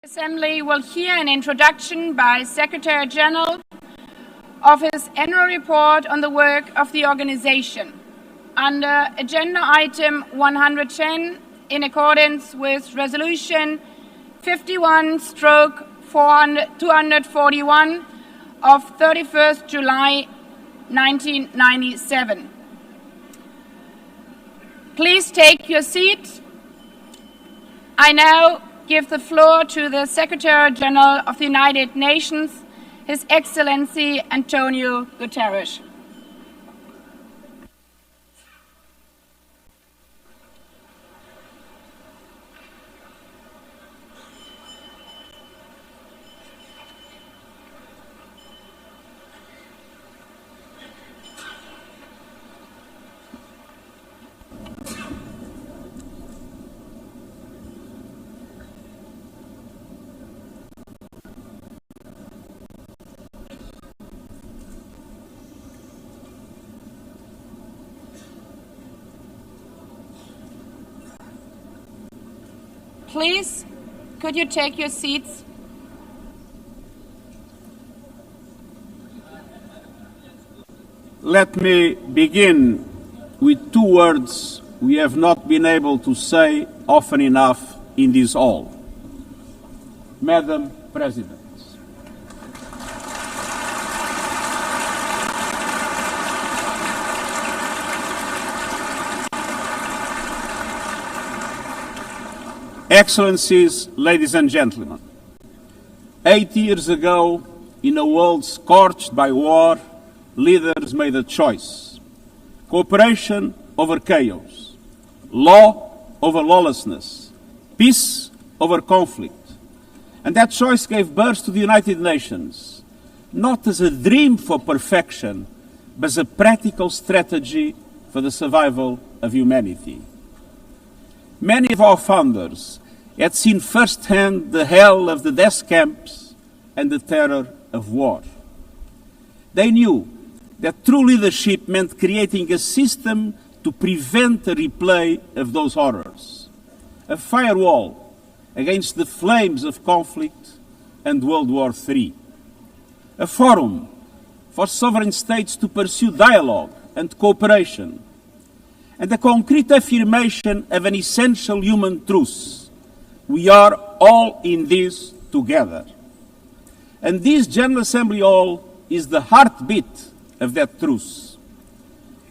Assembly will hear an introduction by Secretary General of his annual report on the work of the organization under agenda item 110 in accordance with resolution 51/241 of 31st July 1997. Please take your seat. I now give the floor to the Secretary General of the United Nations, His Excellency Antonio Guterres. Please, could you take your seats? Let me begin with two words we have not been able to say often enough in this hall. Madam President. Excellencies, ladies and gentlemen, 8 years ago, in a world scorched by war, leaders made a choice: cooperation over chaos, law over lawlessness, peace over conflict. And that choice gave birth to the United Nations, not as a dream for perfection, but as a practical strategy for the survival of humanity. Many of our founders had seen firsthand the hell of the death camps and the terror of war. They knew that true leadership meant creating a system to prevent a replay of those horrors, a firewall against the flames of conflict and World War III, a forum for sovereign states to pursue dialogue and cooperation, and a concrete affirmation of an essential human truth: we are all in this together. And this General Assembly Hall is the heartbeat of that truth.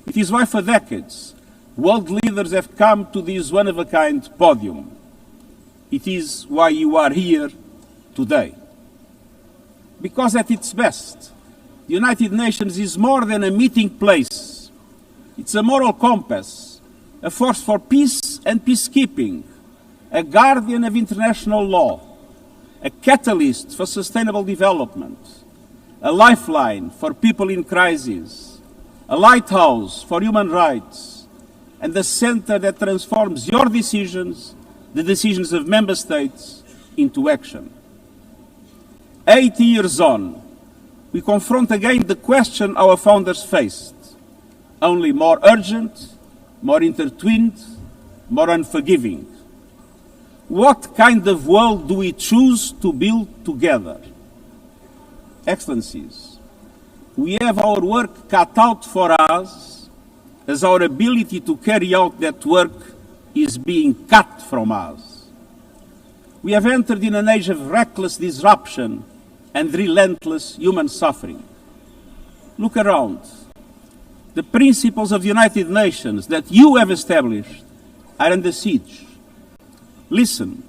It is why for decades world leaders have come to this one-of-a-kind podium. It is why you are here today. Because at its best, the United Nations is more than a meeting place. It's a moral compass, a force for peace and peacekeeping, a guardian of international law, a catalyst for sustainable development, a lifeline for people in crisis, a lighthouse for human rights, and the center that transforms your decisions, the decisions of member states, into action. 80 years on, we confront again the question our founders faced, only more urgent, more intertwined, more unforgiving. What kind of world do we choose to build together? Excellencies, we have our work cut out for us as our ability to carry out that work is being cut from us. We have entered in an age of reckless disruption and relentless human suffering. Look around. The principles of the United Nations that you have established are under siege. Listen,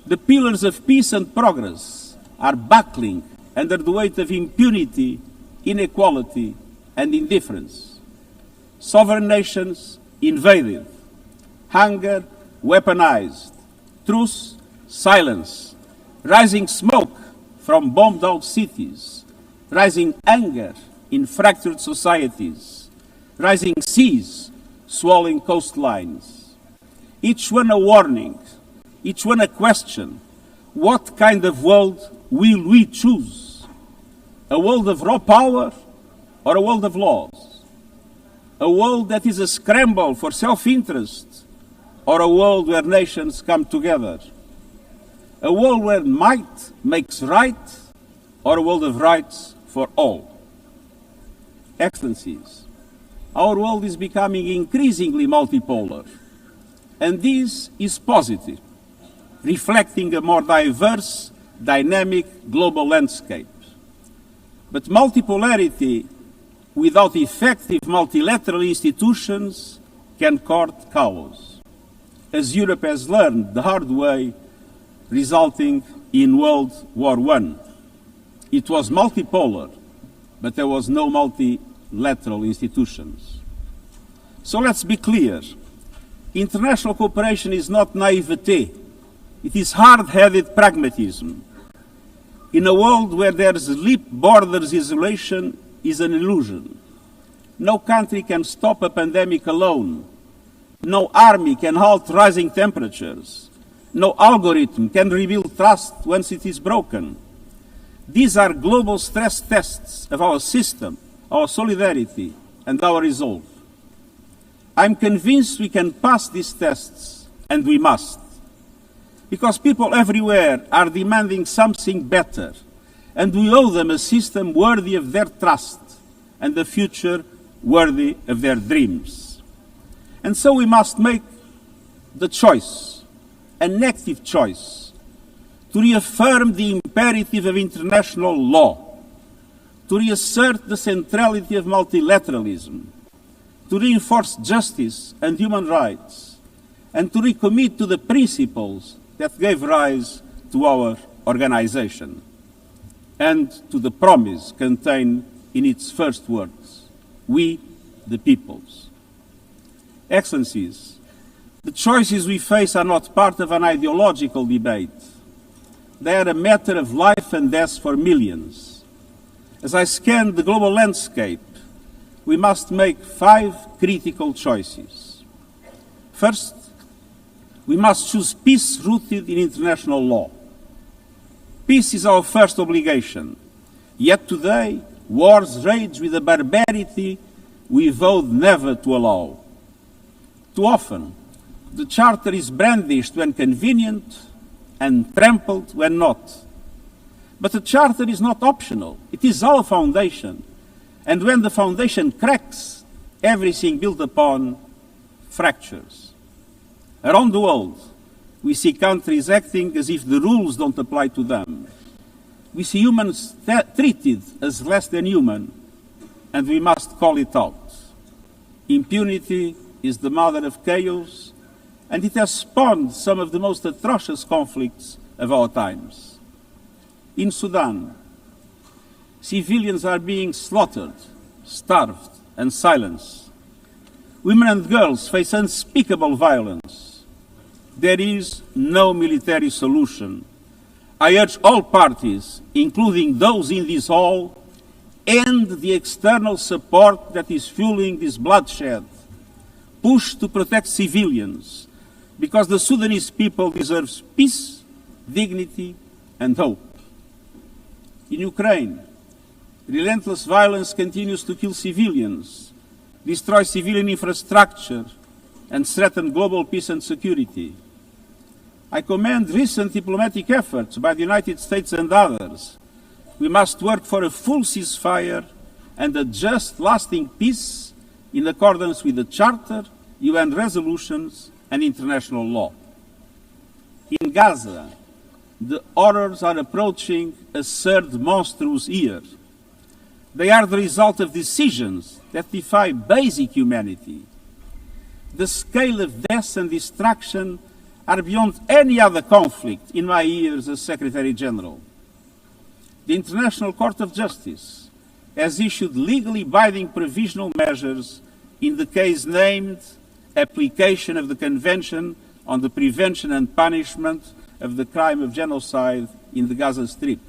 the pillars of peace and progress are buckling under the weight of impunity, inequality, and indifference. Sovereign nations invaded, hunger weaponized, truth silence, rising smoke from bombed-out cities, rising anger in fractured societies, rising seas swallowing coastlines. Each one a warning, each one a question: what kind of world will we choose? A world of raw power or a world of laws? A world that is a scramble for self-interest or a world where nations come together? a world where might makes right, or a world of rights for all. Excellencies, our world is becoming increasingly multipolar, and this is positive, reflecting a more diverse, dynamic global landscape. But multipolarity without effective multilateral institutions can court chaos, as Europe has learned the hard way, resulting in World War I. It was multipolar, but there was no multilateral institutions. So let's be clear. International cooperation is not naivete. It is hard-headed pragmatism. In a world where there's leap borders, isolation is an illusion. No country can stop a pandemic alone. No army can halt rising temperatures. No algorithm can rebuild trust once it is broken. These are global stress tests of our system, our solidarity, and our resolve. I'm convinced we can pass these tests, and we must. Because people everywhere are demanding something better, and we owe them a system worthy of their trust and a future worthy of their dreams. And so we must make the choice, an active choice, to reaffirm the imperative of international law, to reassert the centrality of multilateralism, to reinforce justice and human rights, and to recommit to the principles that gave rise to our organization, and to the promise contained in its first words, we, the peoples. Excellencies, the choices we face are not part of an ideological debate. They are a matter of life and death for millions. As I scan the global landscape, we must make 5 critical choices. First, we must choose peace rooted in international law. Peace is our first obligation, yet today wars rage with a barbarity we vowed never to allow. Too often, the Charter is brandished when convenient and trampled when not. But the Charter is not optional. It is our foundation. And when the foundation cracks, everything built upon fractures. Around the world, we see countries acting as if the rules don't apply to them. We see humans treated as less than human, and we must call it out. Impunity is the mother of chaos, and it has spawned some of the most atrocious conflicts of our times. In Sudan, civilians are being slaughtered, starved, and silenced. Women and girls face unspeakable violence. There is no military solution. I urge all parties, including those in this hall, end the external support that is fueling this bloodshed. Push to protect civilians, because the Sudanese people deserve peace, dignity, and hope. In Ukraine, relentless violence continues to kill civilians, destroy civilian infrastructure, and threaten global peace and security. I commend recent diplomatic efforts by the United States and others. We must work for a full ceasefire and a just, lasting peace in accordance with the Charter, UN resolutions, and international law. In Gaza, the horrors are approaching a third monstrous year. They are the result of decisions that defy basic humanity. The scale of death and destruction are beyond any other conflict in my years as Secretary General. The International Court of Justice has issued legally binding provisional measures in the case named Application of the Convention on the Prevention and Punishment of the Crime of Genocide in the Gaza Strip.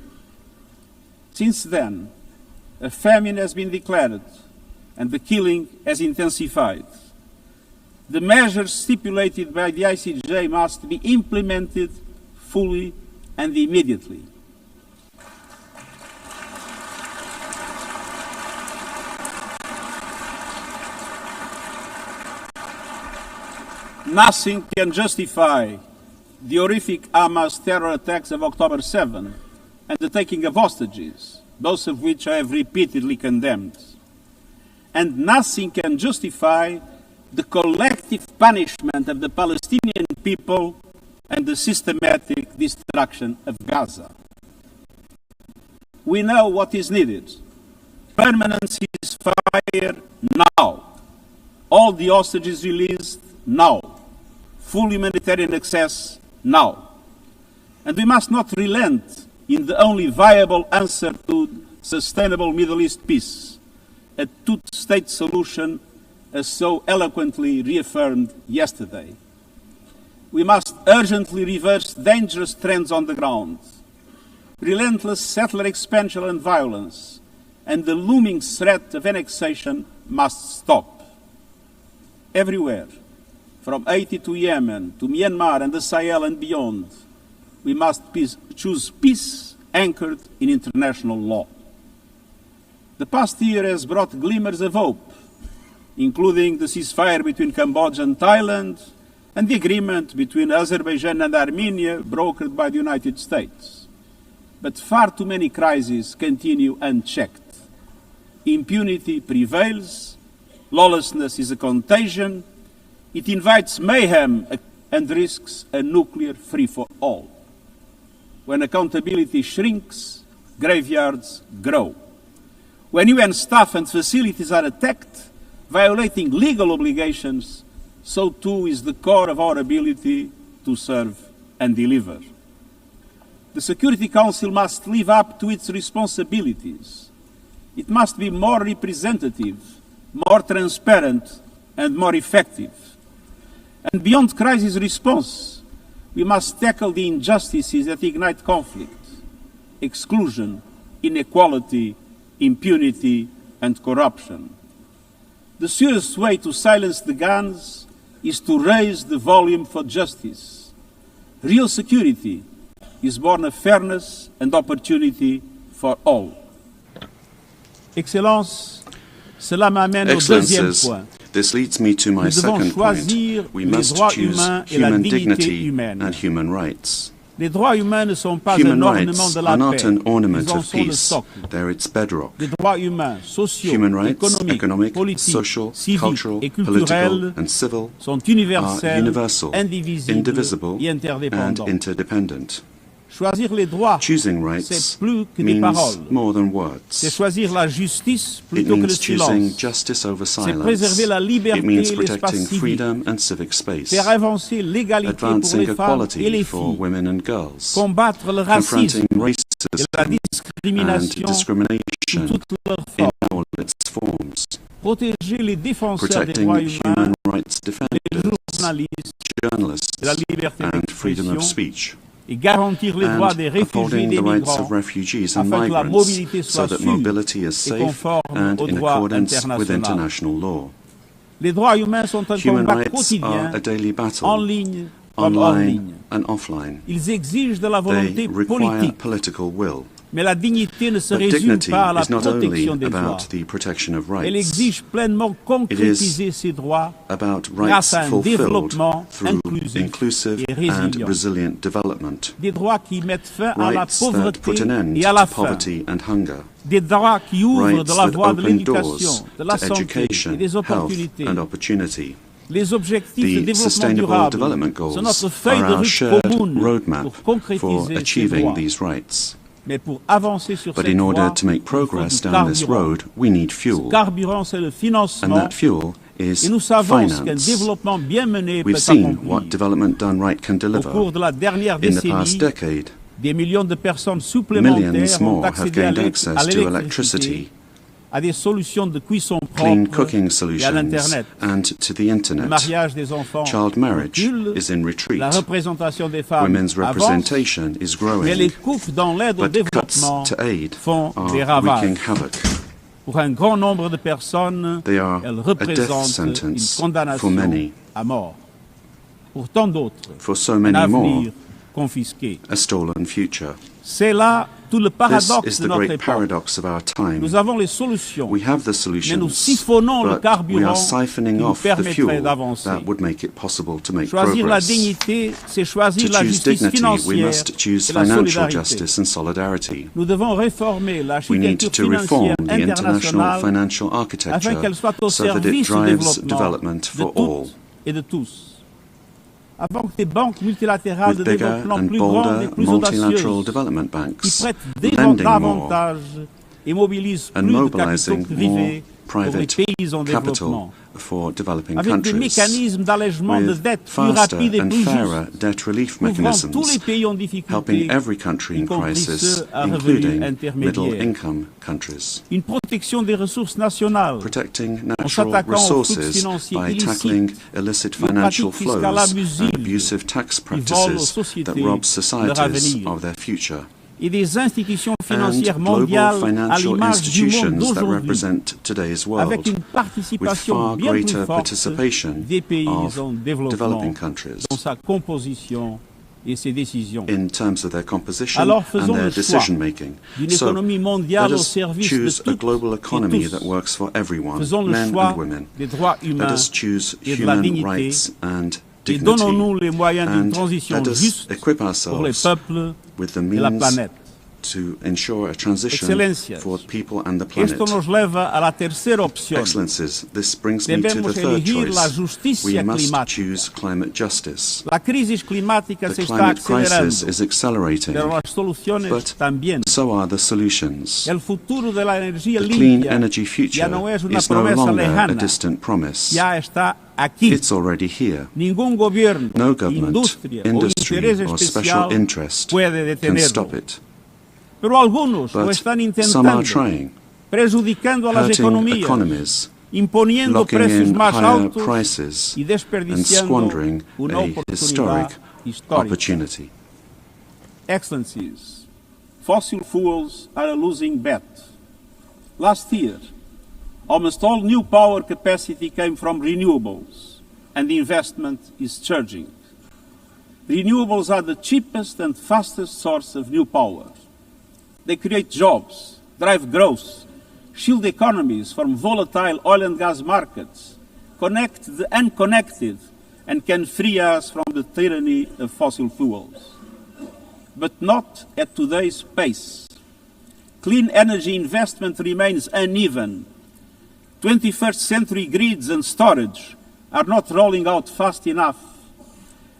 Since then, a famine has been declared and the killing has intensified. The measures stipulated by the ICJ must be implemented fully and immediately. Nothing can justify the horrific Hamas terror attacks of October 7 and the taking of hostages, both of which I have repeatedly condemned. And nothing can justify the collective punishment of the Palestinian people and the systematic destruction of Gaza. We know what is needed. Permanent ceasefire now. All the hostages released now. Full humanitarian access now. And we must not relent in the only viable answer to sustainable Middle East peace, a two-state solution as so eloquently reaffirmed yesterday. We must urgently reverse dangerous trends on the ground. Relentless settler expansion and violence and the looming threat of annexation must stop. Everywhere, from Haiti to Yemen, to Myanmar and the Sahel and beyond, we must choose peace anchored in international law. The past year has brought glimmers of hope, including the ceasefire between Cambodia and Thailand and the agreement between Azerbaijan and Armenia brokered by the United States. But far too many crises continue unchecked. Impunity prevails, lawlessness is a contagion, it invites mayhem and risks a nuclear free-for-all. When accountability shrinks, graveyards grow. When UN staff and facilities are attacked, violating legal obligations, so too is the core of our ability to serve and deliver. The Security Council must live up to its responsibilities. It must be more representative, more transparent, and more effective. And beyond crisis response, we must tackle the injustices that ignite conflict: exclusion, inequality, impunity, and corruption. The surest way to silence the guns is to raise the volume for justice. Real security is born of fairness and opportunity for all. Excellences, cela m'amène au deuxième point. This leads me to my second point. We must choose human dignity and human rights. Les droits humains ne sont pas Human un ornement rights de la are not paix. an ornament Ils en of sont le peace. socle. They're its bedrock. Les droits humains, sociaux, Human rights, economic, politiques, social, civiques cultural, et political, culturels and civil sont are universels, universal, indivisibles indivisible, et and interdépendants. interdependent. Choisir les droits, Choosing c'est rights plus que des means paroles. more than C'est words. choisir la justice It plutôt que le means choosing silence. justice over C'est silence. préserver la liberté It means et l'espace protecting civique. freedom and civic space. Faire avancer l'égalité pour Advancing les femmes et equality les for filles. women and girls. Combattre le racisme Confronting et racism la and discrimination sous discrimination toutes leurs in formes. all its forms. Protéger les défenseurs des Protecting droits humains, human rights les defenders, journalistes journalists, et la liberté and freedom of d'expression, speech. et garantir les droits des And réfugiés et upholding des the rights migrants of refugees and afin que la migrants mobilité so soit that sûre mobility is et safe conforme and au in droit accordance with international. international law. Les droits humains sont un Human combat rights quotidien, are a daily battle, en ligne comme hors online ligne. and offline. Ils exigent de la They volonté require politique, political will. mais la dignité ne se But résume dignity pas à la is not only protection des droits. about the protection of Elle rights, exige pleinement concrétiser ces droits about grâce rights à un fulfilled développement through inclusif inclusive et and résilient. resilient development. Des droits qui mettent fin à la Rights that pauvreté put an end et à la to faim. poverty and hunger. Des droits qui ouvrent Rights de la that voie de open doors l'éducation, de la to santé education, et des health opportunités. and opportunity. Les objectifs de The développement Sustainable durable Development sont Goals notre feuille are de our route shared commune roadmap pour for concrétiser ces achieving droits. these rights. Mais pour avancer sur But cette in order voie, to make il faut progress du down this carburant. road, we need Ce fuel. carburant, c'est le And financement, that fuel is et nous savons ce qu'un finance. développement bien mené peut We've seen what accomplir. development done right can Au deliver. cours de la dernière In the past décennie, decade, des millions de personnes millions supplémentaires ont more have accédé à gained access to l'électricité, electricity, à des solutions de cuisson clean propres cooking et à solutions, l'Internet. and to the Le internet. mariage des enfants Child marriage recule, is in retreat. la représentation des femmes Women's avance, representation is mais les growing, coupes dans l'aide au but cuts développement to aid font des are wreaking ravages. havoc. Pour un grand nombre de personnes, They are elles a death représentent une sentence condamnation for many. à mort. Pour tant d'autres, For so un many more, avenir confisqué. a stolen future. C'est là tout le This paradoxe is de the notre great époque. paradox of our time. Nous avons les solutions, We have the mais nous solutions, siphonnons le but we carburant are siphoning qui nous off the permettrait fuel d'avancer. that would make it possible to make Choisir la progress. dignité, c'est choisir To la choose justice dignity, we financière must choose et la financial solidarité. justice and solidarity. Nous devons réformer We need l'architecture to reform financière the international internationale financial afin architecture qu'elle soit au so that it service du drives développement development de for all. toutes et de tous. Avant que des banques multilatérales With de bigger développement and plus grandes et bolder plus multilateral audacieuses, development qui banks prêtent lending more davantage et mobilisent and plus de mobilizing capitaux more privés pour les private pays en capital développement, for developing avec des countries, mécanismes d'allègement de with dette plus faster rapides et and plus fairer justes, debt relief couvrant tous mechanisms, les pays en difficulté, helping every country y in compris crisis, ceux à revenus including intermédiaires. middle-income countries, une protection des ressources nationales, protecting en natural s'attaquant aux flux resources financiers by tackling illicites, illicit aux financial pratiques fiscales flows abusives and abusive tax qui volent aux practices sociétés that rob leur societies avenir, of their future, et des institutions and financières global mondiales à financial l'image du monde institutions that d'aujourd'hui, represent today's avec world, une with participation far bien plus greater forte participation des pays of en développement developing countries dans sa composition et ses décisions. in terms of their composition Alors and faisons their le choix decision-making. d'une So, économie let mondiale au us service de choose a toutes global et economy tous. that works for everyone, Faisons le men choix and women. des droits Let humains us choose et de la human dignité rights and et dignity, donnons-nous les moyens d'une and transition let us juste equip pour les ourselves peuples with the et la means planète. to ensure a transition Excelencias, for the people and the planet. Esto nos lleva a la tercera opción. Excellencies, this brings me to the Debemos third elegir la choice. justicia We must climática. choose climate justice. La crisis climática The se está climate crisis acelerando, is accelerating, pero las soluciones but también. so are the solutions. El futuro de la energía The clean limpia energy future ya no es una is no promesa longer a lejana, distant promise. ya está aquí. It's already here. Ningún gobierno, No government, industria o industry, interés or special especial interest puede can detenerlo. stop it. Pero algunos lo But están some are intentando, trying, prejudicando a las hurting economías, economies, imponiendo locking precios in más higher altos prices, y and desperdiciando squandering una a oportunidad historic histórica. opportunity. Excellencies, Fossil fuels are a losing bet. Last year, almost all new power capacity came from renewables, and the investment is surging. Renewables are the cheapest and fastest source of new power. They create jobs, drive growth, shield economies from volatile oil and gas markets, connect the unconnected, and can free us from the tyranny of fossil fuels. But not at today's pace. Clean energy investment remains uneven. 21st century grids and storage are not rolling out fast enough.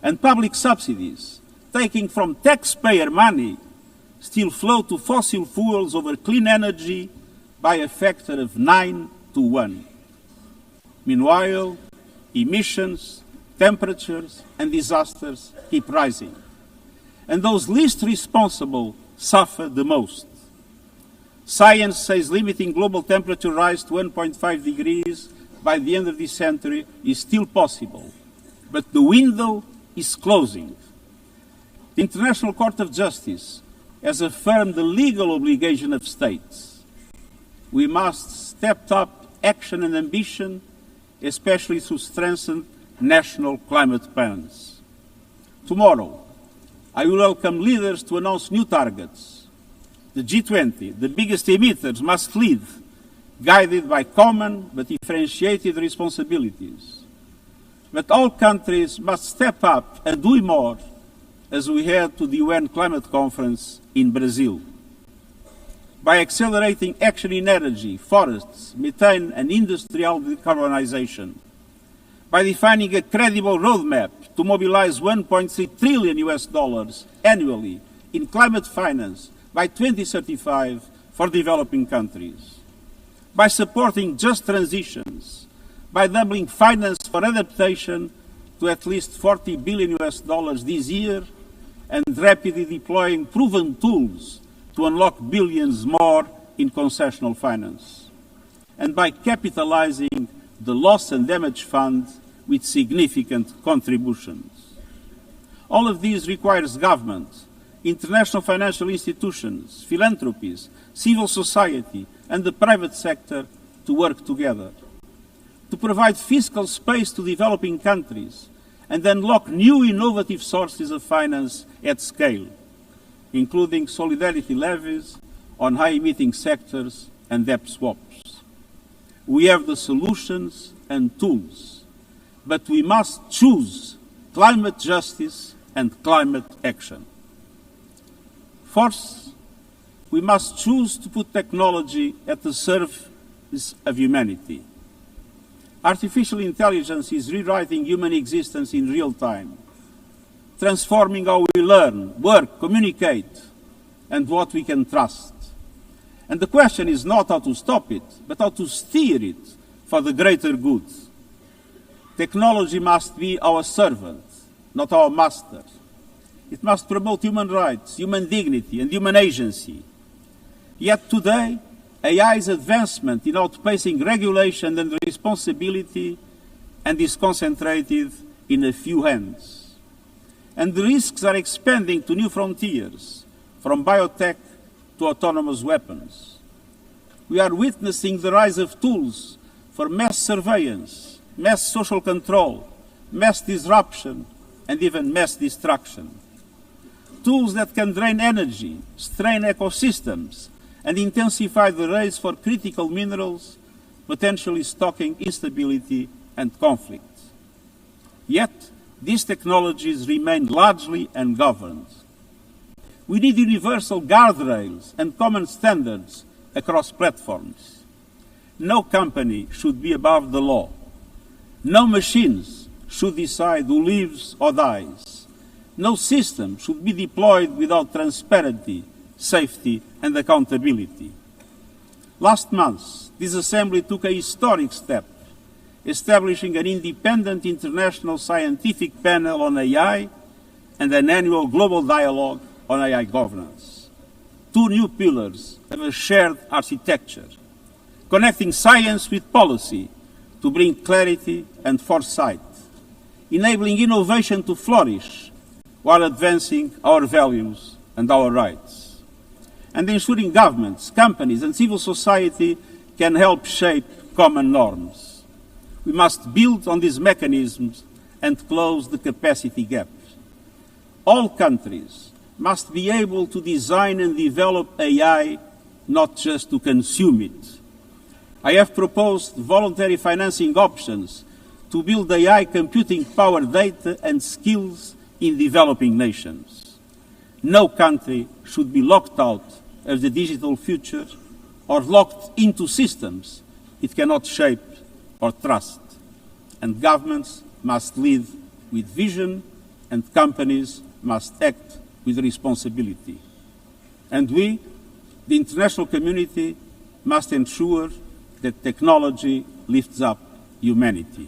And public subsidies, taking from taxpayer money, still flow to fossil fuels over clean energy by a factor of 9 to 1. Meanwhile, emissions, temperatures, and disasters keep rising. And those least responsible suffer the most. Science says limiting global temperature rise to 1.5 degrees by the end of this century is still possible, but the window is closing. The International Court of Justice has affirmed the legal obligation of states. We must step up action and ambition, especially through strengthened national climate plans. Tomorrow, I will welcome leaders to announce new targets. The G20, the biggest emitters, must lead, guided by common but differentiated responsibilities. But all countries must step up and do more as we head to the UN Climate Conference in Brazil. By accelerating action in energy, forests, methane and industrial decarbonization. By defining a credible roadmap to mobilize $1.3 trillion annually in climate finance by 2035 for developing countries. By supporting just transitions, by doubling finance for adaptation to at least $40 billion this year, and rapidly deploying proven tools to unlock billions more in concessional finance. And by capitalizing the Loss and Damage Fund with significant contributions. All of these requires government, international financial institutions, philanthropies, civil society, and the private sector to work together. To provide fiscal space to developing countries and unlock new innovative sources of finance at scale. including solidarity levies on high-emitting sectors and debt swaps. We have the solutions and tools, but we must choose climate justice and climate action. First, we must choose to put technology at the service of humanity. Artificial intelligence is rewriting human existence in real time, transforming how we learn, work, communicate, and what we can trust. And the question is not how to stop it, but how to steer it for the greater good. Technology must be our servant, not our master. It must promote human rights, human dignity, and human agency. Yet today, AI's advancement in outpacing regulation and responsibility and is concentrated in a few hands. And the risks are expanding to new frontiers, from biotech to autonomous weapons. We are witnessing the rise of tools for mass surveillance, mass social control, mass disruption, and even mass destruction. Tools that can drain energy, strain ecosystems, and intensify the race for critical minerals, potentially stoking instability and conflict. Yet, these technologies remain largely ungoverned. We need universal guardrails and common standards across platforms. No company should be above the law. No machines should decide who lives or dies. No system should be deployed without transparency, safety, and accountability. Last month, this Assembly took a historic step, establishing an independent international scientific panel on AI and an annual global dialogue on AI governance. Two new pillars of a shared architecture, connecting science with policy to bring clarity and foresight, enabling innovation to flourish while advancing our values and our rights, and ensuring governments, companies, and civil society can help shape common norms. We must build on these mechanisms and close the capacity gap. All countries must be able to design and develop AI, not just to consume it. I have proposed voluntary financing options to build AI computing power, data, and skills in developing nations. No country should be locked out of the digital future or locked into systems it cannot shape or trust. And governments must lead with vision, and companies must act with responsibility. And we, the international community, must ensure that technology lifts up humanity.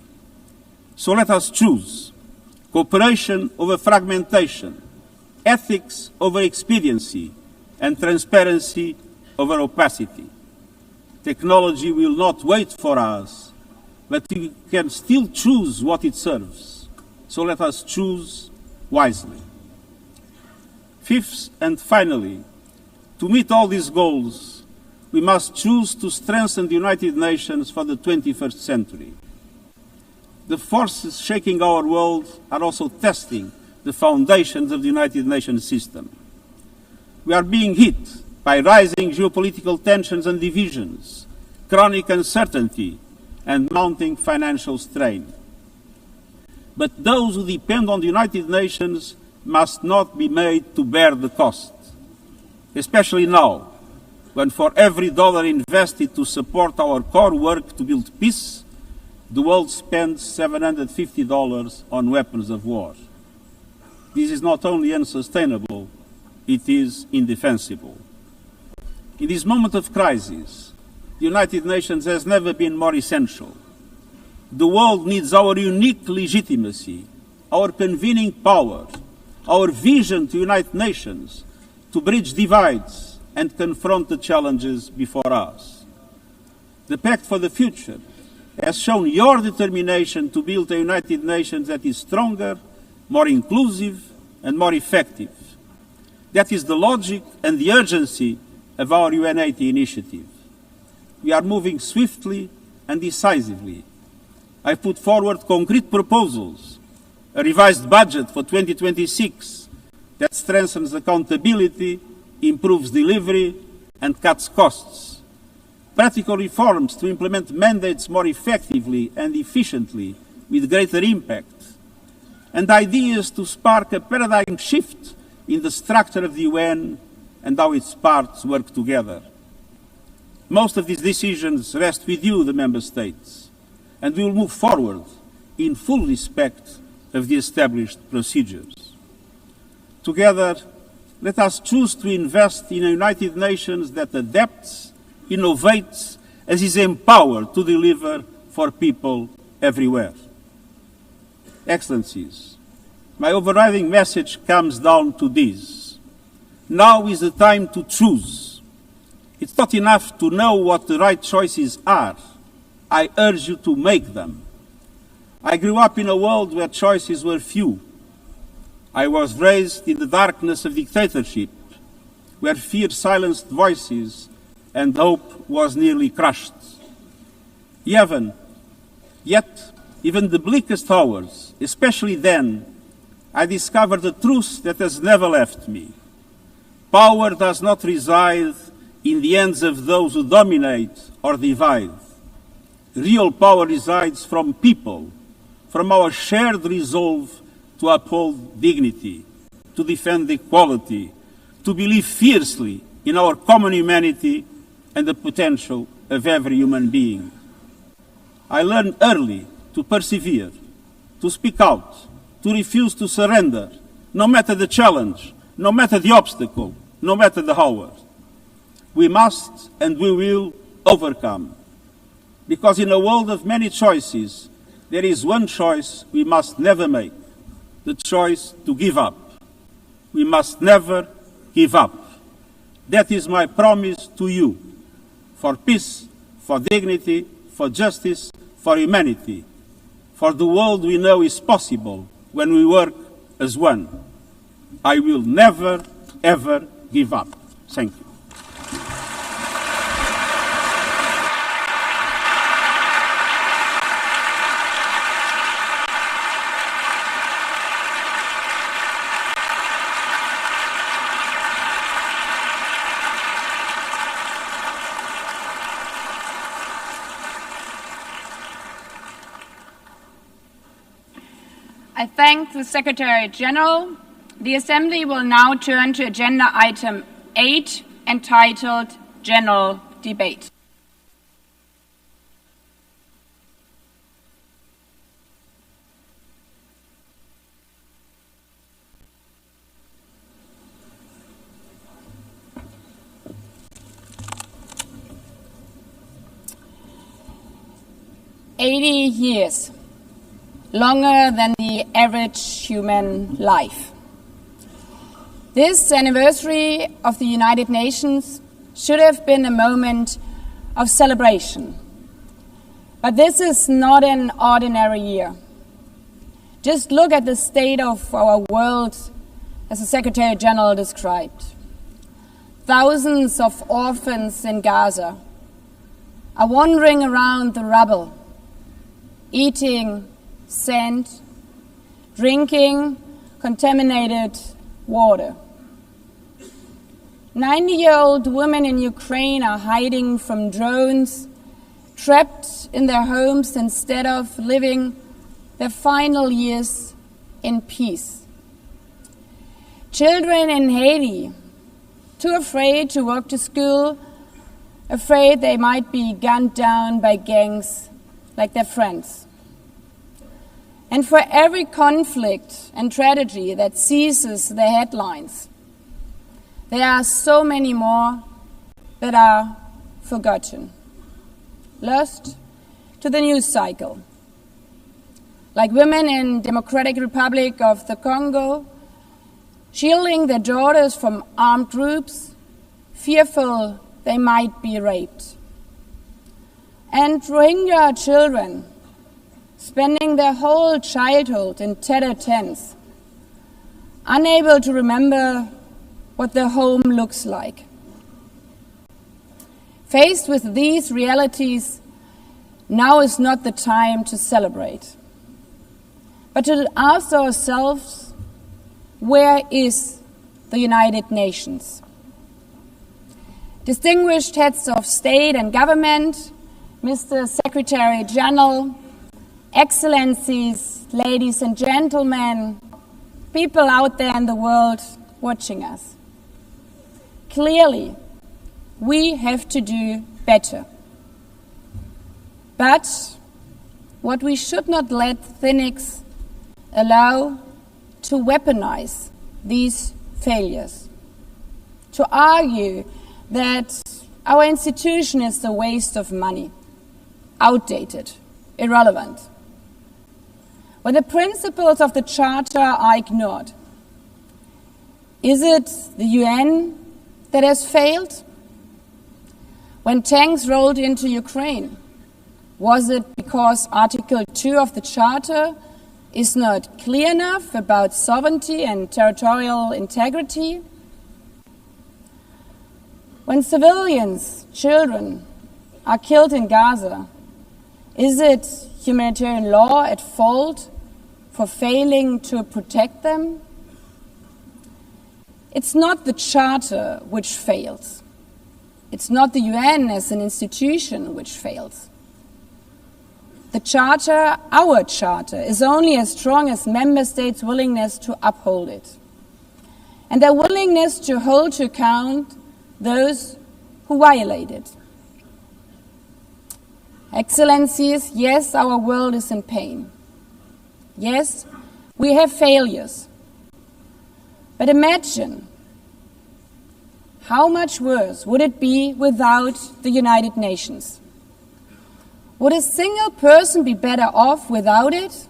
So let us choose cooperation over fragmentation, ethics over expediency, and transparency over opacity. Technology will not wait for us, but we can still choose what it serves. So let us choose wisely. Fifth and finally, to meet all these goals, we must choose to strengthen the United Nations for the 21st century. The forces shaking our world are also testing the foundations of the United Nations system. We are being hit by rising geopolitical tensions and divisions, chronic uncertainty, and mounting financial strain. But those who depend on the United Nations must not be made to bear the cost, especially now, when for every dollar invested to support our core work to build peace, the world spends $750 on weapons of war. This is not only unsustainable, it is indefensible. In this moment of crisis, the United Nations has never been more essential. The world needs our unique legitimacy, our convening power, our vision to unite nations, to bridge divides and confront the challenges before us. The Pact for the Future has shown your determination to build a United Nations that is stronger, more inclusive, and more effective. That is the logic and the urgency of our UN80 initiative. We are moving swiftly and decisively. I put forward concrete proposals, a revised budget for 2026, that strengthens accountability, improves delivery, and cuts costs. Practical reforms to implement mandates more effectively and efficiently with greater impact. And ideas to spark a paradigm shift in the structure of the UN and how its parts work together. Most of these decisions rest with you, the Member States, and we will move forward in full respect of the established procedures. Together, let us choose to invest in a United Nations that adapts, innovates, and is empowered to deliver for people everywhere. Excellencies, my overriding message comes down to this. Now is the time to choose. It's not enough to know what the right choices are. I urge you to make them. I grew up in a world where choices were few. I was raised in the darkness of dictatorship, where fear silenced voices and hope was nearly crushed. Yet, even the bleakest hours, especially then, I discovered a truth that has never left me. Power does not reside in the hands of those who dominate or divide. Real power resides from people, from our shared resolve to uphold dignity, to defend equality, to believe fiercely in our common humanity and the potential of every human being. I learned early to persevere, to speak out, to refuse to surrender, no matter the challenge, no matter the obstacle, no matter the hour. We must and we will overcome. Because in a world of many choices, there is one choice we must never make, the choice to give up. We must never give up. That is my promise to you, for peace, for dignity, for justice, for humanity, for the world we know is possible when we work as one. I will never, ever give up. Thank you. I thank the Secretary General. The Assembly will now turn to Agenda Item 8, entitled General Debate. "80 years. Longer than the average human life. This anniversary of the United Nations should have been a moment of celebration. But this is not an ordinary year. Just look at the state of our world, as the Secretary General described. Thousands of orphans in Gaza are wandering around the rubble, eating sand, drinking contaminated water. 90-year-old women in Ukraine are hiding from drones, trapped in their homes instead of living their final years in peace. Children in Haiti, too afraid to walk to school, afraid they might be gunned down by gangs like their friends. And for every conflict and tragedy that seizes the headlines, there are so many more that are forgotten, lost to the news cycle. Like women in Democratic Republic of the Congo, shielding their daughters from armed groups, fearful they might be raped. And Rohingya children, spending their whole childhood in tattered tents, unable to remember what their home looks like. Faced with these realities, now is not the time to celebrate, but to ask ourselves, where is the United Nations. Distinguished heads of state and government, Mr. Secretary General, Excellencies, ladies and gentlemen, people out there in the world watching us. Clearly, we have to do better. But what we should not let cynics allow to weaponize these failures, to argue that our institution is a waste of money, outdated, irrelevant. When the principles of the Charter are ignored, is it the UN that has failed? When tanks rolled into Ukraine, was it because Article 2 of the Charter is not clear enough about sovereignty and territorial integrity? When civilians, children, are killed in Gaza, is it humanitarian law at fault for failing to protect them? It's not the Charter which fails. It's not the UN as an institution which fails. The Charter, our Charter, is only as strong as member states' willingness to uphold it, and their willingness to hold to account those who violate it. Excellencies, yes, our world is in pain. Yes, we have failures. But imagine how much worse would it be without the United Nations? Would a single person be better off without it?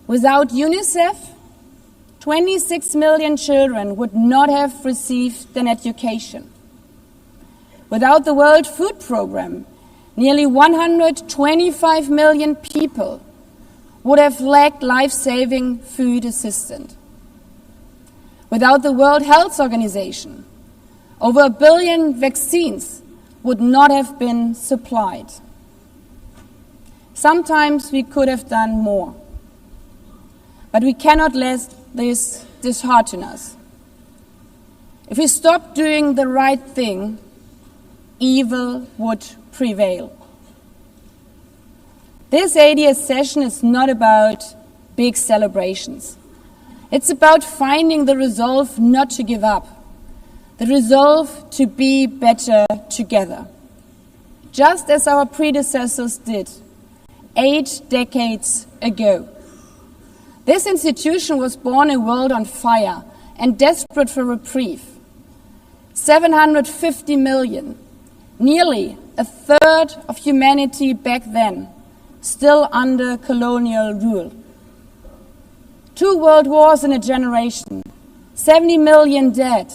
Without UNICEF, 26 million children would not have received an education. Without the World Food Programme, nearly 125 million people would have lacked life-saving food assistance. Without the World Health Organization, over 1 billion vaccines would not have been supplied. Sometimes we could have done more, but we cannot let this dishearten us. If we stop doing the right thing, evil would prevail. This 80th session is not about big celebrations. It's about finding the resolve not to give up, the resolve to be better together, just as our predecessors did 8 decades ago. This institution was born in a world on fire and desperate for reprieve. 750 million, nearly a third of humanity back then, still under colonial rule. 2 world wars in a generation, 70 million dead.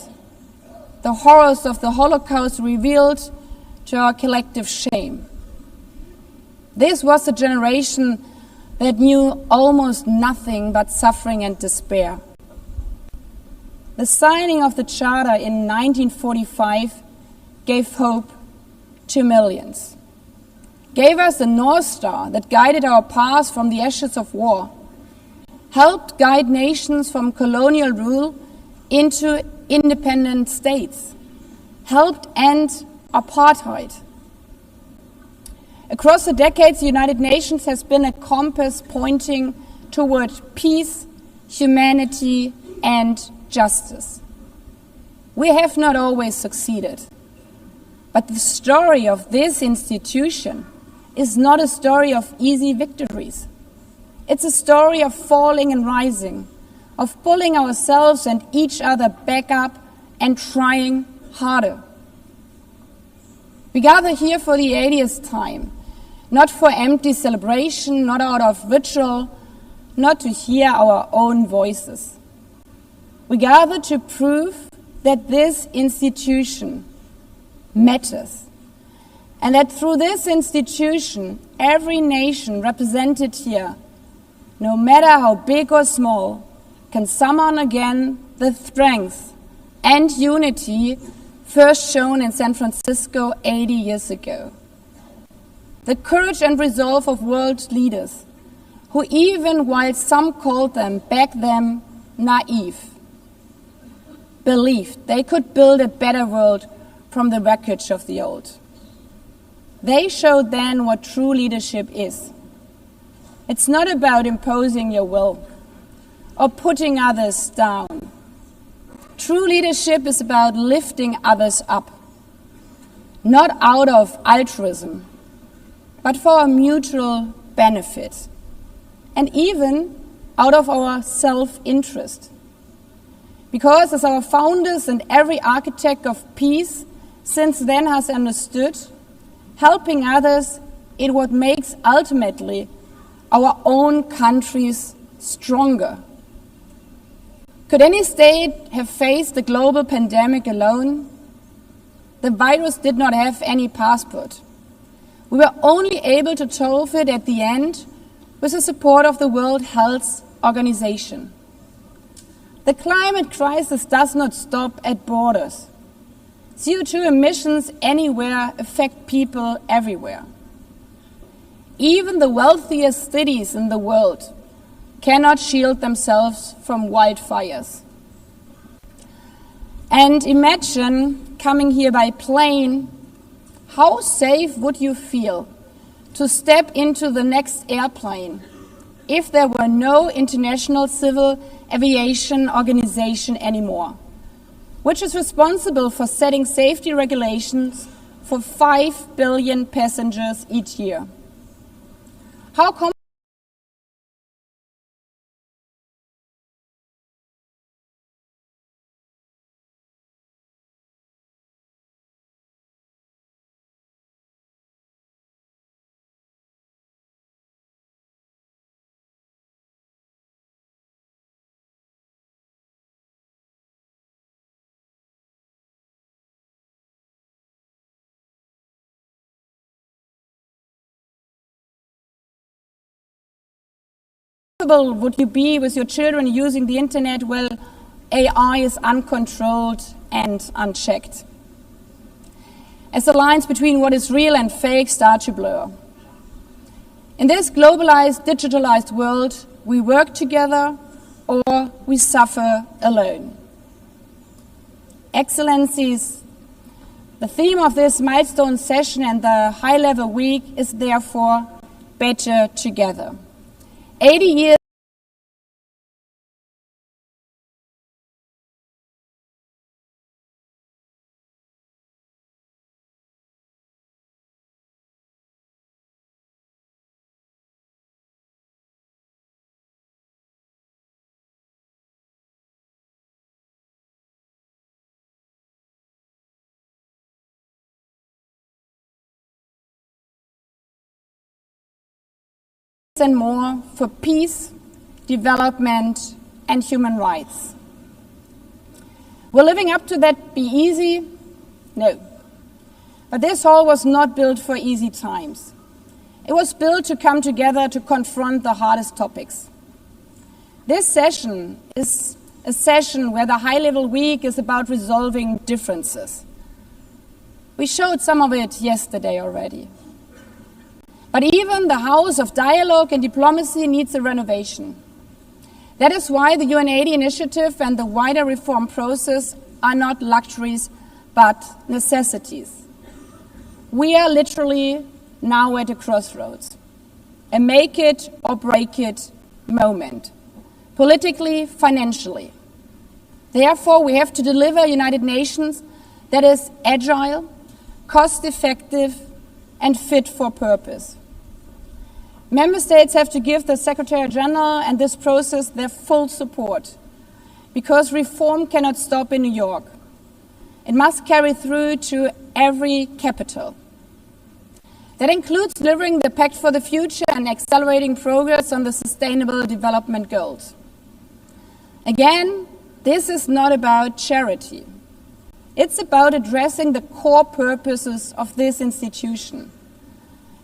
The horrors of the Holocaust revealed to our collective shame. This was a generation that knew almost nothing but suffering and despair. The signing of the Charter in 1945 gave hope to millions, gave us a North Star that guided our path from the ashes of war, helped guide nations from colonial rule into independent states, helped end apartheid. Across the decades, the United Nations has been a compass pointing toward peace, humanity, and justice. We have not always succeeded, but the story of this institution is not a story of easy victories. It's a story of falling and rising, of pulling ourselves and each other back up and trying harder. We gather here for the 80th time, not for empty celebration, not out of ritual, not to hear our own voices. We gather to prove that this institution matters, and that through this institution, every nation represented here, no matter how big or small, can summon again the strength and unity first shown in San Francisco 80 years ago. The courage and resolve of world leaders, who even while some called them back then naive, believed they could build a better world from the wreckage of the old. They showed then what true leadership is. It's not about imposing your will or putting others down. True leadership is about lifting others up, not out of altruism, but for a mutual benefit, and even out of our self-interest. Because as our founders and every architect of peace since then has understood, helping others is what makes ultimately our own countries stronger. Could any state have faced the global pandemic alone? The virus did not have any passport. We were only able to solve it at the end with the support of the World Health Organization. The climate crisis does not stop at borders. CO2 emissions anywhere affect people everywhere. Even the wealthiest cities in the world cannot shield themselves from wildfires. And imagine coming here by plane, how safe would you feel to step into the next airplane if there were no International Civil Aviation Organization anymore, which is responsible for setting safety regulations for 5 billion passengers each year? How comfortable would you be with your children using the internet while AI is uncontrolled and unchecked? As the lines between what is real and fake start to blur. In this globalized, digitalized world, we work together or we suffer alone. Excellencies, the theme of this milestone session and the high-level week is therefore better together. 80 years and more for peace, development, and human rights. Will living up to that be easy? No. But this hall was not built for easy times. It was built to come together to confront the hardest topics. This session is a session where the high-level week is about resolving differences. We showed some of it yesterday already. But even the house of dialogue and diplomacy needs a renovation. That is why the UN80 initiative and the wider reform process are not luxuries, but necessities. We are literally now at a crossroads, a make it or break it moment, politically, financially. Therefore, we have to deliver a United Nations that is agile, cost-effective, and fit for purpose. Member States have to give the Secretary General and this process their full support, because reform cannot stop in New York. It must carry through to every capital. That includes delivering the Pact for the Future and accelerating progress on the Sustainable Development Goals. Again, this is not about charity. It's about addressing the core purposes of this institution,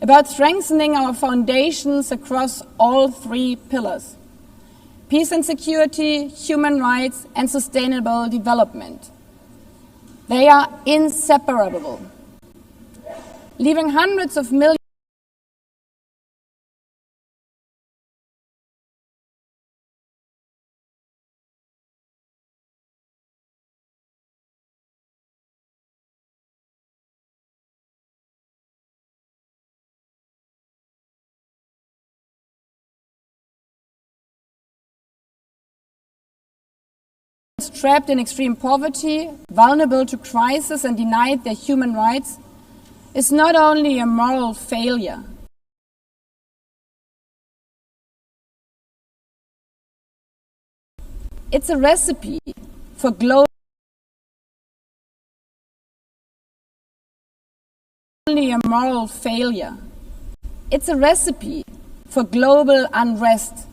about strengthening our foundations across all 3 pillars: peace and security, human rights, and sustainable development. They are inseparable, leaving hundreds of millions peoples trapped in extreme poverty, vulnerable to crisis and denied their human rights, is not only a moral failure. It's a recipe for global only a moral failure. It's a recipe for global unrest,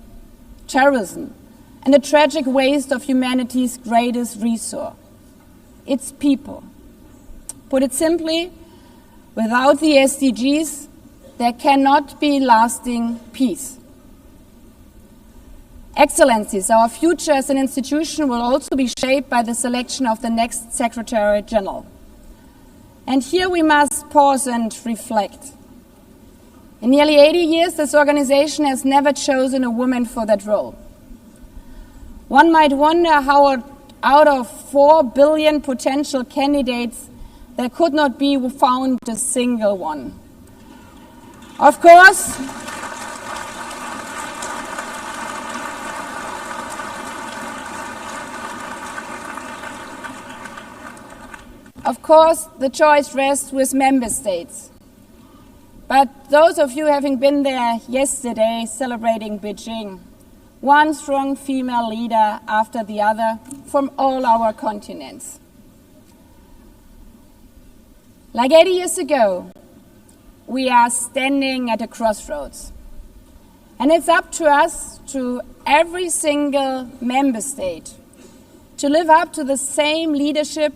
terrorism, and a tragic waste of humanity's greatest resource, its people. Put it simply, without the SDGs, there cannot be lasting peace. Excellencies, our future as an institution will also be shaped by the selection of the next Secretary General. And here we must pause and reflect. In nearly 80 years, this organization has never chosen a woman for that role. One might wonder how out of 4 billion potential candidates, there could not be found a single one. Of course, the choice rests with member states. But those of you having been there yesterday celebrating Beijing, one strong female leader after the other from all our continents. Like 80 years ago, we are standing at a crossroads. And it's up to us, to every single member state, to live up to the same leadership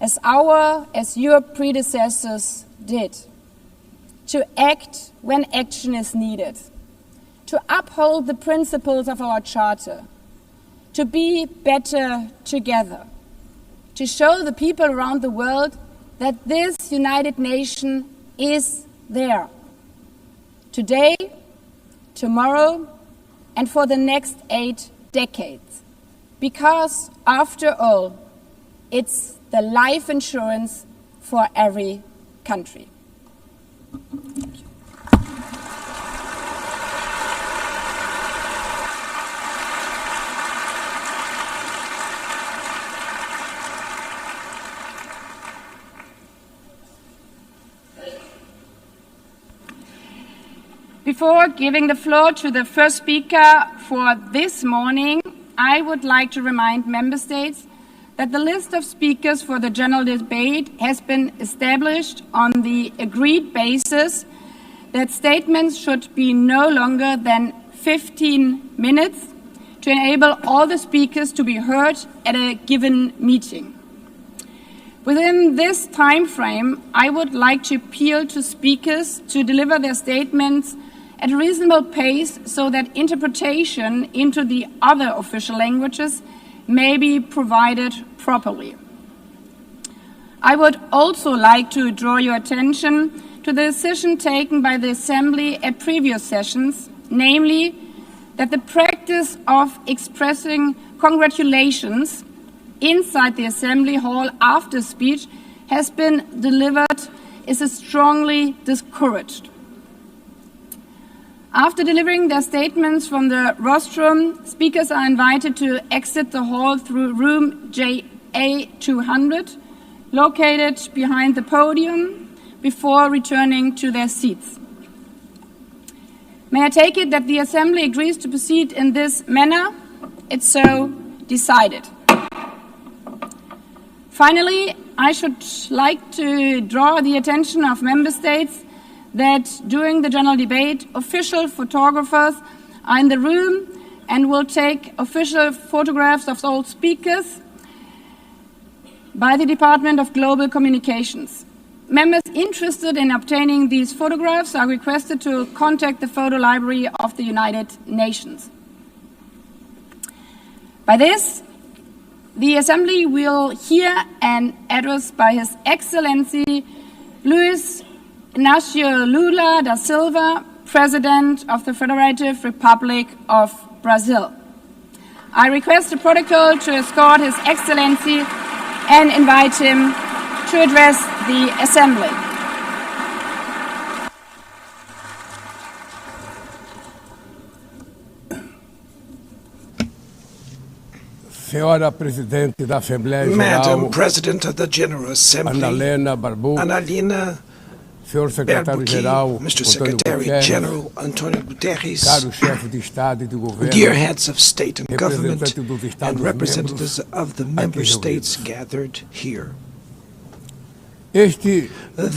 as your predecessors did. To act when action is needed. To uphold the principles of our Charter. To be better together. To show the people around the world that this United Nation is there. Today, tomorrow, and for the next 8 decades. Because, after all, it's the life insurance for every country. Thank you. Before giving the floor to the first speaker for this morning, I would like to remind member states that the list of speakers for the general debate has been established on the agreed basis that statements should be no longer than 15 minutes to enable all the speakers to be heard at a given meeting. Within this time frame, I would like to appeal to speakers to deliver their statements at a reasonable pace so that interpretation into the other official languages may be provided properly. I would also like to draw your attention to the decision taken by the Assembly at previous sessions, namely that the practice of expressing congratulations inside the Assembly Hall after speech has been delivered is strongly discouraged. After delivering their statements from the rostrum, speakers are invited to exit the hall through room KE-80, located behind the podium, before returning to their seats. May I take it that the Assembly agrees to proceed in this manner? It's so decided. Finally, I should like to draw the attention of member states that during the general debate, official photographers are in the room and will take official photographs of all speakers by the Department of Global Communications. Members interested in obtaining these photographs are requested to contact the photo library of the United Nations. By this, the Assembly will hear an address by His Excellency Luiz Inácio Lula da Silva, President of the Federative Republic of Brazil. I request the protocol to escort His Excellency and invite him to address the Assembly. Senhora Presidente da Assembleia Geral, Madam President of the General Assembly, Annalena, Senhor Secretário-Geral, Mr. Secretary General Antonio Guterres, caros chefes de Estado e de governo, dear heads of state and government, representantes dos and Estados representatives of the member aqui states reunidos. gathered here. Este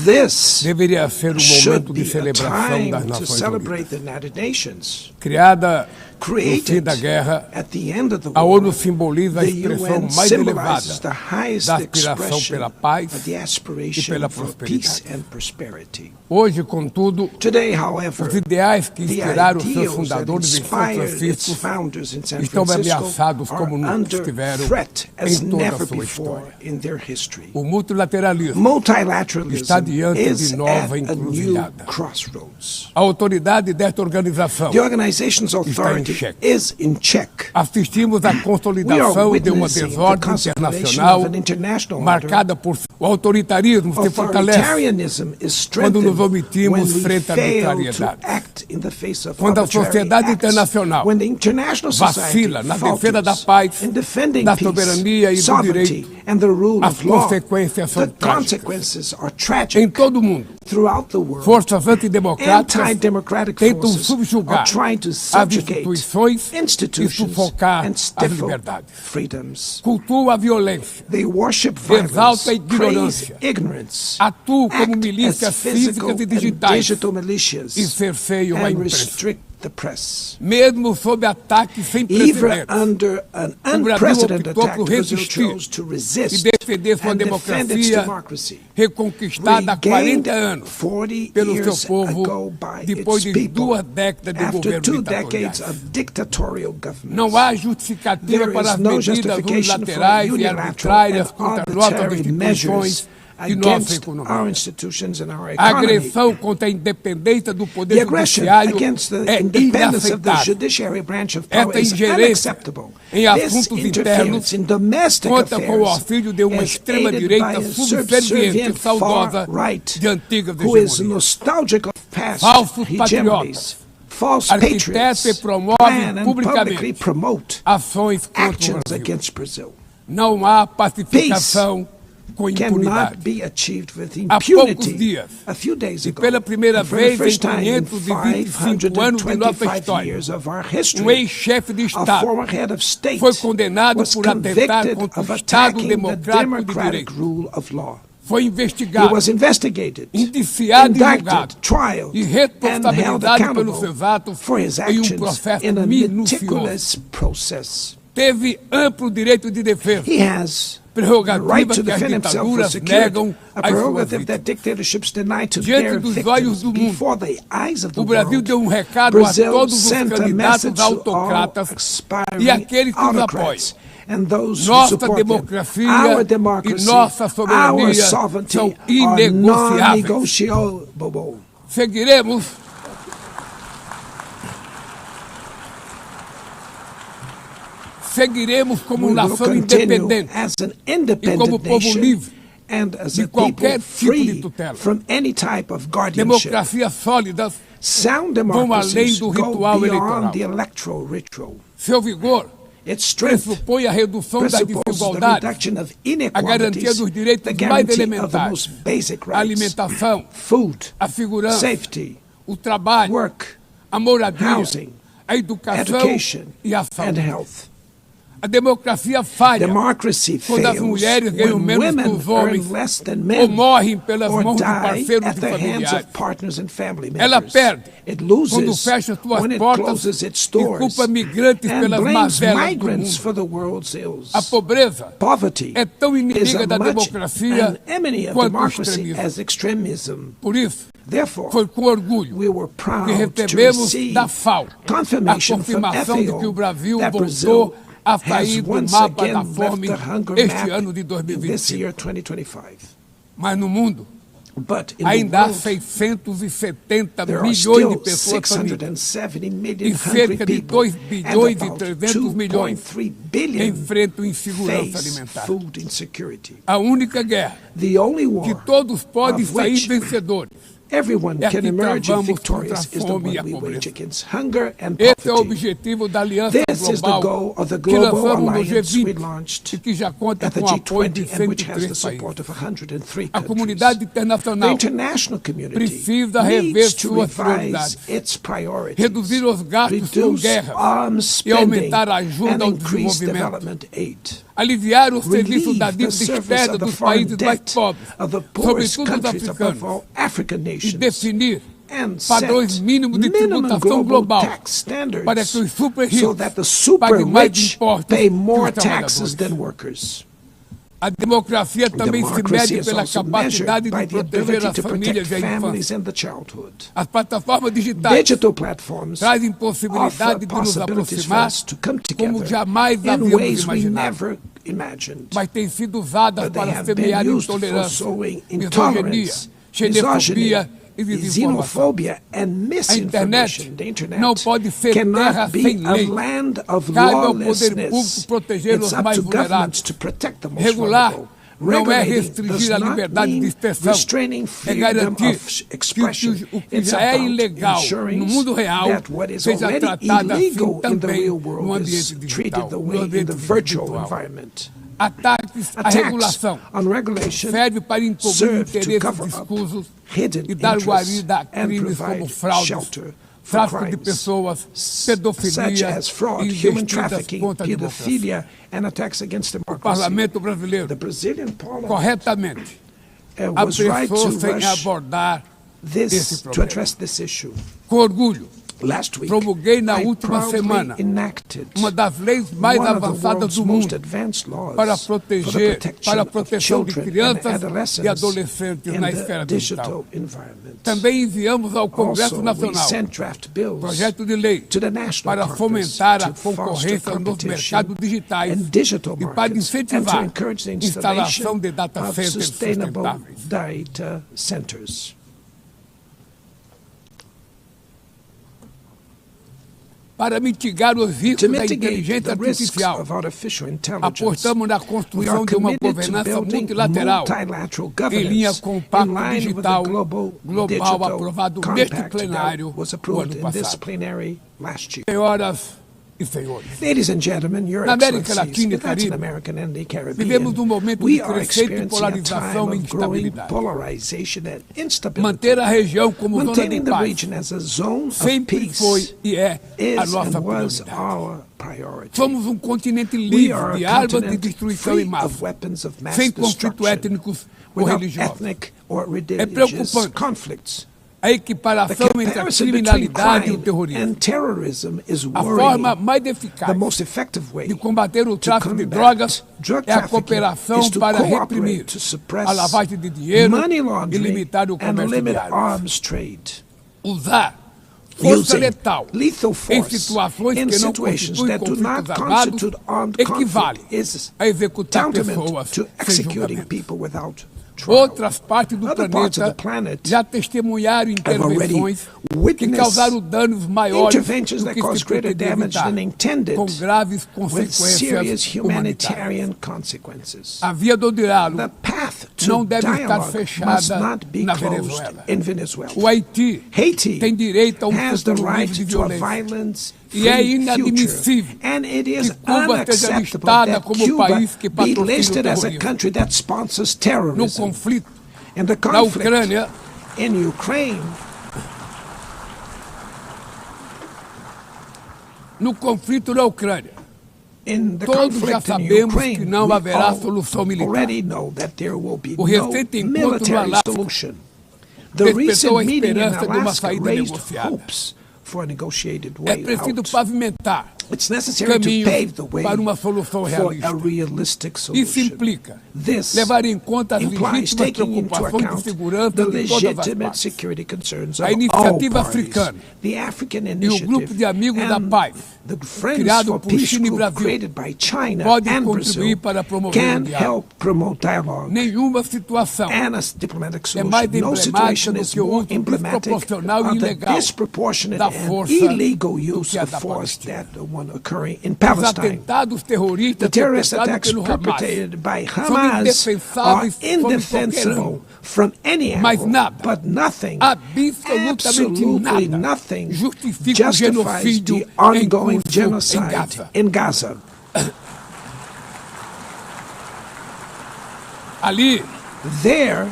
This deveria ser um should momento de be a celebração das time to Nações celebrate Unidas. the United Nations. Criada no fim Created da guerra, at the end of the a war, ONU simboliza a the expressão UN mais symbolizes elevada the highest da aspiração expression pela paz of the e aspiration pela for peace prosperidade. and prosperity. Hoje, contudo, Today, however, os ideais que the inspiraram seus ideals that fundadores em São inspired its Francisco founders in San estão Francisco ameaçados are como nunca under estiveram threat as em toda a never sua before história. in their history. O multilateralismo Multilateralism está diante is de nova at a new encruzilhada. crossroads. A autoridade desta organização The organization's authority check. is in check. assistimos à We are consolidação de uma witnessing the desordem consolidation internacional of an international order. marcada por o autoritarismo se fortalece Authoritarianism is quando nos strengthened omitimos when we frente à fail to arbitrariedade. act in the face of Quando a arbitrary sociedade acts. internacional When the international society vacila na defesa da falters paz, in defending da peace, soberania e do sovereignty, direito, and the rule as of law, consequências são the trágicas. consequences are Em tragic todo o mundo, throughout the world. forças antidemocráticas Anti-democratic tentam forces subjugar are trying to as subjugate instituições e institutions sufocar and as stifle liberdades. freedoms. Cultua a violência, They worship violence, exalta a praise ignorância, ignorance, atuam como act milícias as physical físicas e and digitais digital militias, e cerceiam a and imprensa. restrict the press. Mesmo sob ataques sem Even precedentes, under an o Brasil unprecedented optou attack, por Brazil resistir chose to e resist defender sua and defend its democracia democracy. reconquistada há 40 anos 40 pelo years seu povo ago by depois its de people, 2 décadas de after governo 2 ditatoriais. decades of dictatorial government. Não há justificativa There para is as no medidas justification for unilaterais e unilateral arbitrárias and contra nossas arbitrary instituições e nossa against our economia. institutions and our A economy. agressão contra a independência do The poder aggression judiciário against the é independence of the inaceitável. judiciary branch of power Esta is ingerência unacceptable. em This assuntos interference internos in domestic conta com o affairs auxílio de uma is extrema-direita aided by a subserviente subservient e saudosa far-right de antigas who is hegemonias. nostalgic of past Falsos hegemonies. False arquiteta patriots e promove plan and publicamente publicly promote ações contra o actions Brasil. against Brazil. Não há pacificação com Cannot impunidade. be achieved with Há poucos impunity. dias, A few days e ago, pela primeira and for the vez first em time in 525 anos de nossa 525 história, years of our history, ex-chefe de a Estado former head of state foi condenado was por atentar convicted contra of o Estado attacking the democrático de democratic direito. rule of law. Foi He investigado, was investigated, indiciado e julgado indicted, trialed, e and held responsabilizado pelos accountable seus atos for his em actions processo in a minucioso. meticulous process. Teve amplo direito de defesa, He has the right prerrogativas to que as defend himself was ditaduras secured, negam a às suas prerogative that vítimas. dictatorships deny to Diante their dos victims olhos do mundo, before the eyes of the O Brasil world. deu recado a Brazil todos os sent a candidatos message to all autocratas aspiring e aqueles que os autocrats and those who Nossa support them. democracia Our e democracy, nossa soberania our sovereignty são are inegociáveis. non-negotiable. Seguiremos como We will nação continue independente as an e como independent povo nation livre and as de a people qualquer tipo de free tutela. from any type of guardianship. Democracias sólidas, Sound além democracies do go ritual beyond eleitoral. the electoral ritual. seu vigor Its strength pressupõe a redução da presupposes the desigualdade, reduction of a garantia inequalities, dos direitos the mais guarantee of the elementares, most basic a rights, alimentação, food, a segurança, safety, o trabalho, work, a moradia, housing, a educação education, e a and saúde. health. A democracia falha Democracy quando as fails mulheres ganham when menos que women os homens earn less than ou men morrem pelas or mãos de die parceiros at e the hands familiares. of partners and family Ela members. perde It quando loses fecha suas when it portas closes its e doors culpa migrantes and pelas blames mazelas do migrants mundo. for the world's ills. A pobreza Poverty é tão is inimiga da much democracia an enemy of quanto o democracy extremismo. as extremism. Por isso, Therefore, foi com orgulho we were que proud to recebemos receive da FAO a confirmation from confirmação de que o FAO Brasil that voltou Brazil a has sair do once mapa again da left fome the hunger este map ano de in this 2025. year, 2025. Mas no mundo, But in the ainda há world, 670 there are milhões still de pessoas famintas 670 e million hungry cerca de people 2 bilhões and e about 300 milhões 2.3 billion enfrentam insegurança face alimentar. food insecurity. A única guerra The only que war todos podem of sair which vencedores everyone é can que emerge travamos victorious contra a is the fome e one a we wage pobreza. against hunger and Esse é o poverty. objetivo da Aliança This is the Global goal of the que global lançamos no alliance we G20 launched e que já conta at the com o apoio de G20 and which has the 103 support países. of 103 A countries. comunidade The internacional international community precisa rever needs to suas revise prioridades, its priorities, reduzir os gastos com reduce guerras arms e spending, aumentar a ajuda and ao increase desenvolvimento. development aid. Aliviar o serviço Relieve da the dívida surface externa of the dos foreign países mais debt pobres, of the poorest sobretudo os countries, above all africanos, African e nations, definir and padrões set mínimos de minimum tributação global global tax standards para que os super so ricos that the super paguem mais rich impostos pay que more os taxes trabalhadores. than workers. A democracia também se Democracy mede is pela also capacidade measured by de the proteger ability as to famílias protect e a families infância. and the childhood. As plataformas digitais Digital platforms trazem offer possibilidade de nos possibilities for aproximar us to come como together jamais in havíamos ways we imaginado, never imagined. mas têm sido usadas But they para have been semear used for intolerância, sowing misoginia, intolerance, xenofobia e desinformação. xenophobia, and A misinformation. internet The internet não pode ser terra cannot be sem a lei. land of Cabe ao poder público lawlessness. proteger It's os up mais to governments vulneráveis. to protect the most Regular vulnerable. não é Regulating restringir does a not liberdade de mean expressão, restraining é freedom garantir of expression. que o que It's já é about ilegal ensuring no mundo real that what is seja already tratado assim illegal in the também real no world ambiente is digital, treated the no way in ambiente the virtual virtual. environment. Ataques à Attacks regulação on regulation serve para encobrir serve to interesses cover up escusos hidden e dar interests guarida a and crimes como provide fraudes, shelter for tráfico de crimes pessoas, such pedofilia as fraud, e human investidas trafficking, contra a democracia. pedophilia, and attacks against O democracy. parlamento brasileiro, The Brazilian parliament corretamente, was right apressou to sem rush abordar esse this to problema. address this issue. Com orgulho, Last week, promulguei na I última proudly semana enacted uma das leis mais one of the avançadas world's do most mundo advanced laws para for the para a protection of proteção de children and crianças e adolescents adolescentes in na the esfera digital. digital environment. Também enviamos ao Congresso Also, we Nacional sent draft bills projeto de lei to the National para Congress fomentar a to foster concorrência nos competition mercados digitais and digital e para markets and to incentivar encourage the a instalação installation de data of centers sustainable sustentáveis. data centers. Para mitigar os To riscos da mitigate inteligência the risks artificial, of artificial intelligence, apostamos na we construção are de uma committed to governança building multilateral multilateral em linha governance com o in Pacto line with the Digital global Global digital aprovado neste compact plenário that was o approved ano in this passado. plenary last year. Senhoras e senhores, Ladies and gentlemen, Your Na América Excellencies, Latina e in Latin Caribe, America and the Caribbean, vivemos momento we de are crescente experiencing a polarização time e of growing instabilidade. polarization and instability. Manter a região como zona de Maintaining the paz region as a zone of sempre peace foi e é a is nossa and was prioridade. our priority. Somos continente We livre are de a armas de continent destruição free em massa, of weapons of mass sem conflitos destruction, étnicos ou without religiosos. ethnic or religious preocupante. conflicts. A The equiparação entre a comparison between criminalidade e o crime terrorismo. and terrorism is A worrying. forma mais The eficaz most effective way de combater o to tráfico de combat drogas drug é a trafficking cooperação is to para cooperate reprimir to suppress a lavagem de dinheiro money e laundering limitar o and comércio de limit armas. arms trade. Usar força Using letal lethal em force situações in que não situations constituem that do not conflitos armados constitute armed equivale conflict is a executar tantamount pessoas to sem executing julgamento. people without trial. Outras partes do Other parts of planeta the planet já testemunharam intervenções que witnessed causaram danos maiores interventions do that que se caused greater pretendia damage evitar, than intended, com graves with serious consequências humanitárias. humanitarian consequences. A via do diálogo The path to não deve estar dialogue must fechada not be na closed Venezuela. in Venezuela. O Haiti Haiti tem direito a has the futuro right livre de to a violência. violence E é free inadmissível future. And it is que Cuba esteja unacceptable listada that como Cuba país que be patrocina o listed as a terrorismo. country that sponsors No terrorism. conflito In the na conflict Ucrânia, in Ukraine, in the todos já conflict in sabemos Ukraine, que não we haverá all solução militar. already know that there will be O no recente encontro no military Alasca solution. The despertou a recent meeting in esperança de uma Alaska saída raised negociada. hopes for a negotiated É way preciso out. pavimentar It's necessary to caminhos pave the way para uma solução for realista. a realistic Isso solution. implica This levar em conta as implies legítimas taking into preocupações de account segurança the de todas as legitimate partes. security concerns A of all iniciativa parties. africana The African E o Initiative grupo de amigos da and paz The Friends criado for por Peace China e group Brasil created by China pode and contribuir Brazil para promover o can diálogo. help promote dialogue Nenhuma situação and a diplomatic é solution. mais No situation emblemática do is que o more uso emblematic desproporcional e of the ilegal disproportionate da and força illegal do use que a of da force Palestina. that the one occurring in Os Palestine. atentados terroristas The terrorist perpetrados attacks pelo Hamas perpetrated by são Hamas are indefensáveis sob qualquer indefensible ângulo. from any Mas angle, nada, but nothing, absolutamente absolutely nada, nothing justifica o justifies genocídio the ongoing em curso genocide in Gaza. Ali, There,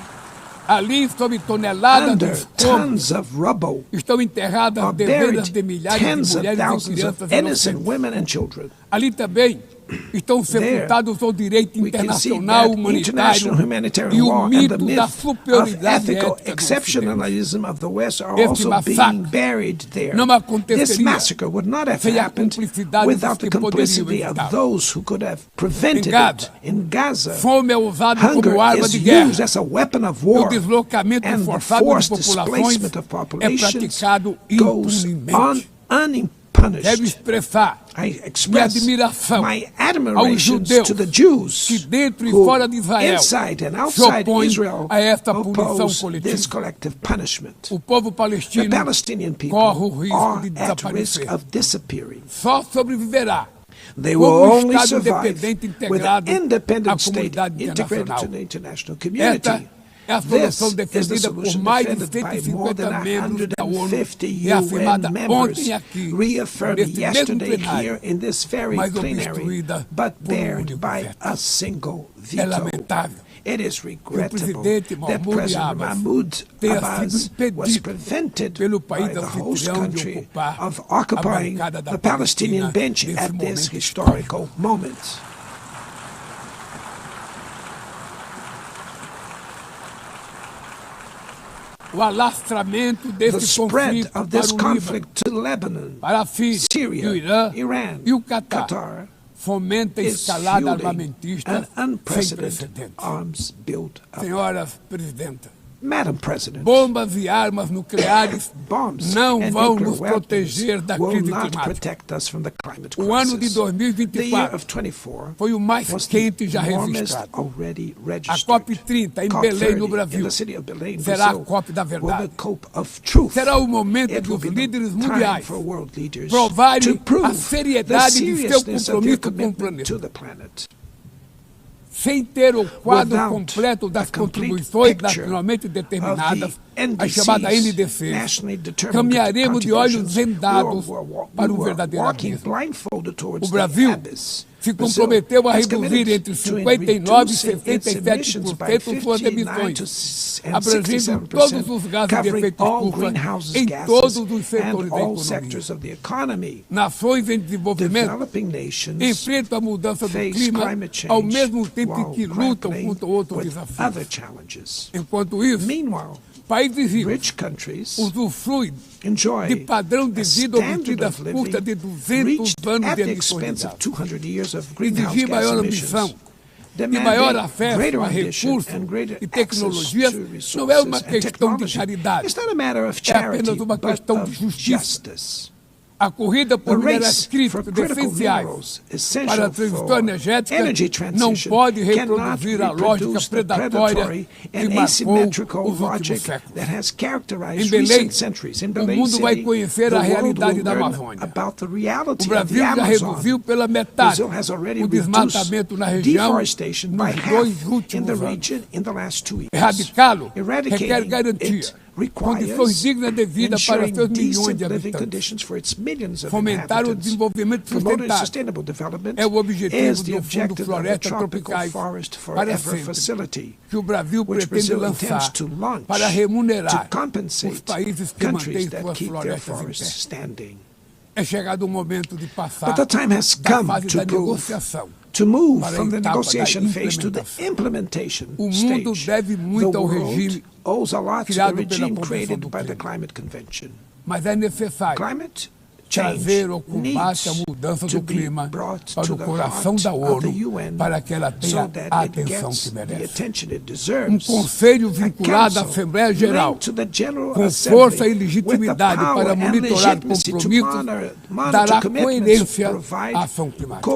sob toneladas de under escombros, tons of rubble, estão enterradas are dezenas buried de milhares tens de of mulheres e thousands of crianças innocent inocentes. women and children. Ali também estão sepultados o direito We can see internacional that humanitário international e humanitarian o law and mito the da myth of superioridade ethical ética do Ocidente. exceptionalism of the West are Este also massacre being buried there. não This aconteceria massacre would not have sem a happened cumplicidade without dos the que poderiam complicity of evitá-lo. those who could have prevented Em Gaza, it. In Gaza, Fome é usada hunger como arma is de guerra. used as a weapon of E o war, deslocamento and the forçado de forced populações displacement of é populations praticado goes impunemente. Quero unpunished. expressar I express admiração my aos admiration judeus to the Jews que dentro e who, fora de Israel, inside and se outside opõem Israel, a esta punição oppose coletiva. this collective punishment. O povo The palestino Palestinian people corre o risco are de at risk desaparecer. of disappearing. Só sobreviverá They will como only Estado survive independente with an integrado à independent state comunidade integrated to internacional. the international Esta community. é a This solução is the defendida por solution mais de defended by more 150 than membros da ONU 150 e afirmada UN members, ontem aqui, reaffirmed neste mesmo yesterday plenário, here in this very mas plenary, obstruída but por bared único by veto. a single É veto. lamentável It is regrettable presidente that Mahmoud President Abbas Mahmoud tenha Abbas sido impedido was prevented pelo by país the host anfitrião de country ocupar of a occupying bancada da the Palestinian Palestina bench nesse at this momento historical moment. O alastramento The desse spread conflito of this para o Líbano, conflict to Lebanon, para a Síria, Syria, o Irã Iran, e o Qatar Qatar fomenta a is escalada fueling armamentista an sem unprecedented precedentes. arms build-up. Senhoras presidenta, Madam President, bombas e armas nucleares bombs não and vão nuclear nos weapons proteger da will crise not climática. protect us from the climate O ano de crisis. The year 2024 of 24 foi o mais was quente the já warmest registrado. already A registered. COP30 em COP30 Belém, no in Brasil, the city of Belém, será a Brazil, COP da will verdade. the COP of truth. Será o momento It de will os be the líderes time mundiais for world leaders provarem to prove a seriedade the de seu seriousness of their compromisso com o commitment to planeta. the planet. Sem ter o quadro Without completo das a complete contribuições picture nacionalmente determinadas, of the a chamada NDCs, NDC, nationally determined caminharemos de olhos contributions, vendados we were para o walking verdadeiro abismo. blindfolded towards O Brasil the abyss. se Brazil comprometeu a has reduzir committed entre to 59% e reducing its emissions by 67% suas 59% emissões, and abrangendo todos os 67%, gases de covering efeito all estufa greenhouse em gases todos os and setores da all economia. sectors of the economy. Nações em desenvolvimento Developing nations enfrentam a mudança do face clima climate change ao mesmo tempo em while que lutam grappling contra outros with desafios. other challenges. Enquanto isso, Meanwhile, países ricos rich countries usufruem enjoy de padrão de a vida obtido standard às of custas de living 200 reached anos at de the emissões de expense of gás. 200 years of greenhouse Exigir gas maior emissions. ambição e maior acesso greater a ambition recursos and greater e access tecnologias to não é uma resources and questão de technology. caridade, It's not a matter of é charity, apenas uma but questão of de justiça. justice. A corrida The por minerais race for críticos critical essenciais minerals para a essential transição for energética energy não transition pode cannot reproduzir a lógica reproduce the predatória predatory que and marcou asymmetrical os últimos logic séculos. that has Em characterized Belém, recent centuries. In o Belém mundo vai City, conhecer the a world realidade will da learn Amazônia. about the O reality of the Brasil já Amazon. reduziu pela metade Brazil has already o reduced desmatamento na região deforestation by nos half 2 in the últimos anos. region in the last 2 years. Erradicá-lo requer Eradicating garantia, it condições requires dignas de vida para ensuring seus milhões decent de living habitantes. conditions for its millions of Fomentar o inhabitants. desenvolvimento Promoting sustentável sustainable development é o objetivo is the do Fundo objective of the Florestas Tropical Tropicais Forest para Forever sempre, Facility, que o Brasil which pretende Brazil intends lançar to launch para remunerar to compensate os países que mantêm countries that suas keep their florestas em forests pé. standing. É chegado o momento de passar But the time has da come fase to da prove negociação. to move para a from the etapa da negotiation phase to the implementação. implementation O mundo stage. deve muito The ao world regime owes a lot to the criado pela regime Convenção created do by the Clima. Climate Convention. Mas é necessário Climate trazer ao combate a mudança do clima para o coração da ONU, para que ela tenha a atenção que merece. Conselho vinculado à Assembleia Geral, com força e legitimidade para monitorar compromissos, dará coerência à ação climática.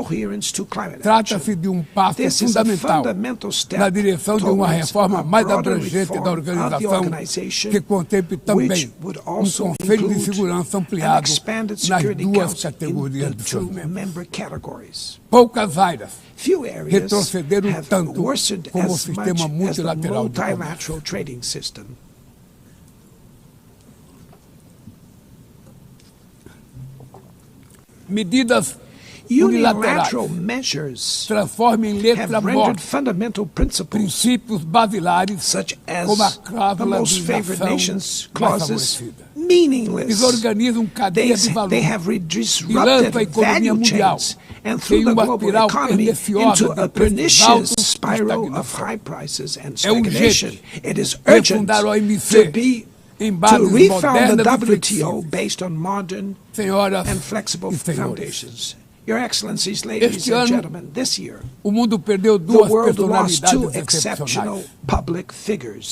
Trata-se de um passo fundamental na direção de uma reforma mais abrangente da organização, que contemple também um Conselho de Segurança ampliado nas duas categorias de seus membros. Poucas áreas retrocederam tanto como o sistema multilateral de comércio. Medidas unilaterais transformam em letra morta princípios basilares como a cláusula de inação desfavorecida. Desorganizam cadeias de valor e lançam a economia mundial em uma espiral perniciosa de preços altos e estagnação. É urgente refundar o OMC em bases modernas e flexíveis. Senhoras e senhores, este ano, o mundo perdeu duas personalidades excepcionais.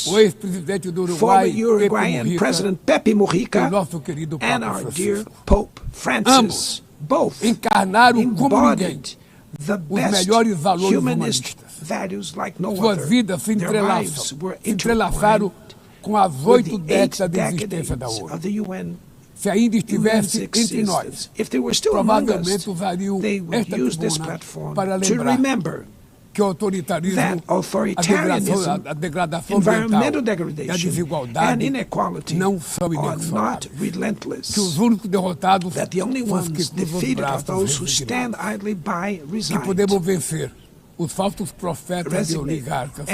O ex-presidente do Uruguai, Pepe Mujica, e o nosso querido Papa Francisco. Ambos encarnaram como ninguém os melhores valores humanistas. Suas vidas se entrelaçaram com as 8 décadas de existência da ONU. Se ainda estivesse entre nós, provavelmente usariam esta tribuna para lembrar que o autoritarismo, a degradação ambiental e a desigualdade não são inexoráveis. Que os únicos derrotados são os que cruzam os braços, que podemos vencer os falsos profetas e oligarcas que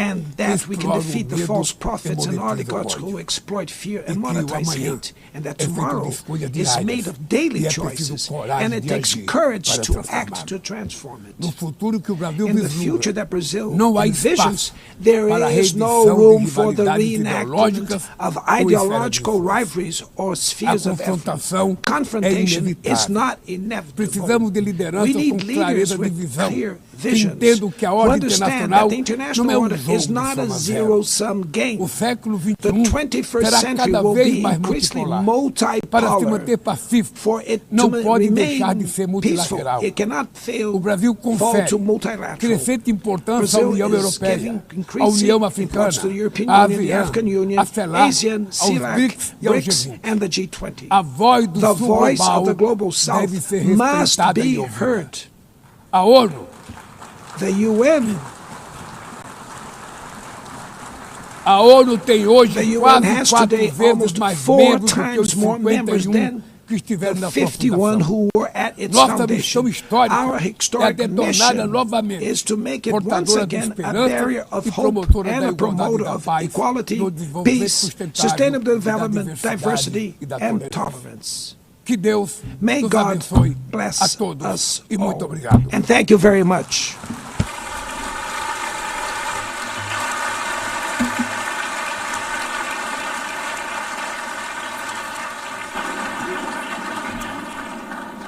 exploram the false prophets and oligarchs who exploit fear and monetize hate, and that tomorrow is made of daily choices, and it takes courage to act to transform it. In the future that Brazil envisions, there is no room for the reenactment of ideological rivalries or spheres of influence. Confrontation is not inevitable. We need leaders with clear visions who understand that the international order is not a zero-sum game. The 21st century will be increasingly multipolar. For it to remain peaceful, it cannot fall to multilateral. Brazil is giving increasing importance to the European Union, the African Union, ASEAN, CELAC, BRICS, and the G20. The voice of the global South must be heard. A ONU, the UN. A ONU tem hoje quase 4 vezes mais membros do que os 51 que estiveram na sua fundação. Nossa missão histórica é detorná-la novamente portadora de esperança e promotora da igualdade, da paz, do desenvolvimento sustentável, da diversidade e da tolerância. Que Deus nos abençoe a todos e muito obrigado. And thank you very much.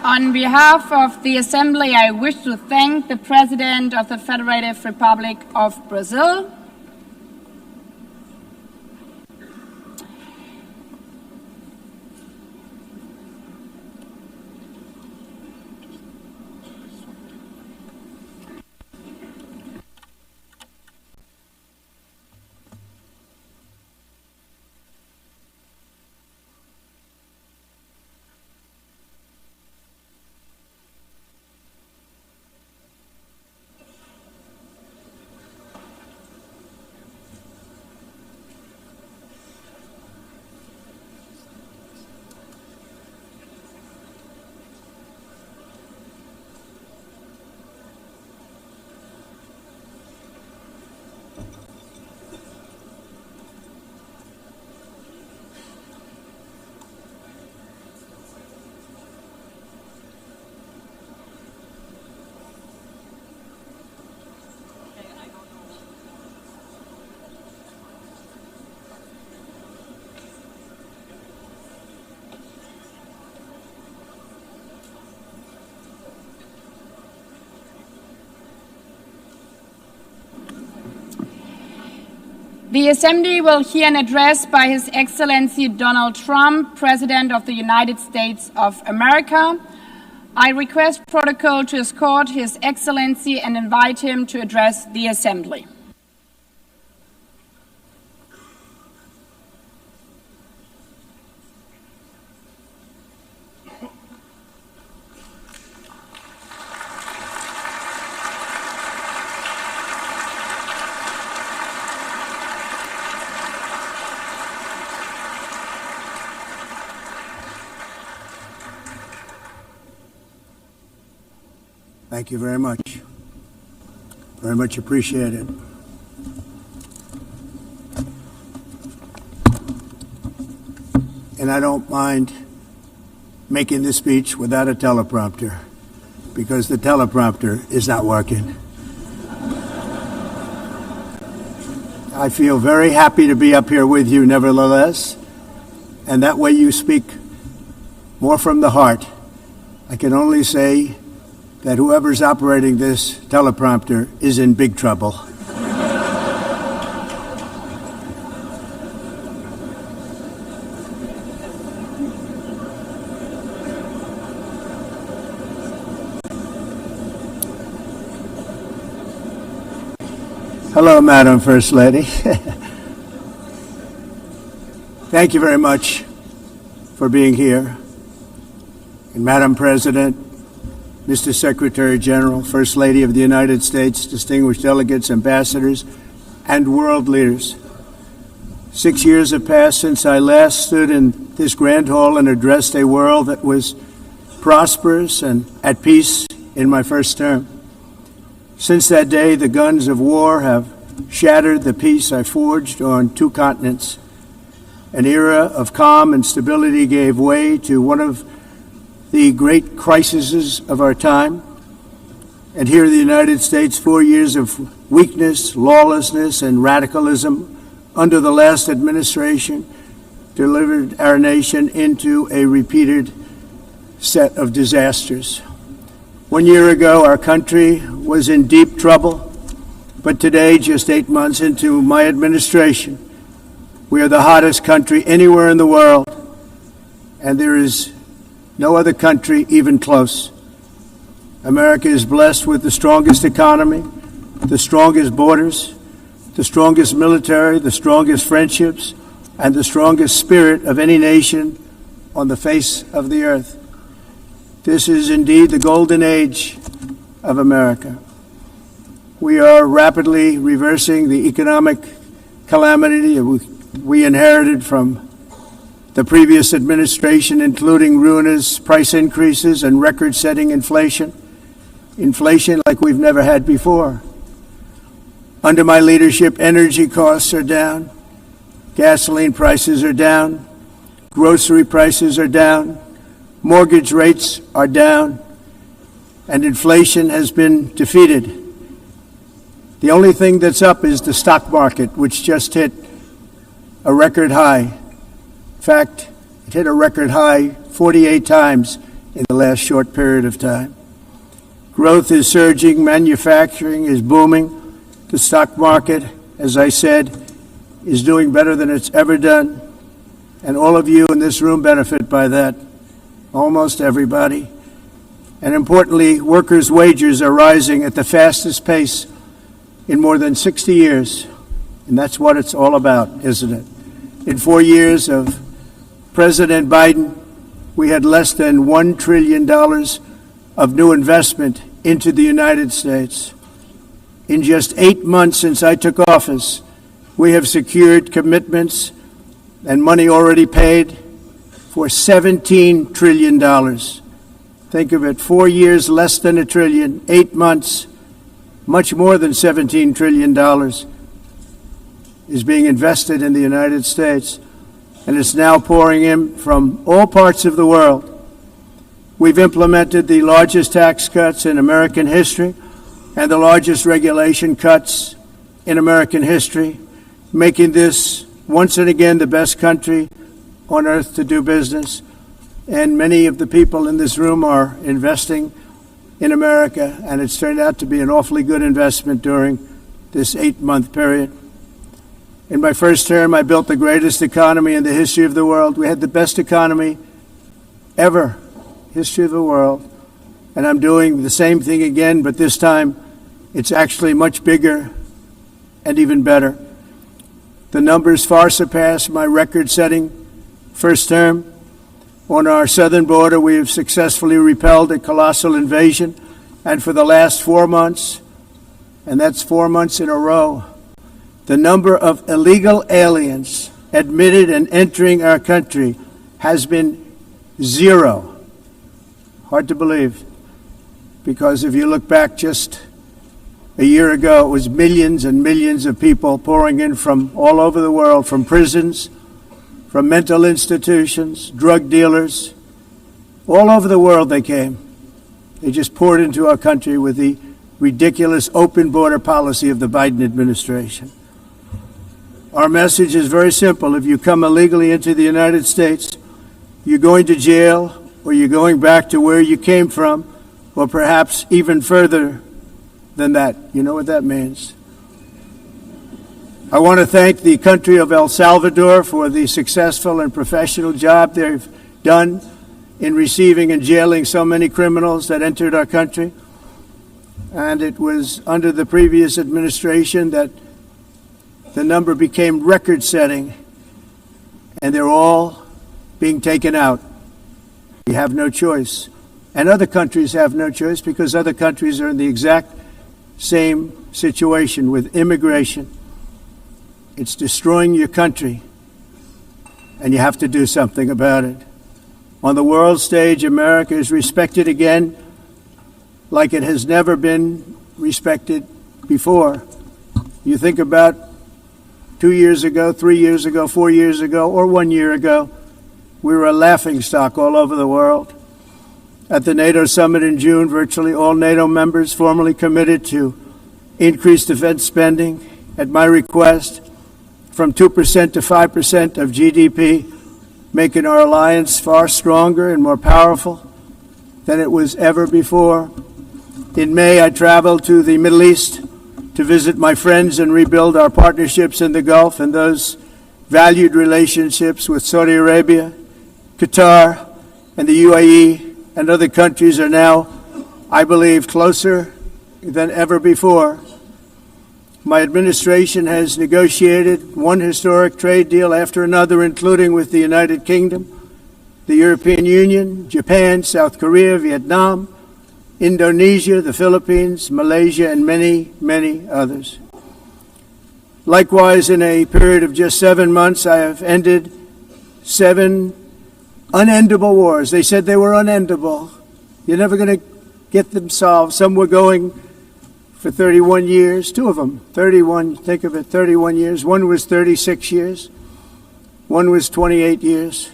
On behalf of the Assembly, I wish to thank the President of the Federative Republic of Brazil, The Assembly will hear an address by His Excellency Donald Trump, President of the United States of America. I request protocol to escort His Excellency and invite him to address the Assembly. Thank you very much. Very much appreciated. And I don't mind making this speech without a teleprompter, because the teleprompter is not working. I feel very happy to be up here with you nevertheless, and that way you speak more from the heart. I can only say that whoever's operating this teleprompter is in big trouble. Hello, Madam First Lady. Thank you very much for being here. And Madam President, Mr. Secretary General, First Lady of the United States, distinguished delegates, ambassadors, and world leaders. 6 years have passed since I last stood in this grand hall and addressed a world that was prosperous and at peace in my first term. Since that day, the guns of war have shattered the peace I forged on 2 continents. An era of calm and stability gave way to one of the great crises of our time. And here in the United States, 4 years of weakness, lawlessness, and radicalism under the last administration delivered our nation into a repeated set of disasters. 1 year ago, our country was in deep trouble, but today, just 8 months into my administration, we are the hottest country anywhere in the world, and there is no other country even close. America is blessed with the strongest economy, the strongest borders, the strongest military, the strongest friendships, and the strongest spirit of any nation on the face of the earth. This is indeed the golden age of America. We are rapidly reversing the economic calamity we inherited from the previous administration, including ruinous price increases and record-setting inflation like we've never had before. Under my leadership, energy costs are down, gasoline prices are down, grocery prices are down, mortgage rates are down, and inflation has been defeated. The only thing that's up is the stock market, which just hit a record high. In fact, it hit a record high 48 times in the last short period of time. Growth is surging, manufacturing is booming. The stock market, as I said, is doing better than it's ever done. And all of you in this room benefit by that, almost everybody. And importantly, workers' wages are rising at the fastest pace in more than 60 years. And that's what it's all about, isn't it? In 4 years of President Biden, we had less than $1 trillion of new investment into the United States. In just 8 months since I took office, we have secured commitments and money already paid for $17 trillion. Think of it, 4 years, less than $1 trillion, 8 months, much more than $17 trillion is being invested in the United States. And it's now pouring in from all parts of the world. We've implemented the largest tax cuts in American history and the largest regulation cuts in American history, making this once and again the best country on earth to do business. And many of the people in this room are investing in America, and it's turned out to be an awfully good investment during this 8-month period. In my first term, I built the greatest economy in the history of the world. We had the best economy ever, history of the world. And I'm doing the same thing again, but this time it's actually much bigger and even better. The numbers far surpass my record-setting first term. On our southern border, we have successfully repelled a colossal invasion, and for the last 4 months, and that's 4 months in a row, the number of illegal aliens admitted and entering our country has been 0. Hard to believe, because if you look back just a year ago, it was millions and millions of people pouring in from all over the world, from prisons, from mental institutions, drug dealers. All over the world they came. They just poured into our country with the ridiculous open border policy of the Biden administration. Our message is very simple. If you come illegally into the United States, you're going to jail, or you're going back to where you came from, or perhaps even further than that. You know what that means. I want to thank the country of El Salvador for the successful and professional job they've done in receiving and jailing so many criminals that entered our country. And it was under the previous administration that the number became record-setting, and they're all being taken out. We have no choice. And other countries have no choice, because other countries are in the exact same situation with immigration. It's destroying your country, and you have to do something about it. On the world stage, America is respected again like it has never been respected before. You think about 2 years ago, 3 years ago, 4 years ago, or 1 year ago, we were a laughingstock all over the world. At the NATO summit in June, virtually all NATO members formally committed to increase defense spending at my request from 2% to 5% of GDP, making our alliance far stronger and more powerful than it was ever before. In May, I traveled to the Middle East to visit my friends and rebuild our partnerships in the Gulf and those valued relationships with Saudi Arabia, Qatar, and the UAE, and other countries are now, I believe, closer than ever before. My administration has negotiated one historic trade deal after another, including with the United Kingdom, the European Union, Japan, South Korea, Vietnam, Indonesia, the Philippines, Malaysia, and many, many others. Likewise, in a period of just 7 months, I have ended 7 unendable wars. They said they were unendable. You're never going to get them solved. Some were going for 31 years, 2 of them, 31, think of it, 31 years. One was 36 years. One was 28 years.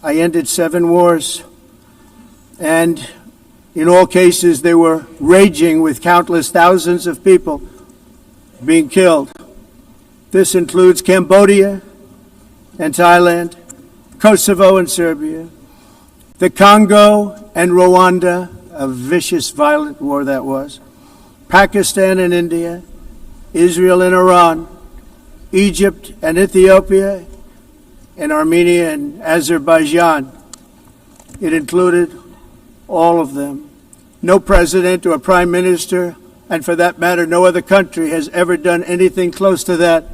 I ended 7 wars. And in all cases, they were raging with countless thousands of people being killed. This includes Cambodia and Thailand, Kosovo and Serbia, the Congo and Rwanda, a vicious, violent war that was, Pakistan and India, Israel and Iran, Egypt and Ethiopia, and Armenia and Azerbaijan. It included all of them. No president or prime minister, and for that matter, no other country has ever done anything close to that.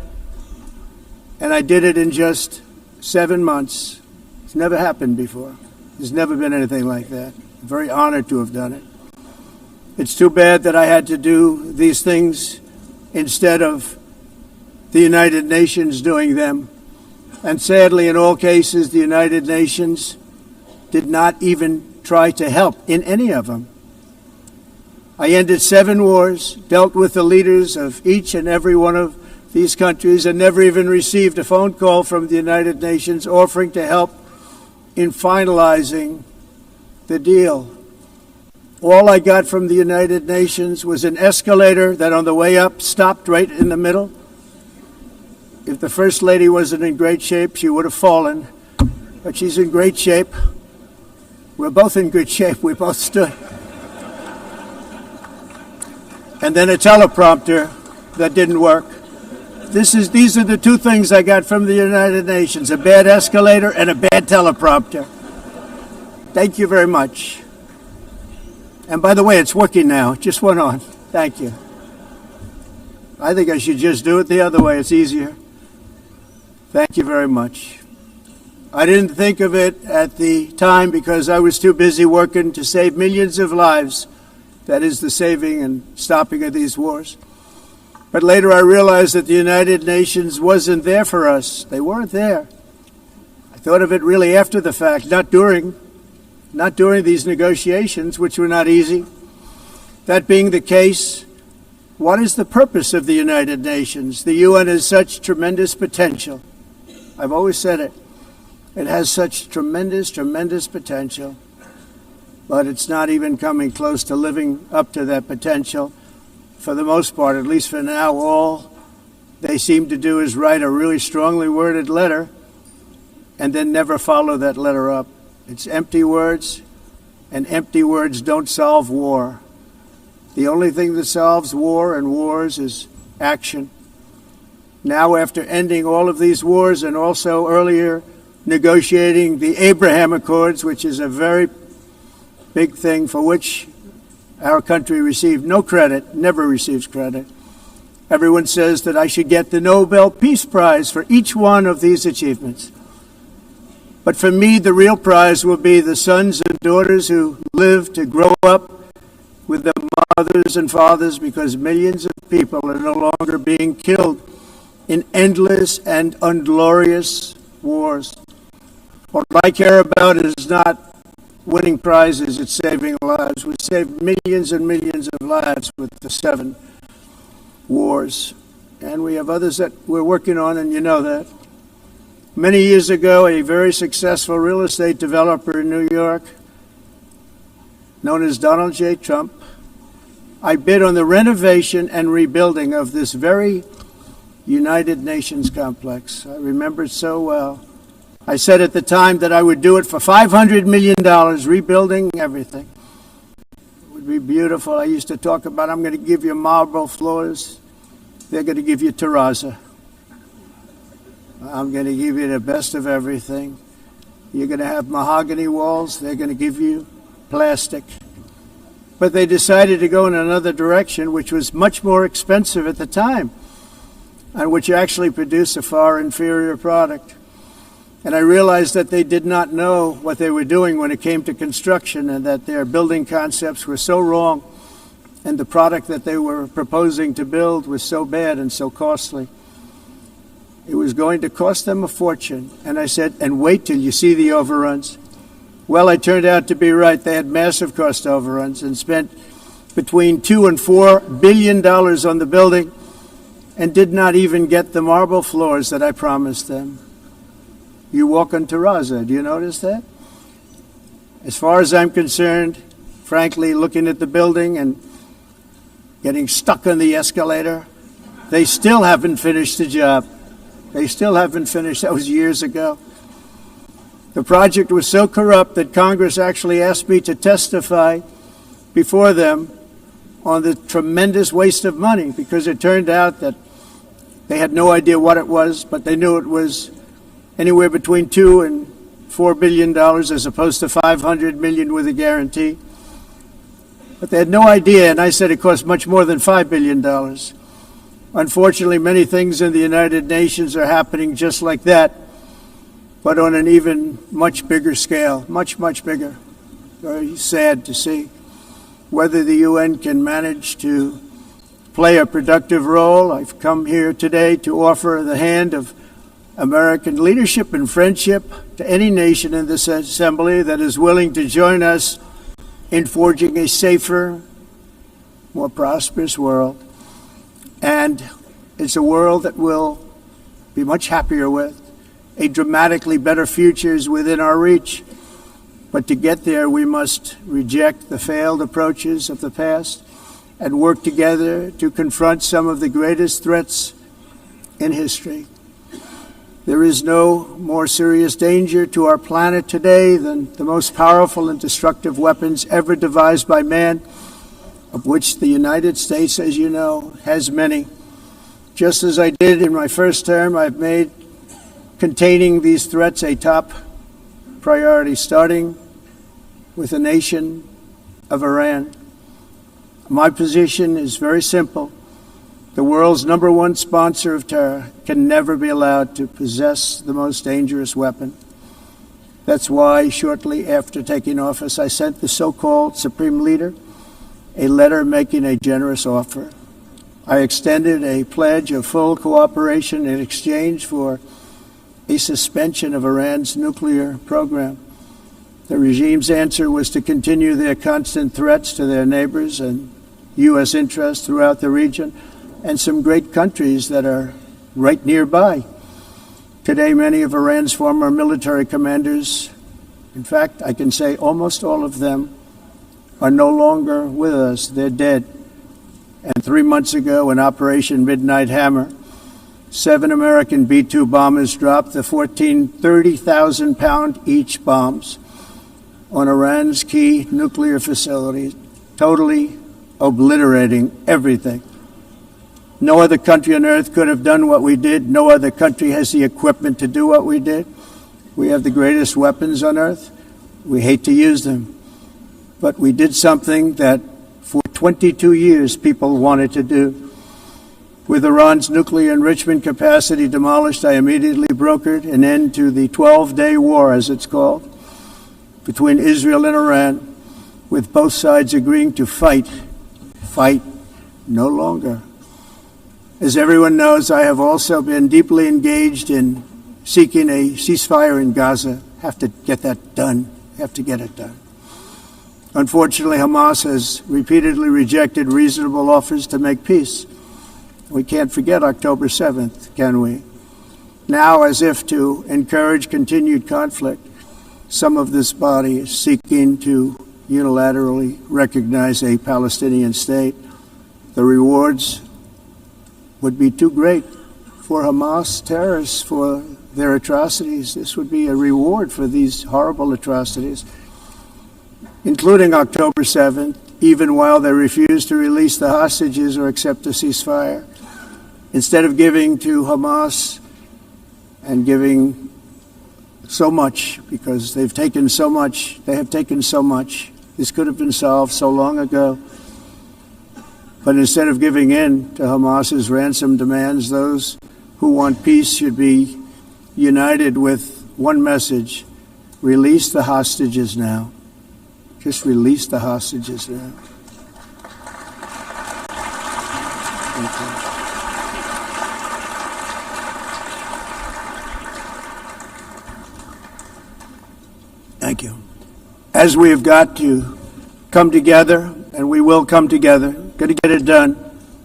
And I did it in just 7 months. It's never happened before. There's never been anything like that. I'm very honored to have done it. It's too bad that I had to do these things instead of the United Nations doing them. And sadly, in all cases, the United Nations did not even try to help in any of them. I ended 7 wars, dealt with the leaders of each and every one of these countries, and never even received a phone call from the United Nations offering to help in finalizing the deal. All I got from the United Nations was an escalator that on the way up stopped right in the middle. If the First Lady wasn't in great shape, she would have fallen. But she's in great shape. We're both in good shape. We both stood. And then a teleprompter that didn't work. These are the two things I got from the United Nations, a bad escalator and a bad teleprompter. Thank you very much. And by the way, it's working now. It just went on. Thank you. I think I should just do it the other way. It's easier. Thank you very much. I didn't think of it at the time because I was too busy working to save millions of lives. That is the saving and stopping of these wars. But later I realized that the United Nations wasn't there for us. They weren't there. I thought of it really after the fact, not during these negotiations, which were not easy. That being the case, what is the purpose of the United Nations? The UN has such tremendous potential. I've always said it. It has such tremendous, tremendous potential, but it's not even coming close to living up to that potential. For the most part, at least for now, all they seem to do is write a really strongly worded letter and then never follow that letter up. It's empty words, and empty words don't solve war. The only thing that solves war and wars is action. Now, after ending all of these wars and also earlier negotiating the Abraham Accords, which is a very big thing for which our country received no credit, never receives credit. Everyone says that I should get the Nobel Peace Prize for each one of these achievements. But for me, the real prize will be the sons and daughters who live to grow up with their mothers and fathers, because millions of people are no longer being killed in endless and unglorious wars. What I care about is not winning prizes, it's saving lives. We saved millions and millions of lives with the 7 wars. And we have others that we're working on, and you know that. Many years ago, a very successful real estate developer in New York, known as Donald J. Trump, I bid on the renovation and rebuilding of this very United Nations complex. I remember it so well. I said at the time that I would do it for $500 million, rebuilding everything. It would be beautiful. I used to talk about, I'm going to give you marble floors. They're going to give you terrazzo. I'm going to give you the best of everything. You're going to have mahogany walls. They're going to give you plastic. But they decided to go in another direction, which was much more expensive at the time, and which actually produced a far inferior product. And I realized that they did not know what they were doing when it came to construction, and that their building concepts were so wrong, and the product that they were proposing to build was so bad and so costly. It was going to cost them a fortune. And I said, and wait till you see the overruns. Well, I turned out to be right. They had massive cost overruns and spent between $2 and $4 billion on the building and did not even get the marble floors that I promised them. You walk on terrazzo. Do you notice that? As far as I'm concerned, frankly, looking at the building and getting stuck on the escalator, they still haven't finished the job. They still haven't finished. That was years ago. The project was so corrupt that Congress actually asked me to testify before them on the tremendous waste of money, because it turned out that they had no idea what it was, but they knew it was anywhere between $2 and $4 billion as opposed to $500 million with a guarantee. But they had no idea, and I said it cost much more than $5 billion. Unfortunately, many things in the United Nations are happening just like that, but on an even much bigger scale, much, much bigger. Very sad to see. Whether the UN can manage to play a productive role, I've come here today to offer the hand of American leadership and friendship to any nation in this assembly that is willing to join us in forging a safer, more prosperous world. And it's a world that we'll be much happier with. A dramatically better future is within our reach. But to get there, we must reject the failed approaches of the past and work together to confront some of the greatest threats in history. There is no more serious danger to our planet today than the most powerful and destructive weapons ever devised by man, of which the United States, as you know, has many. Just as I did in my first term, I've made containing these threats a top priority, starting with the nation of Iran. My position is very simple. The world's #1 sponsor of terror can never be allowed to possess the most dangerous weapon. That's why shortly after taking office, I sent the so-called Supreme Leader a letter making a generous offer. I extended a pledge of full cooperation in exchange for a suspension of Iran's nuclear program. The regime's answer was to continue their constant threats to their neighbors and U.S. interests throughout the region and some great countries that are right nearby. Today, many of Iran's former military commanders, in fact, I can say almost all of them, are no longer with us. They're dead. And 3 months ago, in Operation Midnight Hammer, 7 American B-2 bombers dropped the 14 30,000-pound each bombs on Iran's key nuclear facilities, totally obliterating everything. No other country on earth could have done what we did. No other country has the equipment to do what we did. We have the greatest weapons on earth. We hate to use them. But we did something that for 22 years people wanted to do. With Iran's nuclear enrichment capacity demolished, I immediately brokered an end to the 12-day war, as it's called, between Israel and Iran, with both sides agreeing to fight no longer. As everyone knows, I have also been deeply engaged in seeking a ceasefire in Gaza. Have to get that done. Have to get it done. Unfortunately, Hamas has repeatedly rejected reasonable offers to make peace. We can't forget October 7th, can we? Now, as if to encourage continued conflict, some of this body is seeking to unilaterally recognize a Palestinian state. The rewards would be too great for Hamas terrorists for their atrocities. This would be a reward for these horrible atrocities, including October 7th, even while they refuse to release the hostages or accept a ceasefire. Instead of giving to Hamas and giving so much, because they have taken so much, this could have been solved so long ago. But instead of giving in to Hamas's ransom demands, those who want peace should be united with one message: release the hostages now. Just release the hostages now. Thank you. Thank you. As we have got to come together, and we will come together, got to get it done.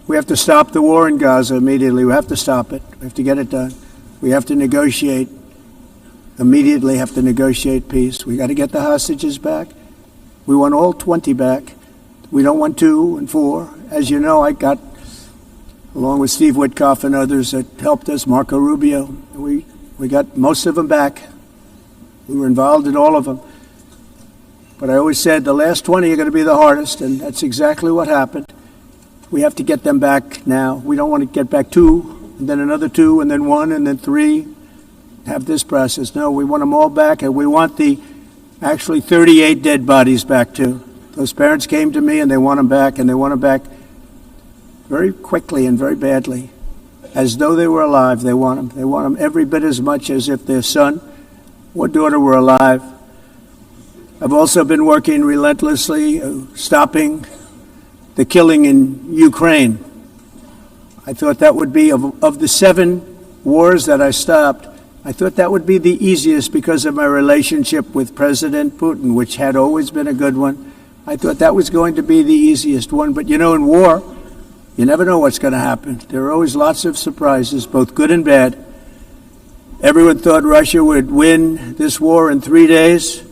We have to stop the war in Gaza immediately. We have to stop it. We have to get it done. We have to negotiate, immediately have to negotiate peace. We got to get the hostages back. We want all 20 back. We don't want 2 and 4. As you know, I got, along with Steve Witkoff and others that helped us, Marco Rubio, we got most of them back. We were involved in all of them. But I always said the last 20 are going to be the hardest, and that's exactly what happened. We have to get them back now. We don't want to get back 2, and then another 2, and then 1, and then 3. Have this process. No, we want them all back, and we want the actually 38 dead bodies back too. Those parents came to me, and they want them back, and they want them back very quickly and very badly. As though they were alive, they want them. They want them every bit as much as if their son or daughter were alive. I've also been working relentlessly, stopping the killing in Ukraine. I thought that would be, of the 7 wars that I stopped, I thought that would be the easiest because of my relationship with President Putin, which had always been a good one. I thought that was going to be the easiest one. But, you know, in war, you never know what's going to happen. There are always lots of surprises, both good and bad. Everyone thought Russia would win this war in 3 days,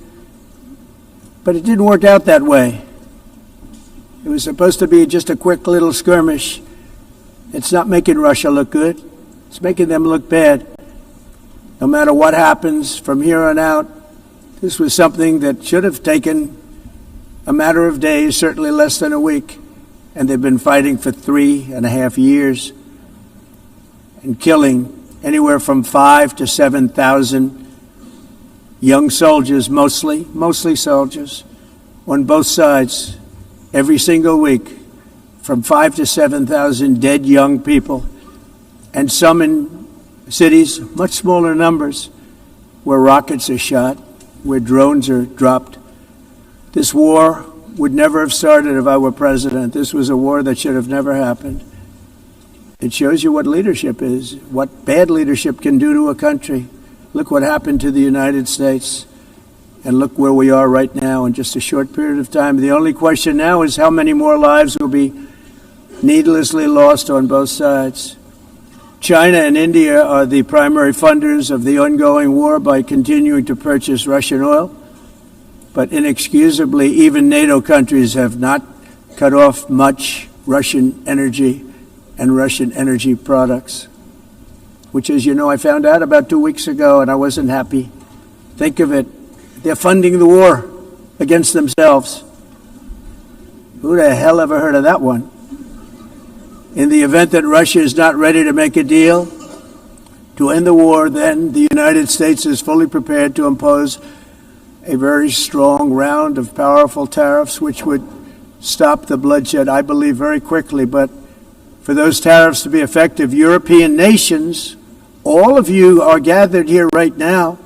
but it didn't work out that way. It was supposed to be just a quick little skirmish. It's not making Russia look good. It's making them look bad. No matter what happens from here on out, this was something that should have taken a matter of days, certainly less than a week, and they've been fighting for 3.5 years. and killing anywhere from 5,000 to 7,000 young soldiers, mostly soldiers, on both sides every single week, from 5,000 to 7,000 dead young people, and some in cities, much smaller numbers, where rockets are shot, where drones are dropped. This war would never have started if I were president. This was a war that should have never happened. It shows you what leadership is, what bad leadership can do to a country. Look what happened to the United States, and look where we are right now in just a short period of time. The only question now is how many more lives will be needlessly lost on both sides. China and India are the primary funders of the ongoing war by continuing to purchase Russian oil. But inexcusably, even NATO countries have not cut off much Russian energy and Russian energy products, which, as you know, I found out about 2 weeks ago, and I wasn't happy. Think of it. They're funding the war against themselves. Who the hell ever heard of that one? In the event that Russia is not ready to make a deal to end the war, then the United States is fully prepared to impose a very strong round of powerful tariffs, which would stop the bloodshed, I believe, very quickly. But for those tariffs to be effective, European nations, all of you are gathered here right now,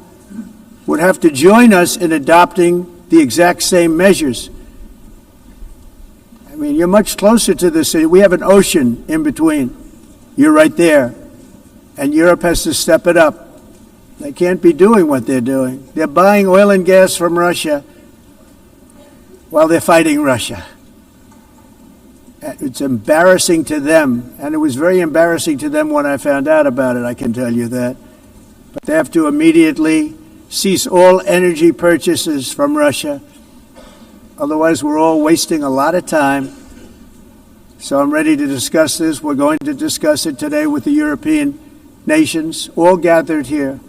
would have to join us in adopting the exact same measures. I mean, you're much closer to this. We have an ocean in between. You're right there. And Europe has to step it up. They can't be doing what they're doing. They're buying oil and gas from Russia while they're fighting Russia. It's embarrassing to them, and it was very embarrassing to them when I found out about it, I can tell you that. But they have to immediately cease all energy purchases from Russia. Otherwise, we're all wasting a lot of time. So I'm ready to discuss this. We're going to discuss it today with the European nations, all gathered here.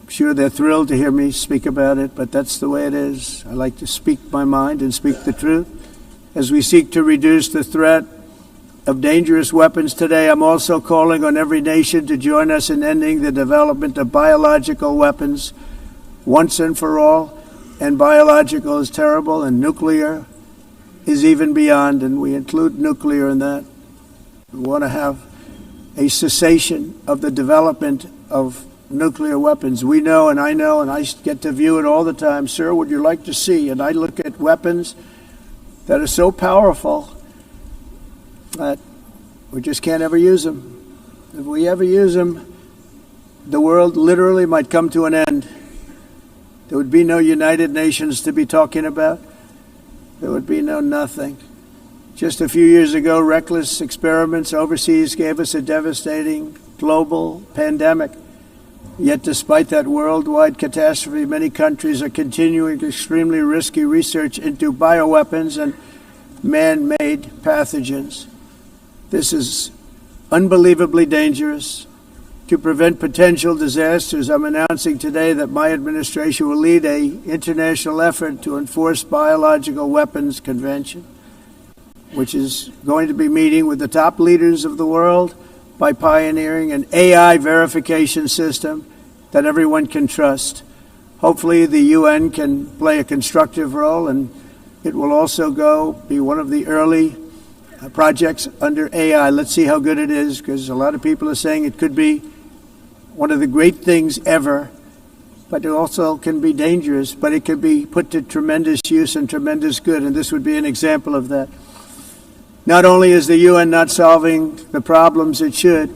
I'm sure they're thrilled to hear me speak about it, but that's the way it is. I like to speak my mind and speak the truth. As we seek to reduce the threat of dangerous weapons today, I'm also calling on every nation to join us in ending the development of biological weapons once and for all. And biological is terrible, and nuclear is even beyond, and we include nuclear in that. We want to have a cessation of the development of nuclear weapons. We know, and I get to view it all the time. Sir, would you like to see? And I look at weapons that are so powerful that we just can't ever use them. If we ever use them, the world literally might come to an end. There would be no United Nations to be talking about. There would be no nothing. Just a few years ago, reckless experiments overseas gave us a devastating global pandemic. Yet despite that worldwide catastrophe, many countries are continuing extremely risky research into bioweapons and man-made pathogens. This is unbelievably dangerous. To prevent potential disasters, I'm announcing today that my administration will lead an international effort to enforce Biological Weapons Convention, which is going to be meeting with the top leaders of the world by pioneering an AI verification system that everyone can trust. Hopefully the UN can play a constructive role, and it will also be one of the early projects under AI. Let's see how good it is, because a lot of people are saying it could be one of the great things ever, but it also can be dangerous, but it can be put to tremendous use and tremendous good, and this would be an example of that. Not only is the UN not solving the problems it should,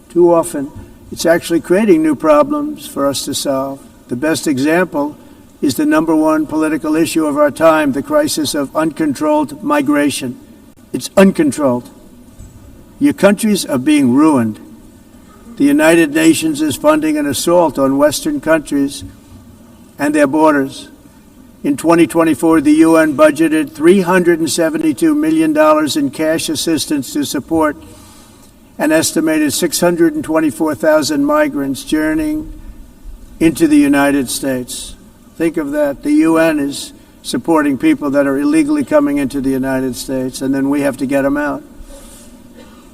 too often, it's actually creating new problems for us to solve. The best example is the number one political issue of our time, the crisis of uncontrolled migration. It's uncontrolled. Your countries are being ruined. The United Nations is funding an assault on Western countries and their borders. In 2024, the UN budgeted $372 million in cash assistance to support an estimated 624,000 migrants journeying into the United States. Think of that. The UN is supporting people that are illegally coming into the United States, and then we have to get them out.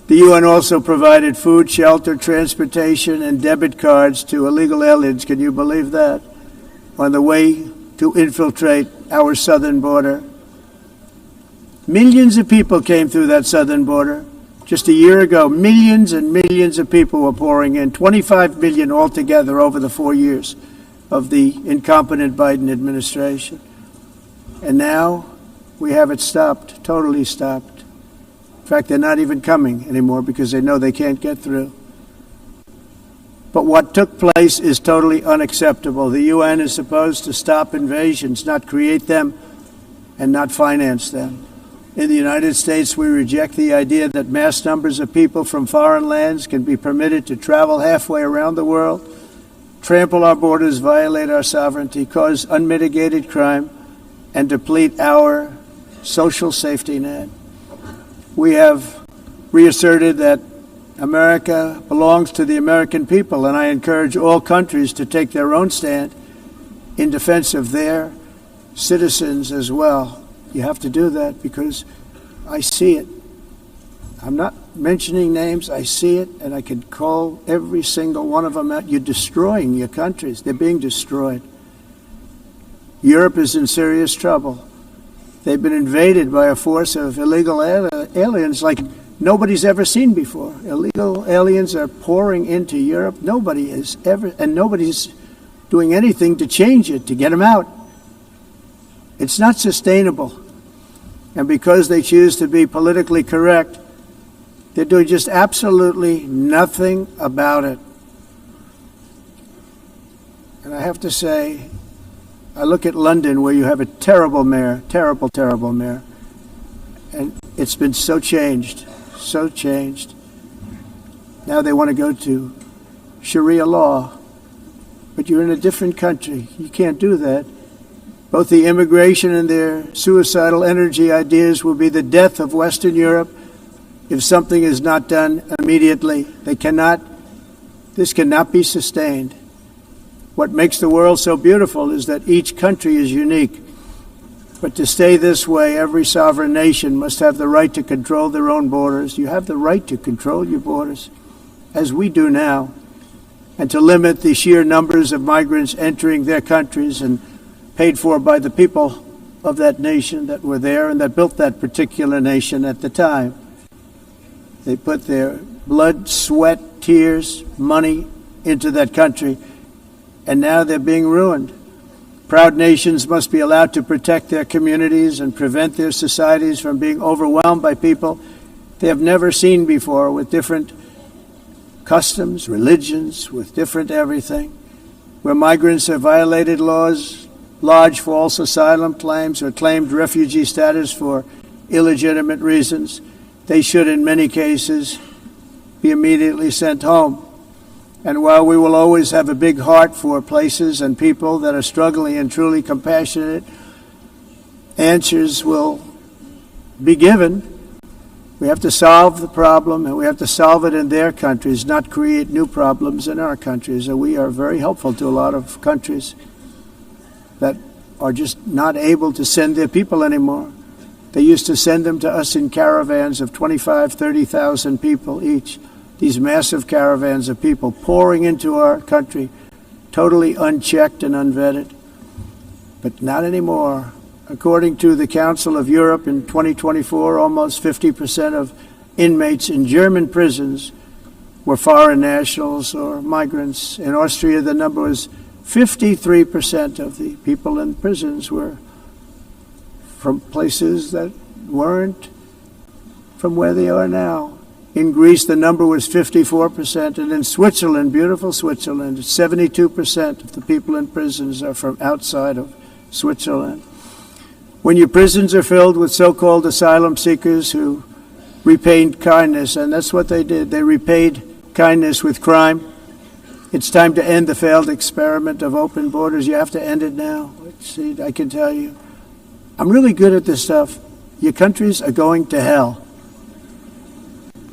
The UN also provided food, shelter, transportation, and debit cards to illegal aliens. Can you believe that? On the way to infiltrate our southern border. Millions of people came through that southern border. Just a year ago, millions and millions of people were pouring in, 25 million altogether over the 4 years of the incompetent Biden administration. And now we have it stopped, totally stopped. In fact, they're not even coming anymore because they know they can't get through. But what took place is totally unacceptable. The UN is supposed to stop invasions, not create them and not finance them. In the United States, we reject the idea that mass numbers of people from foreign lands can be permitted to travel halfway around the world, trample our borders, violate our sovereignty, cause unmitigated crime, and deplete our social safety net. We have reasserted that America belongs to the American people, and I encourage all countries to take their own stand in defense of their citizens as well. You have to do that because I see it. I'm not mentioning names. I see it, and I can call every single one of them out. You're destroying your countries. They're being destroyed. Europe is in serious trouble. They've been invaded by a force of illegal aliens like nobody's ever seen before. Illegal aliens are pouring into Europe. Nobody is ever, and nobody's doing anything to change it, to get them out. It's not sustainable. And because they choose to be politically correct, they're doing just absolutely nothing about it. And I have to say, I look at London where you have a terrible mayor, terrible, terrible mayor. And it's been so changed, so changed. Now they want to go to Sharia law. But you're in a different country. You can't do that. Both the immigration and their suicidal energy ideas will be the death of Western Europe if something is not done immediately. This cannot be sustained. What makes the world so beautiful is that each country is unique. But to stay this way, every sovereign nation must have the right to control their own borders. You have the right to control your borders, as we do now, and to limit the sheer numbers of migrants entering their countries and paid for by the people of that nation that were there and that built that particular nation at the time. They put their blood, sweat, tears, money into that country, and now they're being ruined. Proud nations must be allowed to protect their communities and prevent their societies from being overwhelmed by people they have never seen before, with different customs, religions, with different everything. Where migrants have violated laws, lodged false asylum claims, or claimed refugee status for illegitimate reasons, they should, in many cases, be immediately sent home. And while we will always have a big heart for places and people that are struggling and truly compassionate, answers will be given. We have to solve the problem, and we have to solve it in their countries, not create new problems in our countries. And we are very helpful to a lot of countries that are just not able to send their people anymore. They used to send them to us in caravans of 25,000, 30,000 people each. These massive caravans of people pouring into our country, totally unchecked and unvetted. But not anymore. According to the Council of Europe in 2024, almost 50% of inmates in German prisons were foreign nationals or migrants. In Austria, the number was 53% of the people in prisons were from places that weren't from where they are now. In Greece, the number was 54%, and in Switzerland, beautiful Switzerland, 72% of the people in prisons are from outside of Switzerland. When your prisons are filled with so-called asylum seekers who repaid kindness, and that's what they did, they repaid kindness with crime. It's time to end the failed experiment of open borders. You have to end it now. See, I can tell you, I'm really good at this stuff. Your countries are going to hell.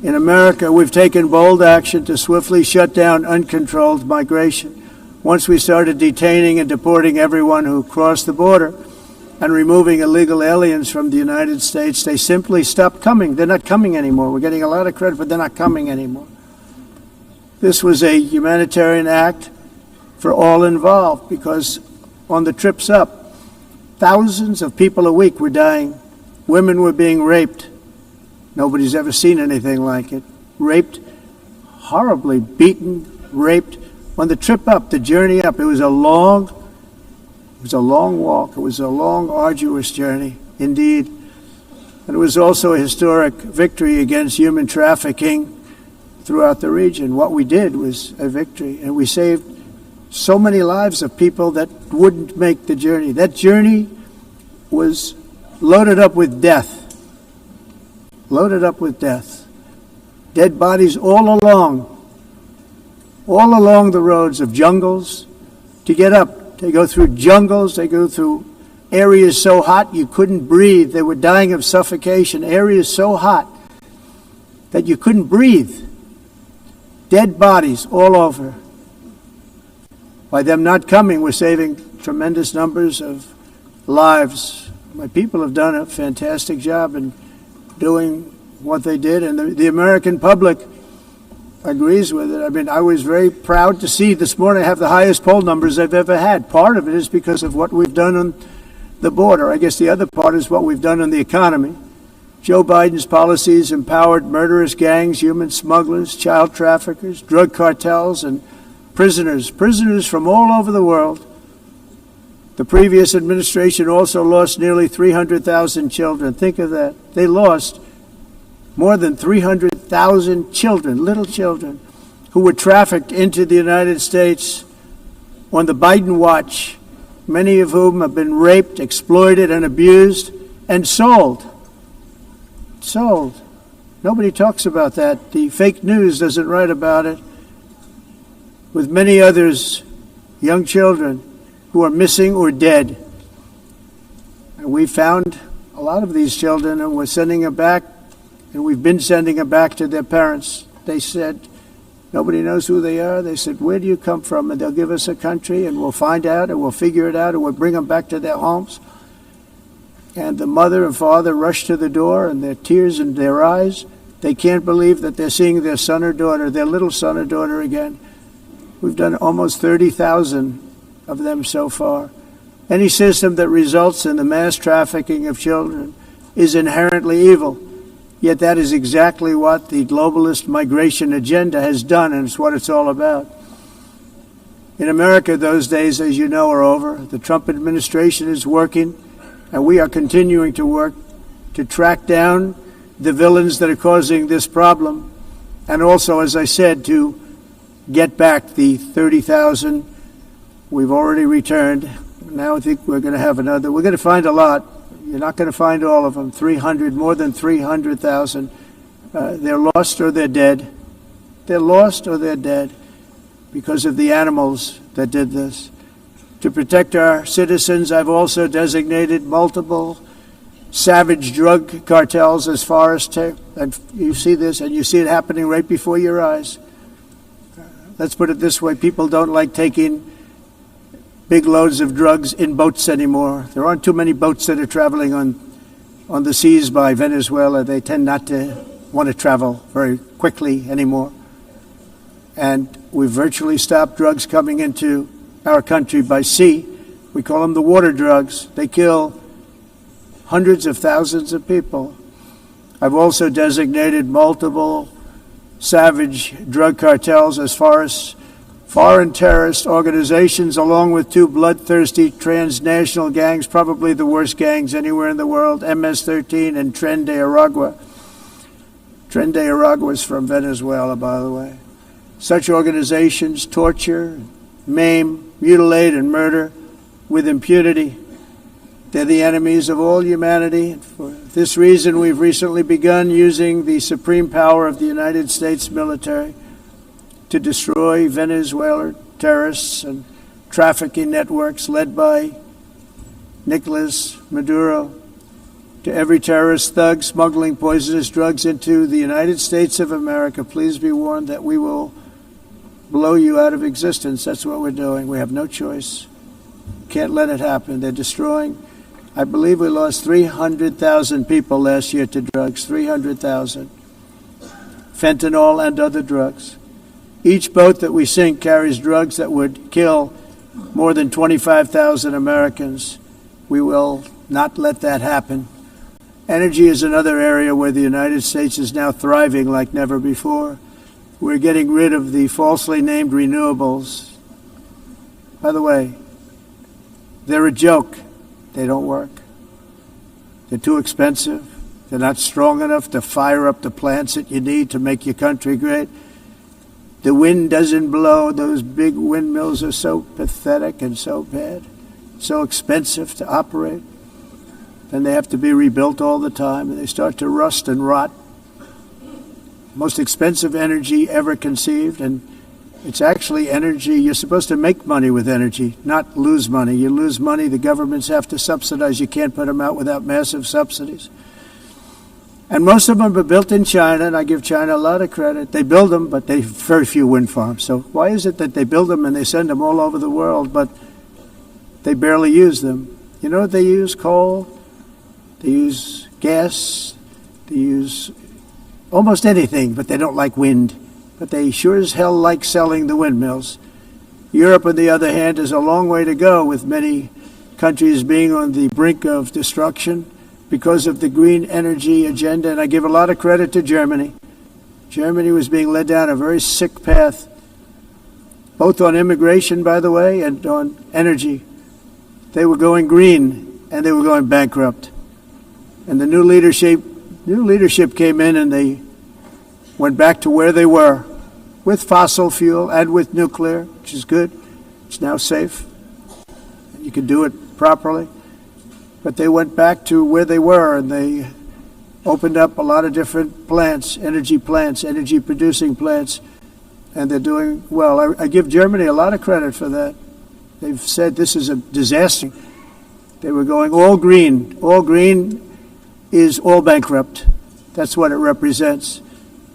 In America, we've taken bold action to swiftly shut down uncontrolled migration. Once we started detaining and deporting everyone who crossed the border, and removing illegal aliens from the United States, they simply stopped coming. They're not coming anymore. We're getting a lot of credit, but they're not coming anymore. This was a humanitarian act for all involved, because on the trips up, thousands of people a week were dying. Women were being raped. Nobody's ever seen anything like it. Raped, horribly beaten, raped. On the trip up, the journey up, it was a long walk. It was a long, arduous journey, indeed. And it was also a historic victory against human trafficking throughout the region. What we did was a victory, and we saved so many lives of people that wouldn't make the journey. That journey was loaded up with death. Loaded up with death. Dead bodies all along the roads of jungles to get up. They go through jungles, they go through areas so hot you couldn't breathe. They were dying of suffocation. Areas so hot that you couldn't breathe. Dead bodies all over. By them not coming, we're saving tremendous numbers of lives. My people have done a fantastic job in doing what they did, and the American public agrees with it. I mean, I was very proud to see this morning I have the highest poll numbers I've ever had. Part of it is because of what we've done on the border. I guess the other part is what we've done on the economy. Joe Biden's policies empowered murderous gangs, human smugglers, child traffickers, drug cartels, and prisoners from all over the world. The previous administration also lost nearly 300,000 children. Think of that. They lost more than 300,000 children, little children, who were trafficked into the United States on the Biden watch, many of whom have been raped, exploited, and abused, and sold. Sold. Nobody talks about that. The fake news doesn't write about it. With many others, young children who are missing or dead. And we found a lot of these children, and we're sending them back, and we've been sending them back to their parents. They said, nobody knows who they are. They said, where do you come from? And they'll give us a country, and we'll find out, and we'll figure it out, and we'll bring them back to their homes. And the mother and father rush to the door, and their tears in their eyes. They can't believe that they're seeing their son or daughter, their little son or daughter again. We've done almost 30,000 of them so far. Any system that results in the mass trafficking of children is inherently evil. Yet that is exactly what the globalist migration agenda has done, and it's what it's all about. In America, those days, as you know, are over. The Trump administration is working, and we are continuing to work to track down the villains that are causing this problem, and also, as I said, to get back the 30,000 we've already returned. Now I think we're going to have another. We're going to find a lot. You're not going to find all of them. 300, more than 300,000. They're lost or they're dead. They're lost or they're dead because of the animals that did this. To protect our citizens, I've also designated multiple savage drug cartels as far as and you see this, and you see it happening right before your eyes. Let's put it this way. People don't like taking big loads of drugs in boats anymore. There aren't too many boats that are traveling on the seas by Venezuela. They tend not to want to travel very quickly anymore. And we've virtually stopped drugs coming into our country by sea. We call them the water drugs. They kill hundreds of thousands of people. I've also designated multiple savage drug cartels as far as foreign terrorist organizations, along with two bloodthirsty transnational gangs, probably the worst gangs anywhere in the world, MS-13 and Tren de Aragua. Tren de Aragua is from Venezuela, by the way. Such organizations torture, maim, mutilate, and murder with impunity. They're the enemies of all humanity. For this reason, we've recently begun using the supreme power of the United States military to destroy Venezuelan terrorists and trafficking networks led by Nicolas Maduro. To every terrorist thug smuggling poisonous drugs into the United States of America, please be warned that we will blow you out of existence. That's what we're doing. We have no choice. Can't let it happen. They're destroying I believe we lost 300,000 people last year to drugs, 300,000. Fentanyl and other drugs. Each boat that we sink carries drugs that would kill more than 25,000 Americans. We will not let that happen. Energy is another area where the United States is now thriving like never before. We're getting rid of the falsely named renewables. By the way, they're a joke. They don't work. They're too expensive. They're not strong enough to fire up the plants that you need to make your country great. The wind doesn't blow. Those big windmills are so pathetic and so bad, so expensive to operate. Then they have to be rebuilt all the time, and they start to rust and rot. Most expensive energy ever conceived, and it's actually energy. You're supposed to make money with energy, not lose money. You lose money, the governments have to subsidize. You can't put them out without massive subsidies. And most of them are built in China, and I give China a lot of credit. They build them, but they have very few wind farms. So why is it that they build them and they send them all over the world, but they barely use them? You know what they use? Coal. They use gas. They use almost anything, but they don't like wind. But they sure as hell like selling the windmills. Europe, on the other hand, is a long way to go, with many countries being on the brink of destruction because of the green energy agenda. And I give a lot of credit to Germany. Germany was being led down a very sick path, both on immigration, by the way, and on energy. They were going green, and they were going bankrupt. And the new leadership came in, and they went back to where they were, with fossil fuel and with nuclear, which is good. It's now safe. You can do it properly. But they went back to where they were, and they opened up a lot of different plants, energy producing plants, and they're doing well. I give Germany a lot of credit for that. They've said this is a disaster. They were going all green. All green is all bankrupt. That's what it represents.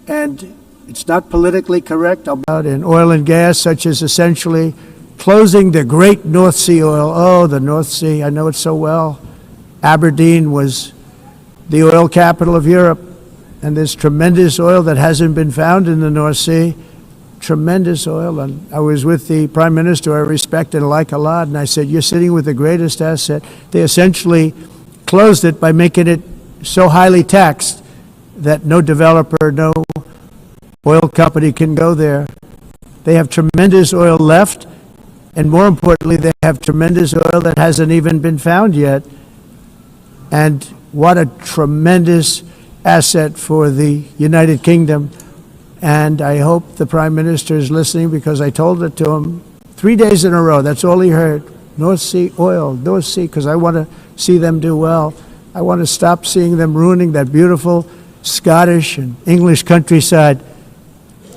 And it's not politically correct. In oil and gas, such as essentially closing the great North Sea oil. Oh, the North Sea, I know it so well. Aberdeen was the oil capital of Europe, and there's tremendous oil that hasn't been found in the North Sea. Tremendous oil. And I was with the Prime Minister, I respect and like a lot, and I said, you're sitting with the greatest asset. They essentially closed it by making it so highly taxed that no developer, no oil company can go there. They have tremendous oil left, and more importantly, they have tremendous oil that hasn't even been found yet. And what a tremendous asset for the United Kingdom. And I hope the Prime Minister is listening, because I told it to him 3 days in a row. That's all he heard. North Sea oil, North Sea, because I want to see them do well. I want to stop seeing them ruining that beautiful Scottish and English countryside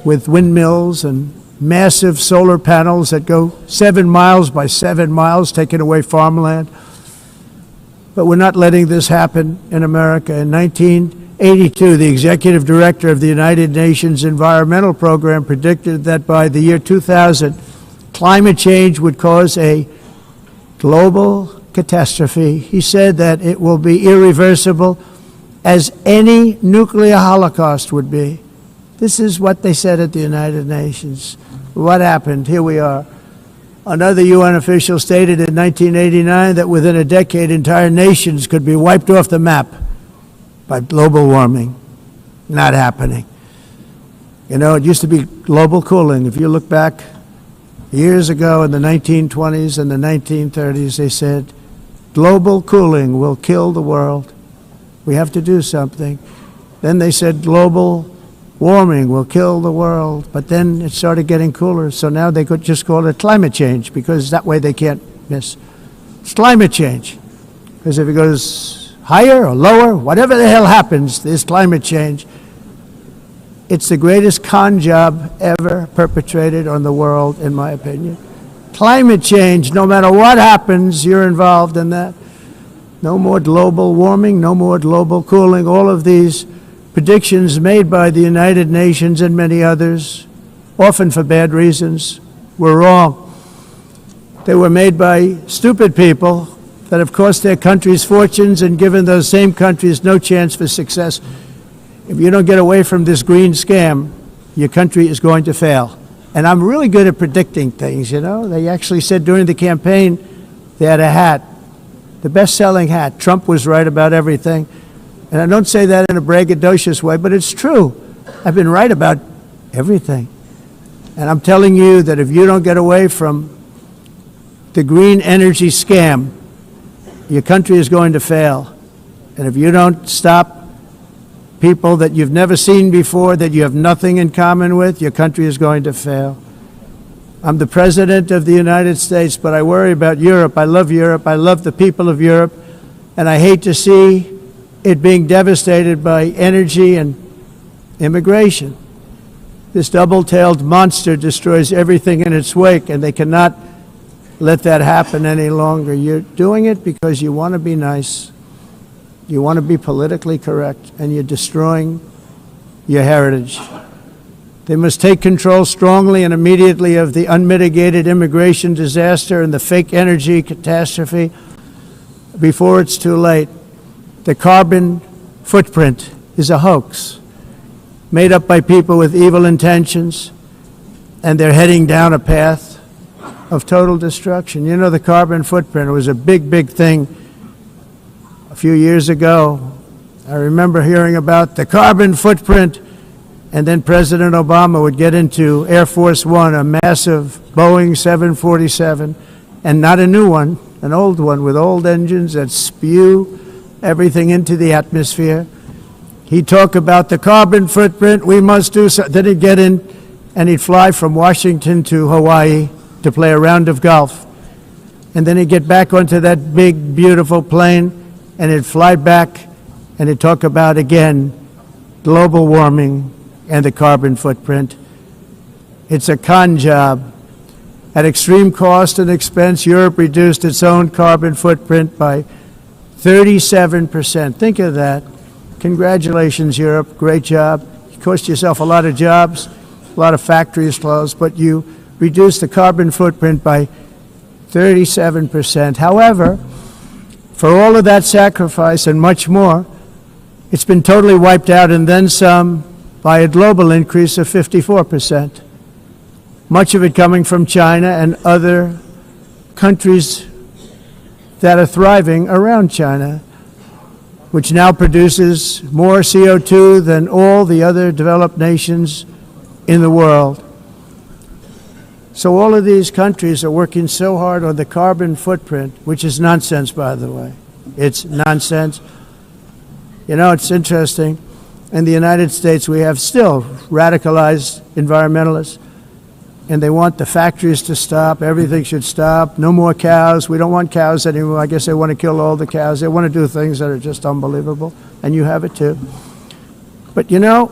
with windmills and massive solar panels that go 7 miles by 7 miles, taking away farmland. But we're not letting this happen in America. In 1982, the executive director of the United Nations Environmental Program predicted that by the year 2000, climate change would cause a global catastrophe. He said that it will be irreversible, as any nuclear holocaust would be. This is what they said at the United Nations. What happened? Here we are. Another UN official stated in 1989 that within a decade, entire nations could be wiped off the map by global warming. Not happening. You know, it used to be global cooling. If you look back years ago in the 1920s and the 1930s, they said, global cooling will kill the world. We have to do something. Then they said global warming will kill the world, but then it started getting cooler, so now they could just call it climate change, because that way they can't miss. It's climate change, because if it goes higher or lower, whatever the hell happens, there's climate change. It's the greatest con job ever perpetrated on the world, in my opinion. Climate change, no matter what happens, you're involved in that. No more global warming, no more global cooling. All of these predictions made by the United Nations and many others, often for bad reasons, were wrong. They were made by stupid people that have cost their countries fortunes and given those same countries no chance for success. If you don't get away from this green scam, your country is going to fail. And I'm really good at predicting things, you know. They actually said during the campaign they had a hat, the best-selling hat. Trump was right about everything. And I don't say that in a braggadocious way, but it's true. I've been right about everything. And I'm telling you that if you don't get away from the green energy scam, your country is going to fail. And if you don't stop people that you've never seen before, that you have nothing in common with, your country is going to fail. I'm the President of the United States, but I worry about Europe. I love Europe. I love the people of Europe. And I hate to see it being devastated by energy and immigration. This double-tailed monster destroys everything in its wake, and they cannot let that happen any longer. You're doing it because you want to be nice. You want to be politically correct, and you're destroying your heritage. They must take control strongly and immediately of the unmitigated immigration disaster and the fake energy catastrophe before it's too late. The carbon footprint is a hoax made up by people with evil intentions, and they're heading down a path of total destruction. You know, the carbon footprint was a big, big thing a few years ago. I remember hearing about the carbon footprint, and then President Obama would get into Air Force One, a massive Boeing 747, and not a new one, an old one with old engines that spew everything into the atmosphere. He'd talk about the carbon footprint, we must do so. Then he'd get in and he'd fly from Washington to Hawaii to play a round of golf. And then he'd get back onto that big, beautiful plane and he'd fly back and he'd talk about, again, global warming and the carbon footprint. It's a con job. At extreme cost and expense, Europe reduced its own carbon footprint by 37%. Think of that. Congratulations, Europe. Great job. You cost yourself a lot of jobs, a lot of factories closed, but you reduced the carbon footprint by 37%. However, for all of that sacrifice and much more, it's been totally wiped out and then some by a global increase of 54%. Much of it coming from China and other countries that are thriving around China, which now produces more CO2 than all the other developed nations in the world. So all of these countries are working so hard on the carbon footprint, which is nonsense, by the way. It's nonsense. You know, it's interesting. In the United States, we have still radicalized environmentalists, and they want the factories to stop. Everything should stop. No more cows. We don't want cows anymore. I guess they want to kill all the cows. They want to do things that are just unbelievable, and you have it too. But you know,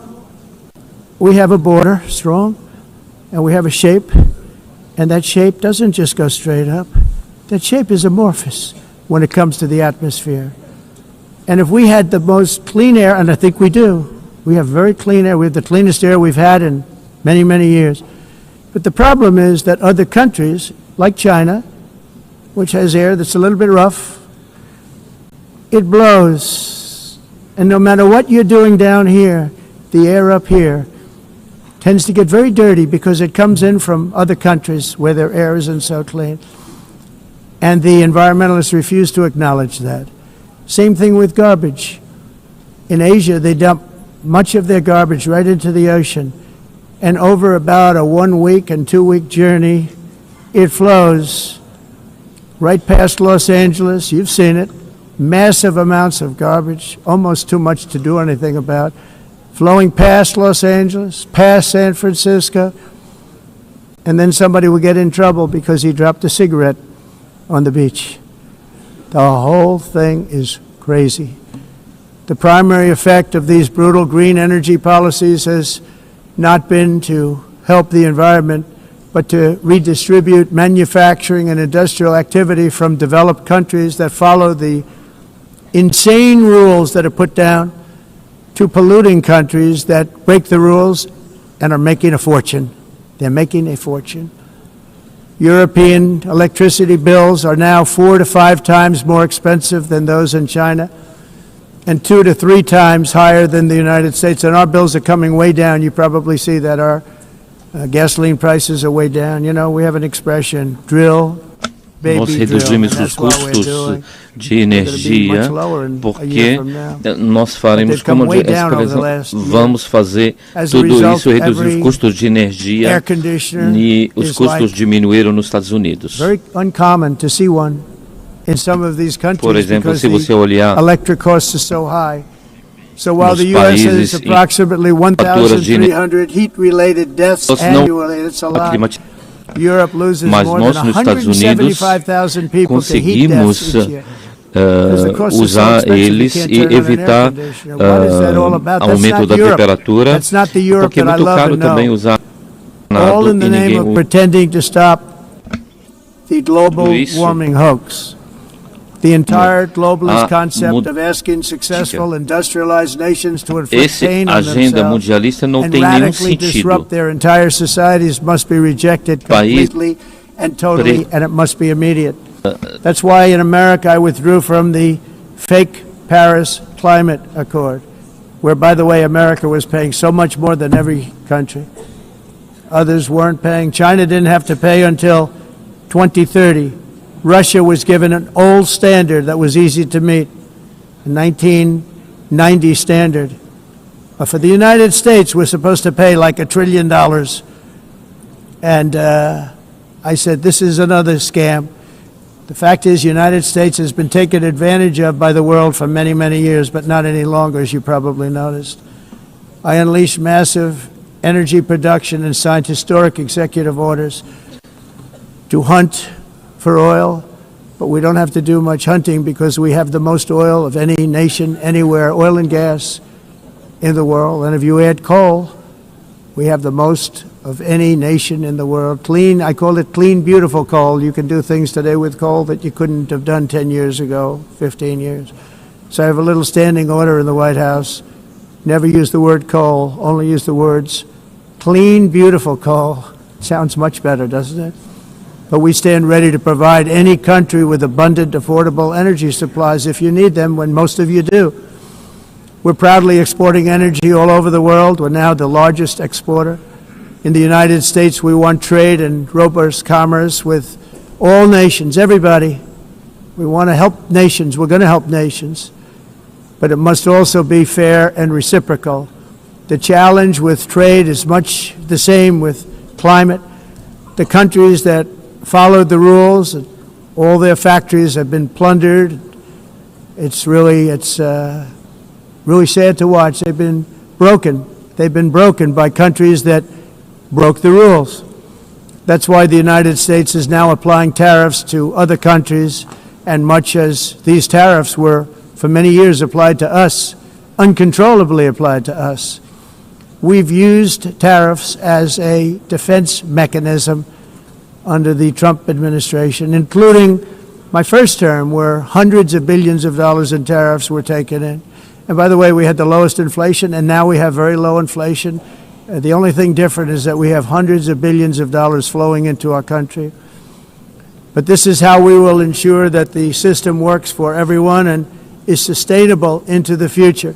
we have a border, strong, and we have a shape, and that shape doesn't just go straight up. That shape is amorphous when it comes to the atmosphere. And if we had the most clean air, and I think we do, we have very clean air. We have the cleanest air we've had in many, many years. But the problem is that other countries, like China, which has air that's a little bit rough, it blows. And no matter what you're doing down here, the air up here tends to get very dirty because it comes in from other countries where their air isn't so clean. And the environmentalists refuse to acknowledge that. Same thing with garbage. In Asia, they dump much of their garbage right into the ocean. And over about a 1 week and 2 week journey, it flows right past Los Angeles. You've seen it. Massive amounts of garbage, almost too much to do anything about, flowing past Los Angeles, past San Francisco, and then somebody will get in trouble because he dropped a cigarette on the beach. The whole thing is crazy. The primary effect of these brutal green energy policies has not been to help the environment, but to redistribute manufacturing and industrial activity from developed countries that follow the insane rules that are put down to polluting countries that break the rules and are making a fortune. They're making a fortune. European electricity bills are now 4 to 5 times more expensive than those in China, and 2 to 3 times higher than the United States. And our bills are coming way down. You probably see that our gasoline prices are way down. You know, we have an expression, drill, Nós reduzimos os custos de energia porque nós faremos, como vamos fazer tudo isso, reduzir os custos de energia, e os custos diminuíram nos Estados Unidos. Por exemplo, se você olhar So while the U.S. has approximately 1,300 heat-related deaths annually, it's a lot. Europe loses more than 175,000 people to heat deaths each year. Usar eles e evitar aumento da temperatura, porque é muito caro também usar all in the name of pretending to stop the global warming hoax. The entire globalist concept of asking successful industrialized nations to inflict pain on themselves and radically disrupt their entire societies must be rejected completely and totally, and it must be immediate. That's why in America I withdrew from the fake Paris Climate Accord, where, by the way, America was paying so much more than every country. Others weren't paying. China didn't have to pay until 2030. Russia was given an old standard that was easy to meet, a 1990 standard. But for the United States, we're supposed to pay like $1 trillion. And I said, this is another scam. The fact is, the United States has been taken advantage of by the world for many, many years, but not any longer, as you probably noticed. I unleashed massive energy production and signed historic executive orders to hunt for oil, but we don't have to do much hunting because we have the most oil of any nation anywhere, oil and gas in the world. And if you add coal, we have the most of any nation in the world. Clean, I call it clean, beautiful coal. You can do things today with coal that you couldn't have done 10 years ago, 15 years. So I have a little standing order in the White House. Never use the word coal, only use the words clean, beautiful coal. Sounds much better, doesn't it? But we stand ready to provide any country with abundant, affordable energy supplies if you need them, when most of you do. We're proudly exporting energy all over the world. We're now the largest exporter. In the United States, we want trade and robust commerce with all nations, everybody. We want to help nations. We're going to help nations. But it must also be fair and reciprocal. The challenge with trade is much the same with climate. The countries that followed the rules, all their factories have been plundered. It's really sad to watch. They've been broken. They've been broken by countries that broke the rules. That's why the United States is now applying tariffs to other countries, and much as these tariffs were for many years applied to us, uncontrollably applied to us. We've used tariffs as a defense mechanism under the Trump administration, including my first term, where hundreds of billions of dollars in tariffs were taken in. And by the way, we had the lowest inflation, and now we have very low inflation. The only thing different is that we have hundreds of billions of dollars flowing into our country. But this is how we will ensure that the system works for everyone and is sustainable into the future.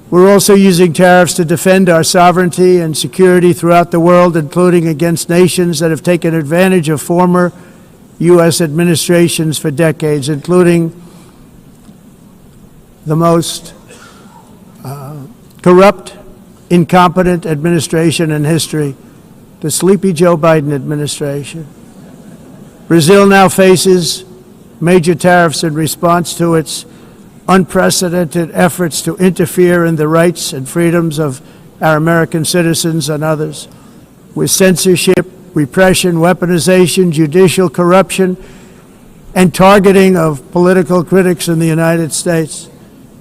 We're also using tariffs to defend our sovereignty and security throughout the world, including against nations that have taken advantage of former U.S. administrations for decades, including the most corrupt, incompetent administration in history, the sleepy Joe Biden administration. Brazil now faces major tariffs in response to its unprecedented efforts to interfere in the rights and freedoms of our American citizens and others, with censorship, repression, weaponization, judicial corruption, and targeting of political critics in the United States.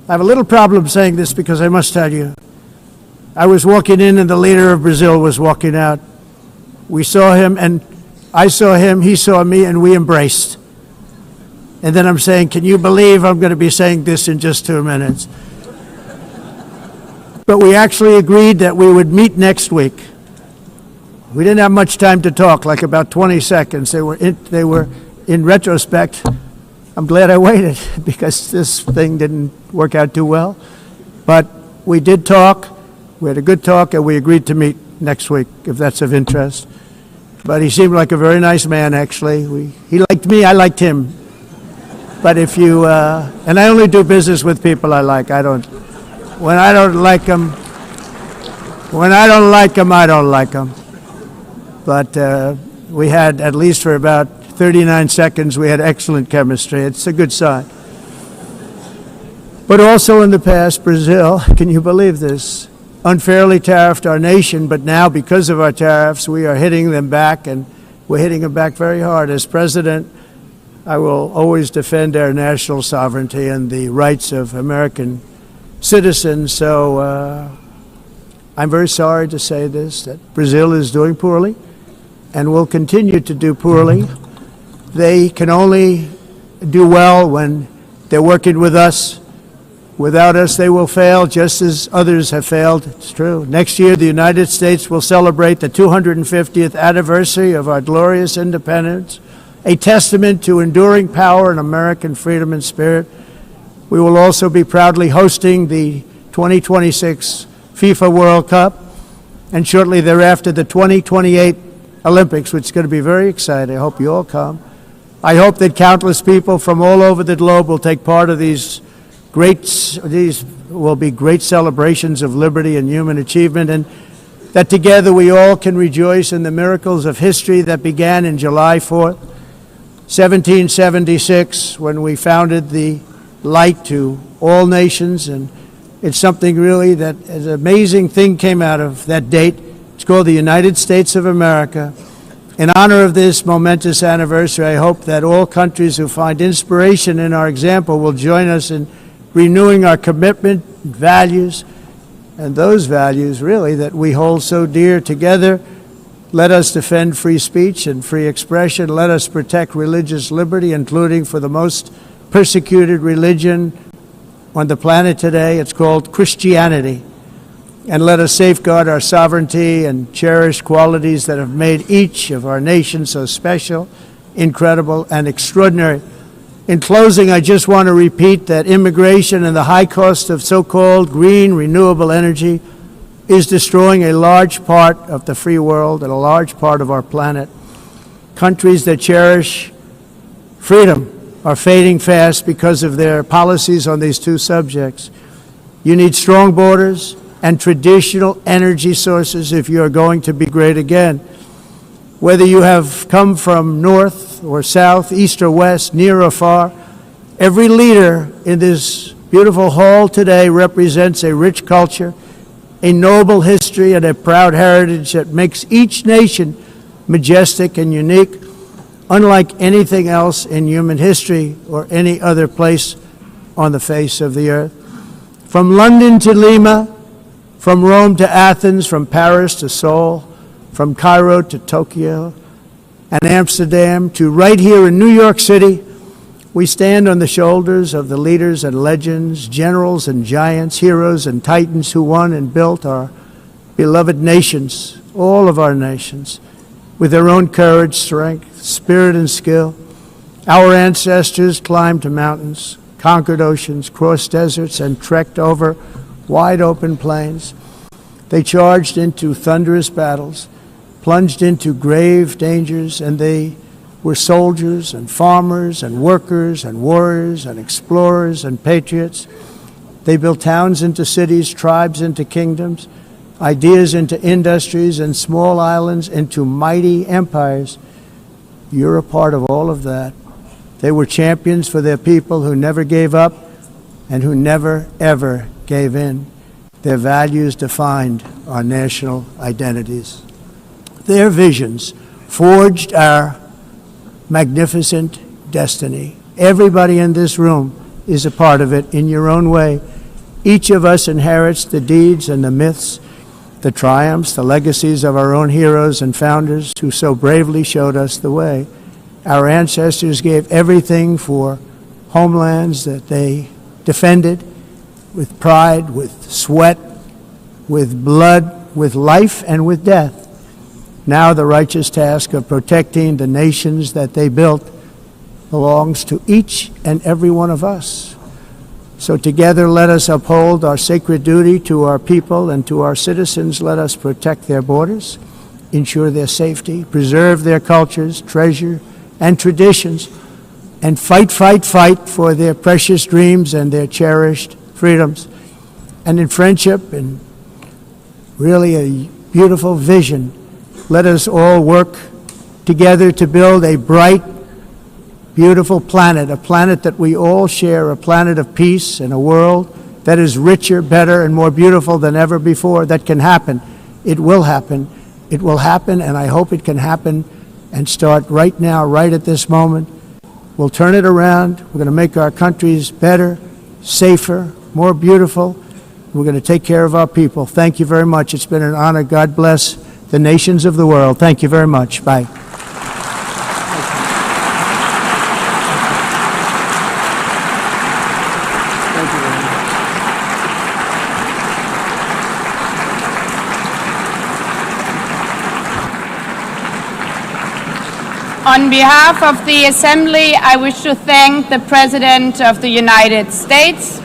I have a little problem saying this because I must tell you, I was walking in and the leader of Brazil was walking out. We saw him and I saw him, he saw me, and we embraced. And then I'm saying, can you believe I'm going to be saying this in just 2 minutes? But we actually agreed that we would meet next week. We didn't have much time to talk, like about 20 seconds. They were in retrospect, I'm glad I waited because this thing didn't work out too well. But we did talk. We had a good talk, and we agreed to meet next week, if that's of interest. But he seemed like a very nice man, actually. He liked me, I liked him. But if you, and I only do business with people I like. When I don't like them, I don't like them. But we had, at least for about 39 seconds, we had excellent chemistry. It's a good sign. But also in the past, Brazil, can you believe this, unfairly tariffed our nation, but now because of our tariffs, we are hitting them back, and we're hitting them back very hard. As president, I will always defend our national sovereignty and the rights of American citizens. So I'm very sorry to say this, that Brazil is doing poorly and will continue to do poorly. They can only do well when they're working with us. Without us, they will fail, just as others have failed. It's true. Next year, the United States will celebrate the 250th anniversary of our glorious independence, a testament to enduring power and American freedom and spirit. We will also be proudly hosting the 2026 FIFA World Cup, and shortly thereafter, the 2028 Olympics, which is going to be very exciting. I hope you all come. I hope that countless people from all over the globe will take part of these will be great celebrations of liberty and human achievement, and that together we all can rejoice in the miracles of history that began in July 4th, 1776, when we founded the light to all nations. And it's something really that an amazing thing came out of that date. It's called the United States of America. In honor of this momentous anniversary, I hope that all countries who find inspiration in our example will join us in renewing our commitment, values, and those values really that we hold so dear. Together, let us defend free speech and free expression. Let us protect religious liberty, including for the most persecuted religion on the planet today. It's called Christianity. And let us safeguard our sovereignty and cherish qualities that have made each of our nations so special, incredible, and extraordinary. In closing, I just want to repeat that immigration and the high cost of so-called green renewable energy is destroying a large part of the free world and a large part of our planet. Countries that cherish freedom are fading fast because of their policies on these two subjects. You need strong borders and traditional energy sources if you are going to be great again. Whether you have come from north or south, east or west, near or far, every leader in this beautiful hall today represents a rich culture, a noble history, and a proud heritage that makes each nation majestic and unique, unlike anything else in human history or any other place on the face of the earth. From London to Lima, from Rome to Athens, from Paris to Seoul, from Cairo to Tokyo and Amsterdam to right here in New York City, we stand on the shoulders of the leaders and legends, generals and giants, heroes and titans who won and built our beloved nations, all of our nations, with their own courage, strength, spirit, and skill. Our ancestors climbed mountains, conquered oceans, crossed deserts, and trekked over wide open plains. They charged into thunderous battles, plunged into grave dangers, and they were soldiers and farmers and workers and warriors and explorers and patriots. They built towns into cities, tribes into kingdoms, ideas into industries, and small islands into mighty empires. You're a part of all of that. They were champions for their people who never gave up and who never, ever gave in. Their values defined our national identities. Their visions forged our magnificent destiny. Everybody in this room is a part of it in your own way. Each of us inherits the deeds and the myths, the triumphs, the legacies of our own heroes and founders who so bravely showed us the way. Our ancestors gave everything for homelands that they defended with pride, with sweat, with blood, with life, and with death. Now the righteous task of protecting the nations that they built belongs to each and every one of us. So together let us uphold our sacred duty to our people and to our citizens. Let us protect their borders, ensure their safety, preserve their cultures, treasure, and traditions, and fight for their precious dreams and their cherished freedoms. And in friendship and really a beautiful vision, let us all work together to build a bright, beautiful planet, a planet that we all share, a planet of peace and a world that is richer, better, and more beautiful than ever before. That can happen. It will happen. It will happen, and I hope it can happen and start right now, right at this moment. We'll turn it around. We're going to make our countries better, safer, more beautiful. We're going to take care of our people. Thank you very much. It's been an honor. God bless the nations of the world. Thank you very much. Bye. On behalf of the Assembly, I wish to thank the President of the United States,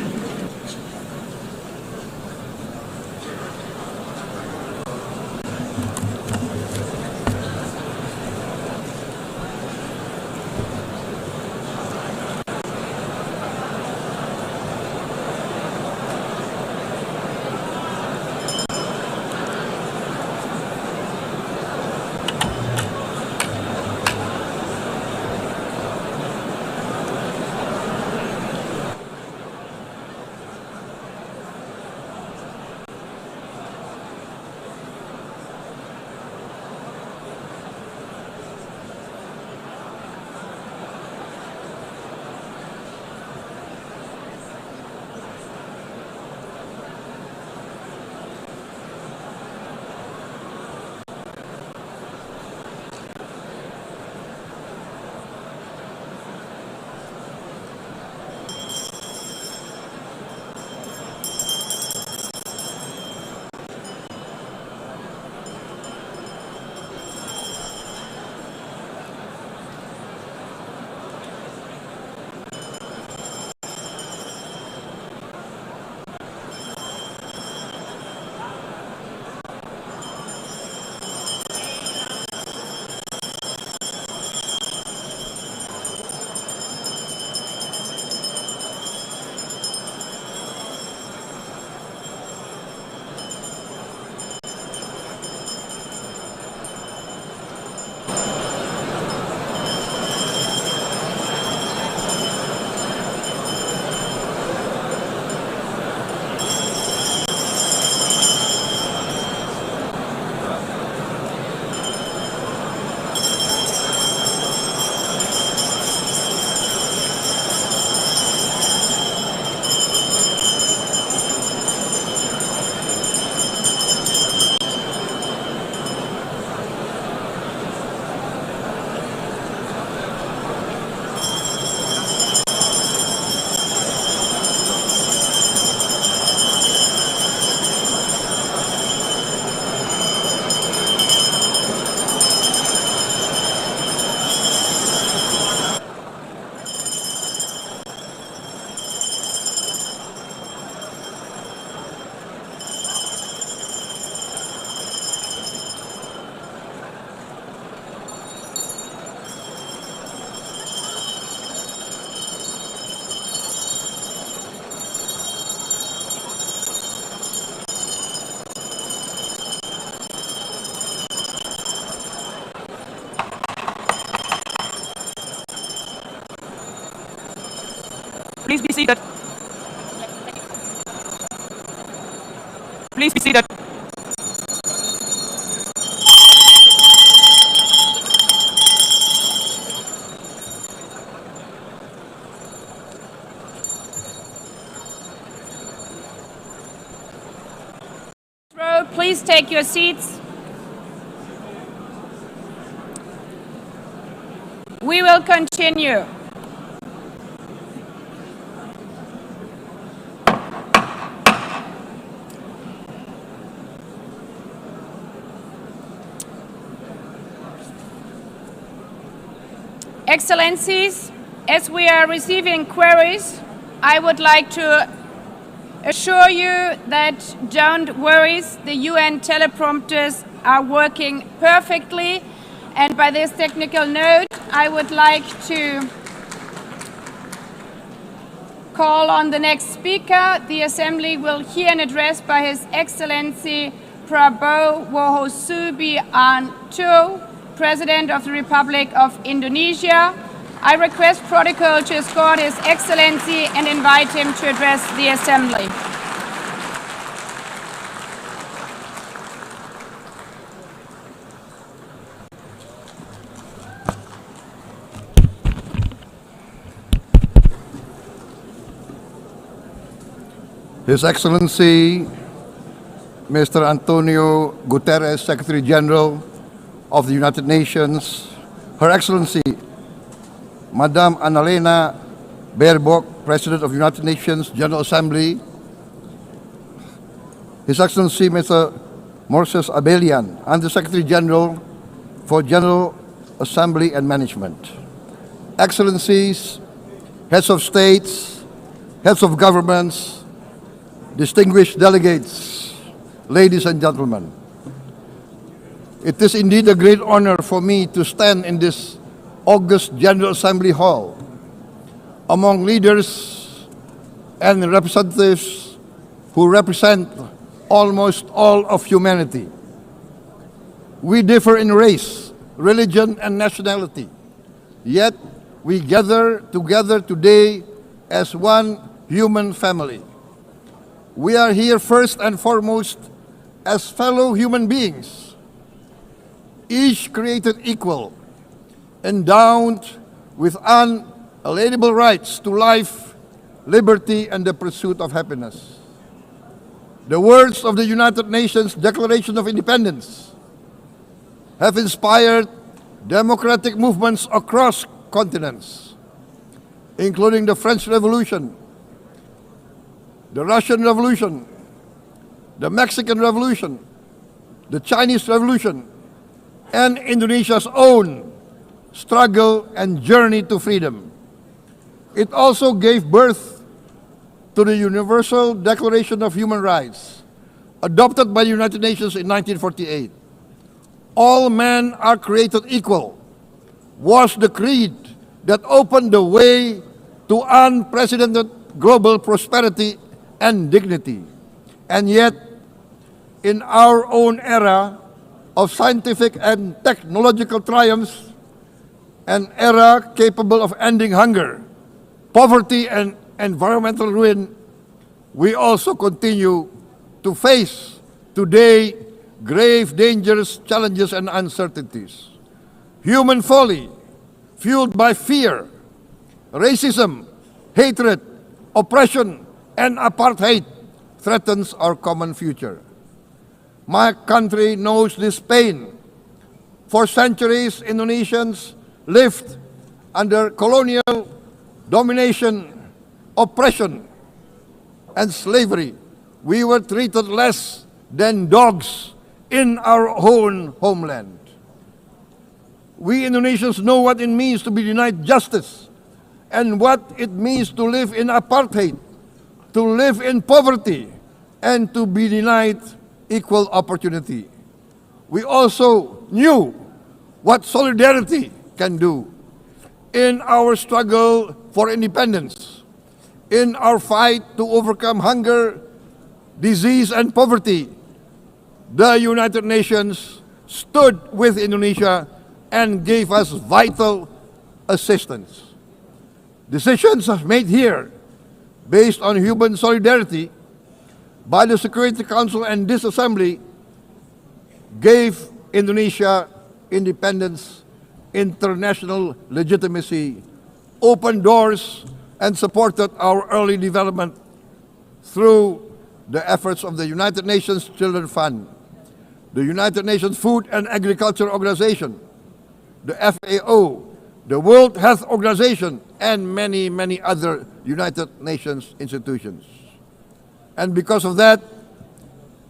Please be seated. Please be seated. Please take your seats. We will continue. Excellencies, as we are receiving queries, I would like to assure you that don't worry, the UN teleprompters are working perfectly. And by this technical note, I would like to call on the next speaker. The Assembly will hear an address by His Excellency Prabowo Subianto, President of the Republic of Indonesia. I request protocol to escort His Excellency and invite him to address the Assembly. His Excellency, Mr. Antonio Guterres, Secretary General of the United Nations, Her Excellency, Madame Annalena Baerbock, President of the United Nations General Assembly, His Excellency, Mr. Moses Abelian, Under-Secretary General for General Assembly and Management, Excellencies, Heads of States, Heads of Governments, distinguished delegates, ladies and gentlemen. It is indeed a great honor for me to stand in this August General Assembly Hall among leaders and representatives who represent almost all of humanity. We differ in race, religion, and nationality, yet we gather together today as one human family. We are here first and foremost as fellow human beings, each created equal, endowed with unalienable rights to life, liberty, and the pursuit of happiness. The words of the United Nations Declaration of Independence have inspired democratic movements across continents, including the French Revolution, the Russian Revolution, the Mexican Revolution, the Chinese Revolution, and Indonesia's own struggle and journey to freedom. It also gave birth to the Universal Declaration of Human Rights, adopted by the United Nations in 1948. All men are created equal was the creed that opened the way to unprecedented global prosperity and dignity. And yet, in our own era of scientific and technological triumphs, an era capable of ending hunger, poverty, and environmental ruin, we also continue to face today grave dangers, challenges, and uncertainties. Human folly, fueled by fear, racism, hatred, oppression, and apartheid, threatens our common future. My country knows this pain. For centuries, Indonesians lived under colonial domination, oppression, and slavery. We were treated less than dogs in our own homeland. We Indonesians know what it means to be denied justice and what it means to live in apartheid, to live in poverty, and to be denied equal opportunity. We also knew what solidarity can do in our struggle for independence, in our fight to overcome hunger, disease, and poverty. The United Nations stood with Indonesia and gave us vital assistance. Decisions made here based on human solidarity by the Security Council and this Assembly gave Indonesia independence, international legitimacy, opened doors, and supported our early development through the efforts of the United Nations Children's Fund, the United Nations Food and Agriculture Organization, the FAO, the World Health Organization, and many, many other United Nations institutions. And because of that,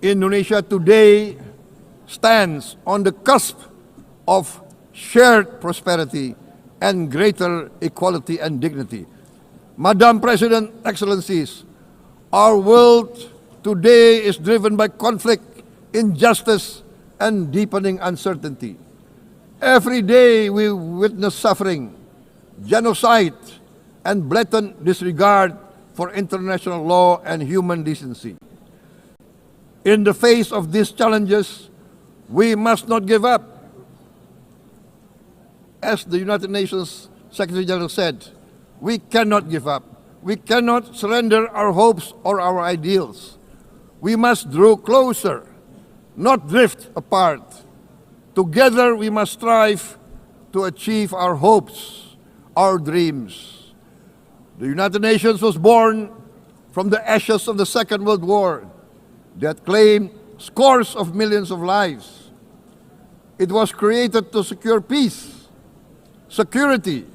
Indonesia today stands on the cusp of shared prosperity and greater equality and dignity. Madam President, Excellencies, our world today is driven by conflict, injustice, and deepening uncertainty. Every day we witness suffering, genocide, and blatant disregard for international law and human decency. In the face of these challenges, we must not give up. As the United Nations Secretary General said, we cannot give up. We cannot surrender our hopes or our ideals. We must draw closer, not drift apart. Together we must strive to achieve our hopes, our dreams. The United Nations was born from the ashes of the Second World War that claimed scores of millions of lives. It was created to secure peace, security,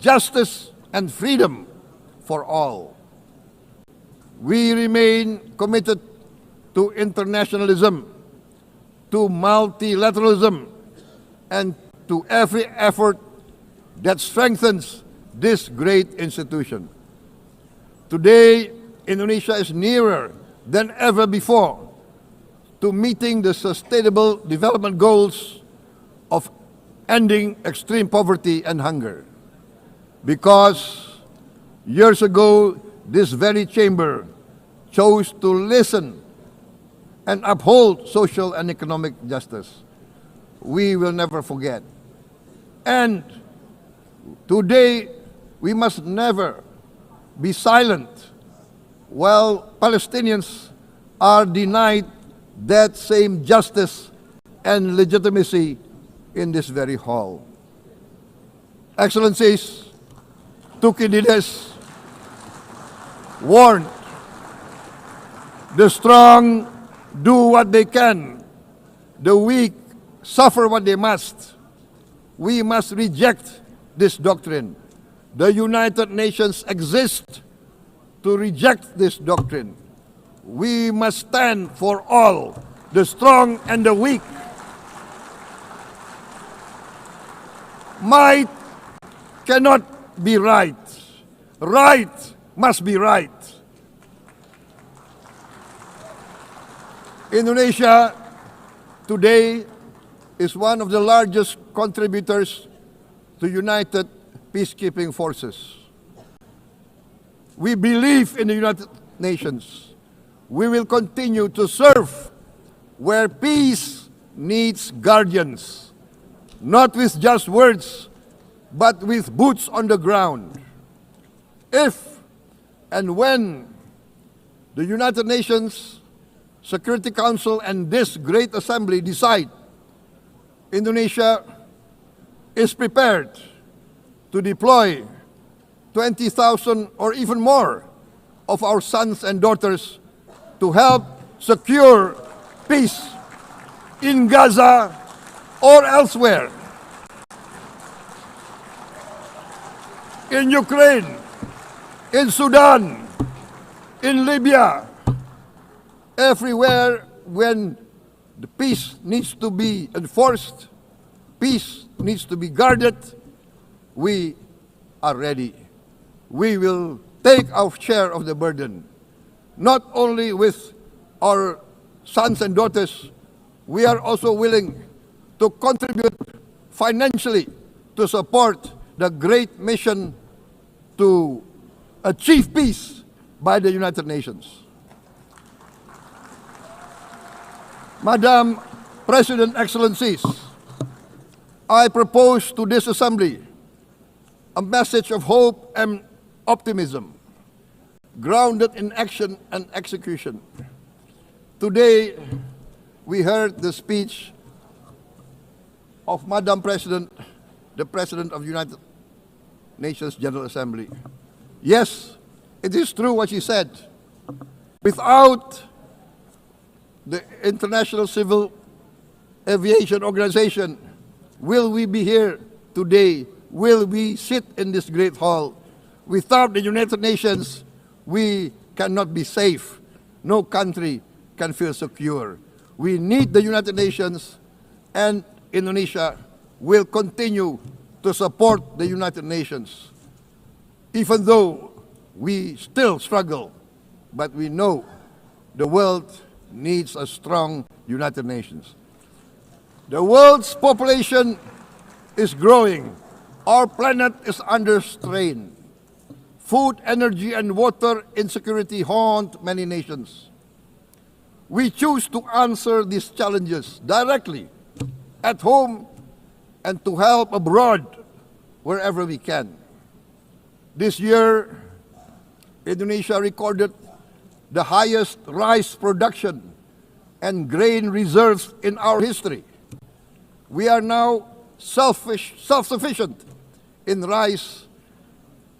justice, and freedom for all. We remain committed to internationalism, to multilateralism, and to every effort that strengthens this great institution. Today, Indonesia is nearer than ever before to meeting the sustainable development goals of ending extreme poverty and hunger. Because years ago, this very chamber chose to listen and uphold social and economic justice. We will never forget. And today, we must never be silent while Palestinians are denied that same justice and legitimacy in this very hall. Excellencies, Thucydides warned, the strong do what they can, the weak suffer what they must. We must reject this doctrine. The United Nations exist to reject this doctrine. We must stand for all, the strong and the weak. Might cannot be right. Right must be right. Indonesia today is one of the largest contributors to United Peacekeeping Forces. We believe in the United Nations. We will continue to serve where peace needs guardians, not with just words, but with boots on the ground. If and when the United Nations Security Council and this great assembly decide Indonesia is prepared to deploy 20,000 or even more of our sons and daughters to help secure peace in Gaza or elsewhere, in Ukraine, in Sudan, in Libya, everywhere when the peace needs to be enforced, peace needs to be guarded, we are ready. We will take our share of the burden, not only with our sons and daughters, we are also willing to contribute financially to support the great mission to achieve peace by the United Nations. Madam President, Excellencies, I propose to this Assembly a message of hope and optimism, grounded in action and execution. Today, we heard the speech of Madam President, the President of the United Nations General Assembly. Yes, it is true what she said. Without the International Civil Aviation Organization, will we be here today? Will we sit in this great hall? Without the United Nations, we cannot be safe. No country can feel secure. We need the United Nations, and Indonesia will continue to support the United Nations, even though we still struggle, but we know the world needs a strong United Nations. The world's population is growing. Our planet is under strain. Food, energy, and water insecurity haunt many nations. We choose to answer these challenges directly at home and to help abroad wherever we can. This year, Indonesia recorded the highest rice production and grain reserves in our history. We are now self-sufficient in rice,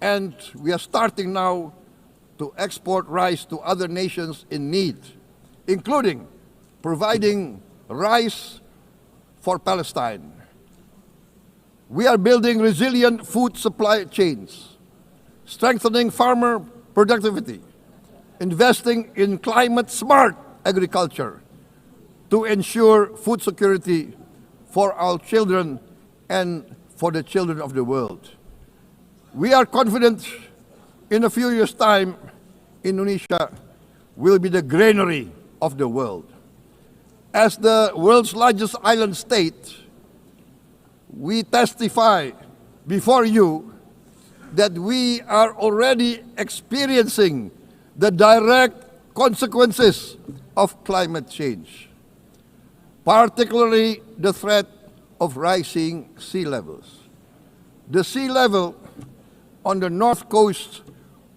and we are starting now to export rice to other nations in need, including providing rice for Palestine. We are building resilient food supply chains, strengthening farmer productivity, investing in climate-smart agriculture to ensure food security for our children and for the children of the world. We are confident in a few years' time, Indonesia will be the granary of the world. As the world's largest island state, we testify before you that we are already experiencing the direct consequences of climate change, particularly the threat of rising sea levels. The sea level on the north coast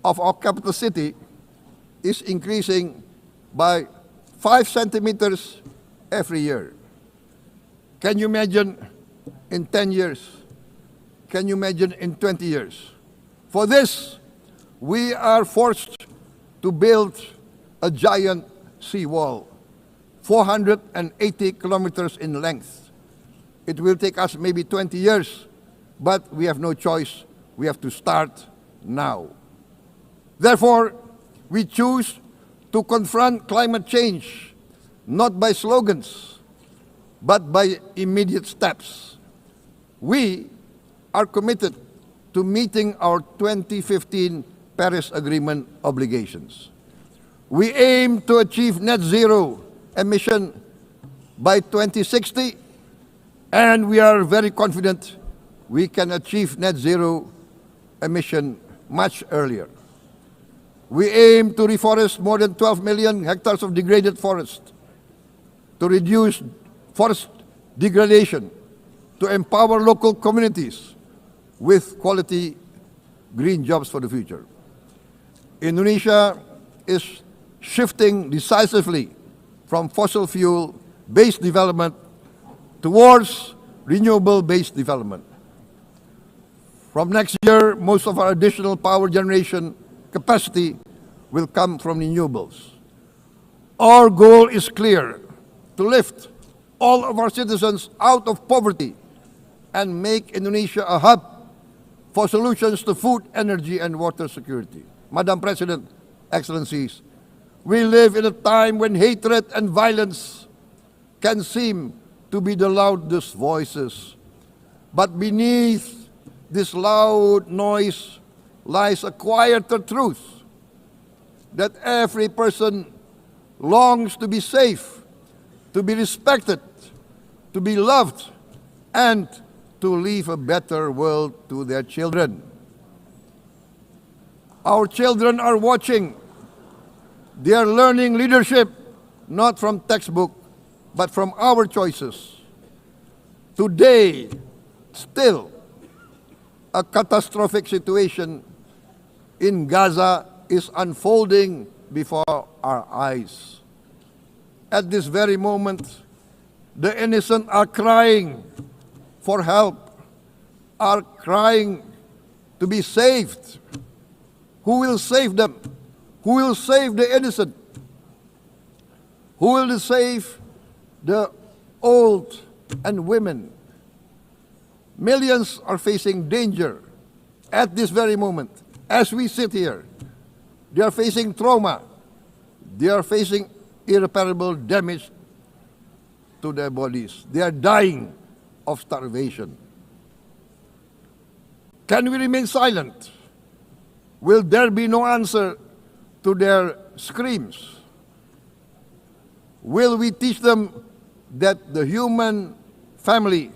of our capital city is increasing by 5 centimeters every year. Can you imagine in 10 years? Can you imagine in 20 years? For this, we are forced to build a giant seawall, 480 kilometers in length. It will take us maybe 20 years, but we have no choice. We have to start now. Therefore, we choose to confront climate change, not by slogans, but by immediate steps. We are committed to meeting our 2015 Paris Agreement obligations. We aim to achieve net zero emission by 2060, and we are very confident we can achieve net zero emission much earlier. We aim to reforest more than 12 million hectares of degraded forest, to reduce forest degradation, to empower local communities with quality green jobs for the future. Indonesia is shifting decisively from fossil fuel-based development towards renewable-based development. From next year, most of our additional power generation capacity will come from renewables. Our goal is clear: to lift all of our citizens out of poverty and make Indonesia a hub for solutions to food, energy, and water security. Madam President, Excellencies, we live in a time when hatred and violence can seem to be the loudest voices. But beneath this loud noise lies a quieter truth, that every person longs to be safe, to be respected, to be loved, and to leave a better world to their children. Our children are watching. They are learning leadership, not from textbook, but from our choices. Today, still, a catastrophic situation in Gaza is unfolding before our eyes. At this very moment, the innocent are crying for help, are crying to be saved. Who will save them? Who will save the innocent? Who will save the old and women? Millions are facing danger at this very moment. As we sit here, they are facing trauma. They are facing irreparable damage to their bodies. They are dying of starvation. Can we remain silent? Will there be no answer to their screams? Will we teach them that the human family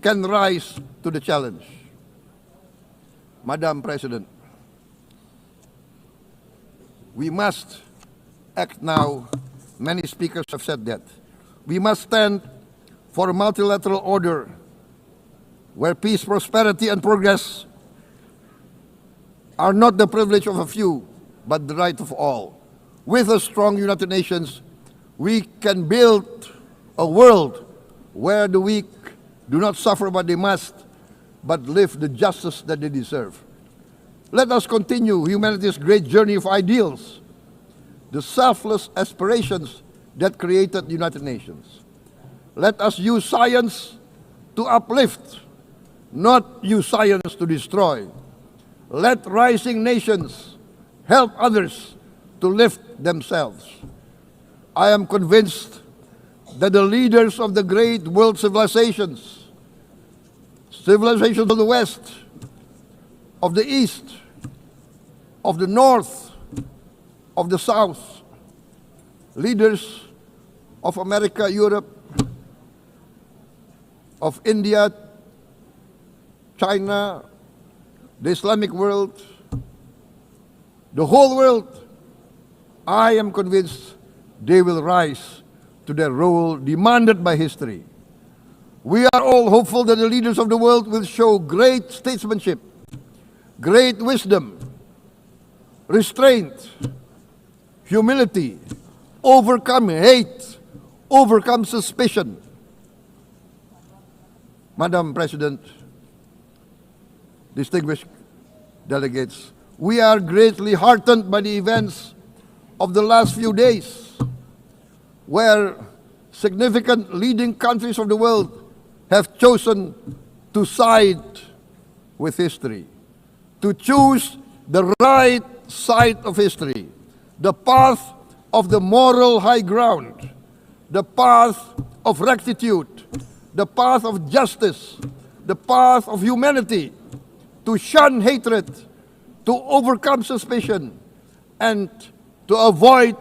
can rise to the challenge? Madam President, we must act now. Many speakers have said that. We must stand for a multilateral order where peace, prosperity, and progress are not the privilege of a few, but the right of all. With a strong United Nations, we can build a world where the weak do not suffer what they must, but live the justice that they deserve. Let us continue humanity's great journey of ideals, the selfless aspirations that created the United Nations. Let us use science to uplift, not use science to destroy. Let rising nations help others to lift themselves. I am convinced that the leaders of the great world civilizations of the West, of the East, of the North, of the South, leaders of America, Europe, of India, China, the Islamic world, the whole world, I am convinced they will rise to their role demanded by history. We are all hopeful that the leaders of the world will show great statesmanship, great wisdom, restraint, humility, overcome hate, overcome suspicion. Madam President, distinguished delegates, we are greatly heartened by the events of the last few days, where significant leading countries of the world have chosen to side with history, to choose the right side of history, the path of the moral high ground, the path of rectitude, the path of justice, the path of humanity, to shun hatred, to overcome suspicion, and to avoid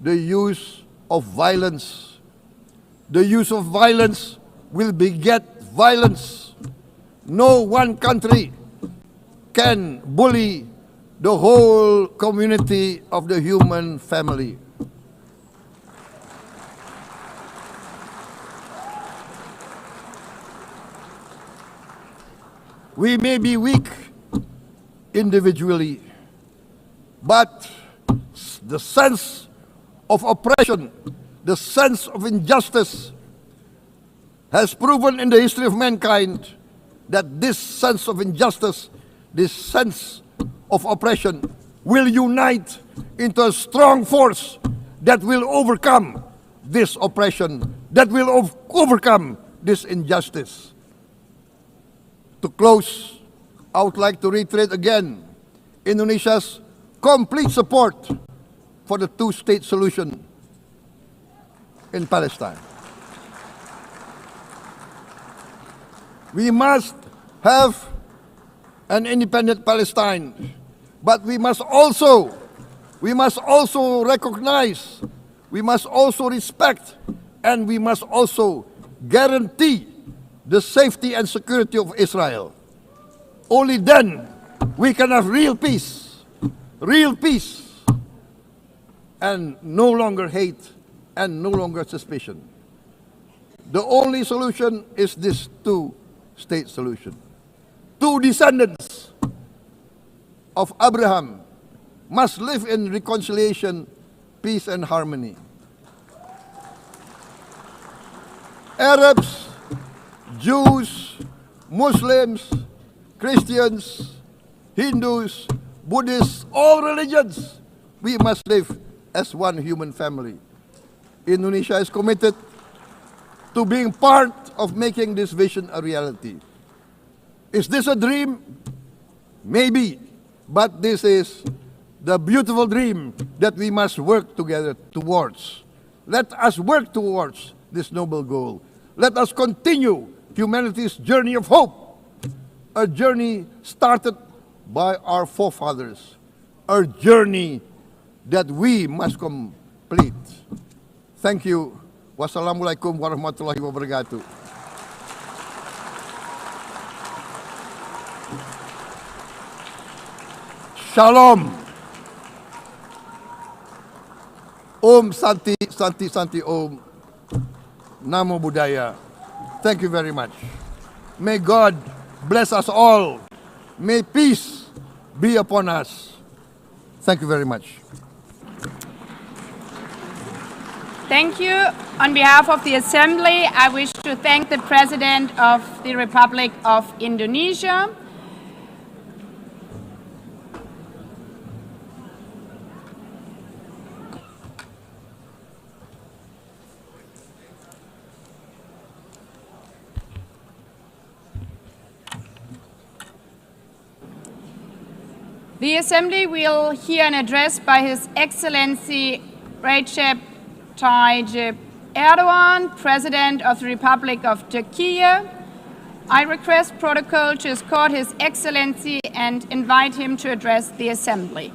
the use of violence. The use of violence will beget violence. No one country can bully the whole community of the human family. We may be weak individually, but the sense of oppression, the sense of injustice has proven in the history of mankind that this sense of injustice, this sense of oppression will unite into a strong force that will overcome this oppression, that will overcome this injustice. To close, I would like to reiterate again Indonesia's complete support for the two-state solution in Palestine. We must have an independent Palestine, but we must also recognize, we must also respect, and we must also guarantee the safety and security of Israel. Only then we can have real peace, and no longer hate and no longer suspicion. The only solution is this two-state solution. Two descendants of Abraham must live in reconciliation, peace, and harmony. Arabs, Jews, Muslims, Christians, Hindus, Buddhists, all religions, we must live as one human family. Indonesia is committed to being part of making this vision a reality. Is this a dream? Maybe, but this is the beautiful dream that we must work together towards. Let us work towards this noble goal. Let us continue humanity's journey of hope, a journey started by our forefathers, a journey that we must complete. Thank you. Wassalamualaikum warahmatullahi wabarakatuh. Shalom. Om Santi, Santi, Santi Om. Namo Buddhaya. Thank you very much. May God bless us all. May peace be upon us. Thank you very much. Thank you. On behalf of the Assembly, I wish to thank the President of the Republic of Indonesia. The Assembly will hear an address by His Excellency Recep Tayyip Erdogan, President of the Republic of Turkey. I request protocol to escort His Excellency and invite him to address the Assembly.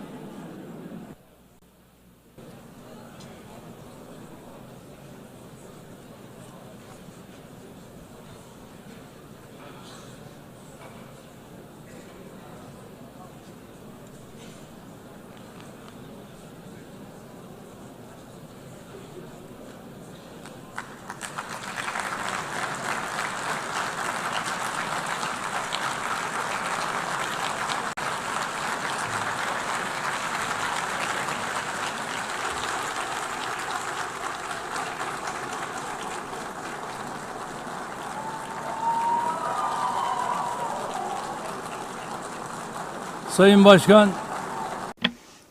Sayın Başkan,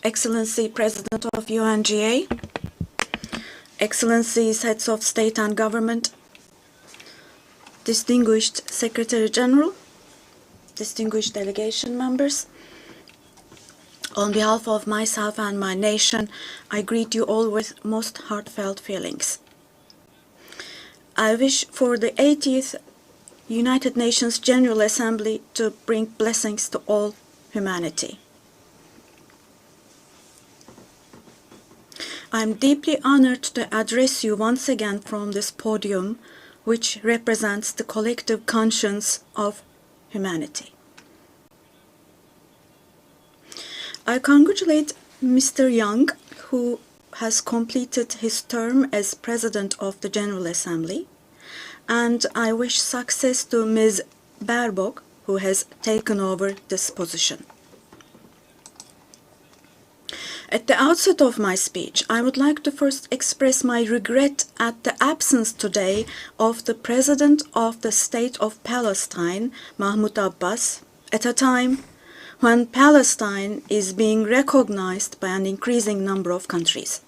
Excellency President of UNGA, Excellencies Heads of State and Government, Distinguished Secretary General, distinguished delegation members, on behalf of myself and my nation, I greet you all with most heartfelt feelings. I wish for the 80th United Nations General Assembly to bring blessings to all humanity. I am deeply honored to address you once again from this podium, which represents the collective conscience of humanity. I congratulate Mr. Young, who has completed his term as President of the General Assembly, and I wish success to Ms. Baerbock, who has taken over this position. At the outset of my speech, I would like to first express my regret at the absence today of the President of the State of Palestine, Mahmoud Abbas, at a time when Palestine is being recognized by an increasing number of countries.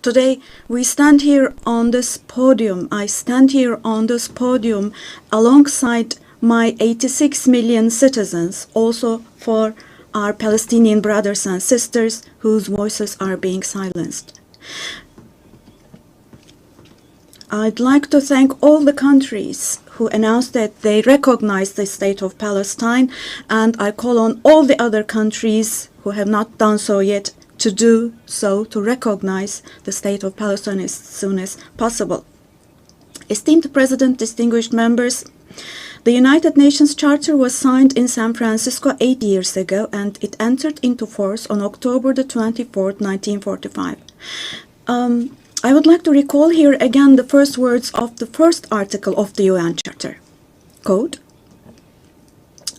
Today, we stand here on this podium. I stand here on this podium alongside my 86 million citizens, also for our Palestinian brothers and sisters whose voices are being silenced. I'd like to thank all the countries who announced that they recognize the state of Palestine, and I call on all the other countries who have not done so yet to do so, to recognize the state of Palestine as soon as possible. Esteemed President, distinguished members, the United Nations Charter was signed in San Francisco 8 years ago, and it entered into force on October the 24th, 1945. I would like to recall here again the first words of the first article of the UN Charter. Quote,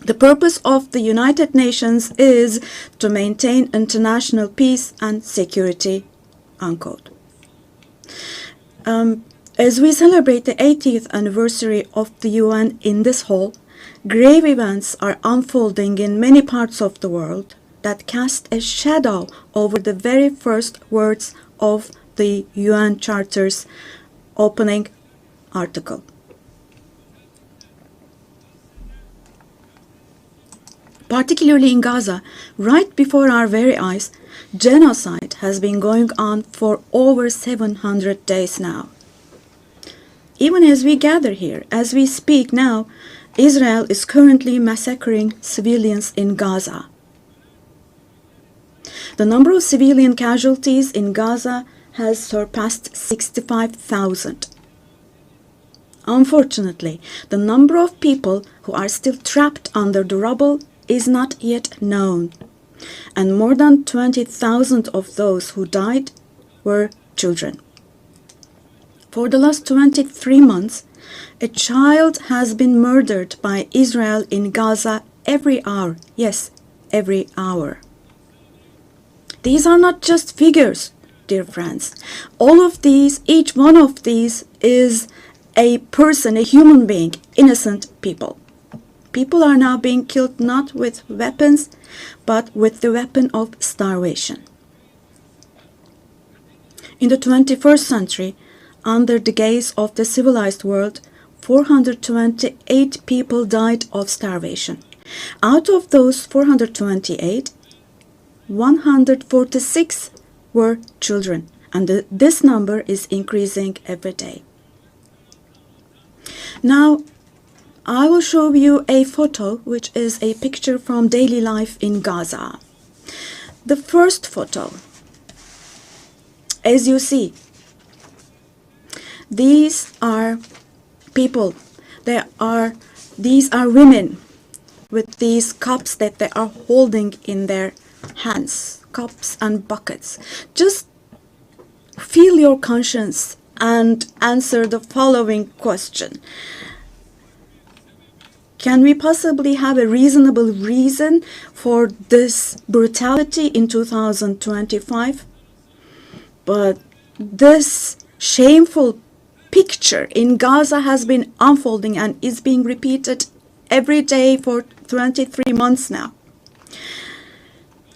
"The purpose of the United Nations is to maintain international peace and security." Unquote. As we celebrate the 80th anniversary of the UN in this hall, grave events are unfolding in many parts of the world that cast a shadow over the very first words of the UN Charter's opening article. Particularly in Gaza, right before our very eyes, genocide has been going on for over 700 days now. Even as we gather here, as we speak now, Israel is currently massacring civilians in Gaza. The number of civilian casualties in Gaza has surpassed 65,000. Unfortunately, the number of people who are still trapped under the rubble is not yet known, and more than 20,000 of those who died were children. For the last 23 months, a child has been murdered by Israel in Gaza every hour. Yes, every hour. These are not just figures, dear friends. All of these, each one of these is a person, a human being, innocent people. People are now being killed not with weapons, but with the weapon of starvation. In the 21st century, under the gaze of the civilized world, 428 people died of starvation. Out of those 428, 146 were children, and this number is increasing every day. Now, I will show you a photo, which is a picture from daily life in Gaza. The first photo, as you see, these are people. These are women with these cups that they are holding in their hands, cups and buckets. Just feel your conscience and answer the following question. Can we possibly have a reasonable reason for this brutality in 2025? But this shameful picture in Gaza has been unfolding and is being repeated every day for 23 months now.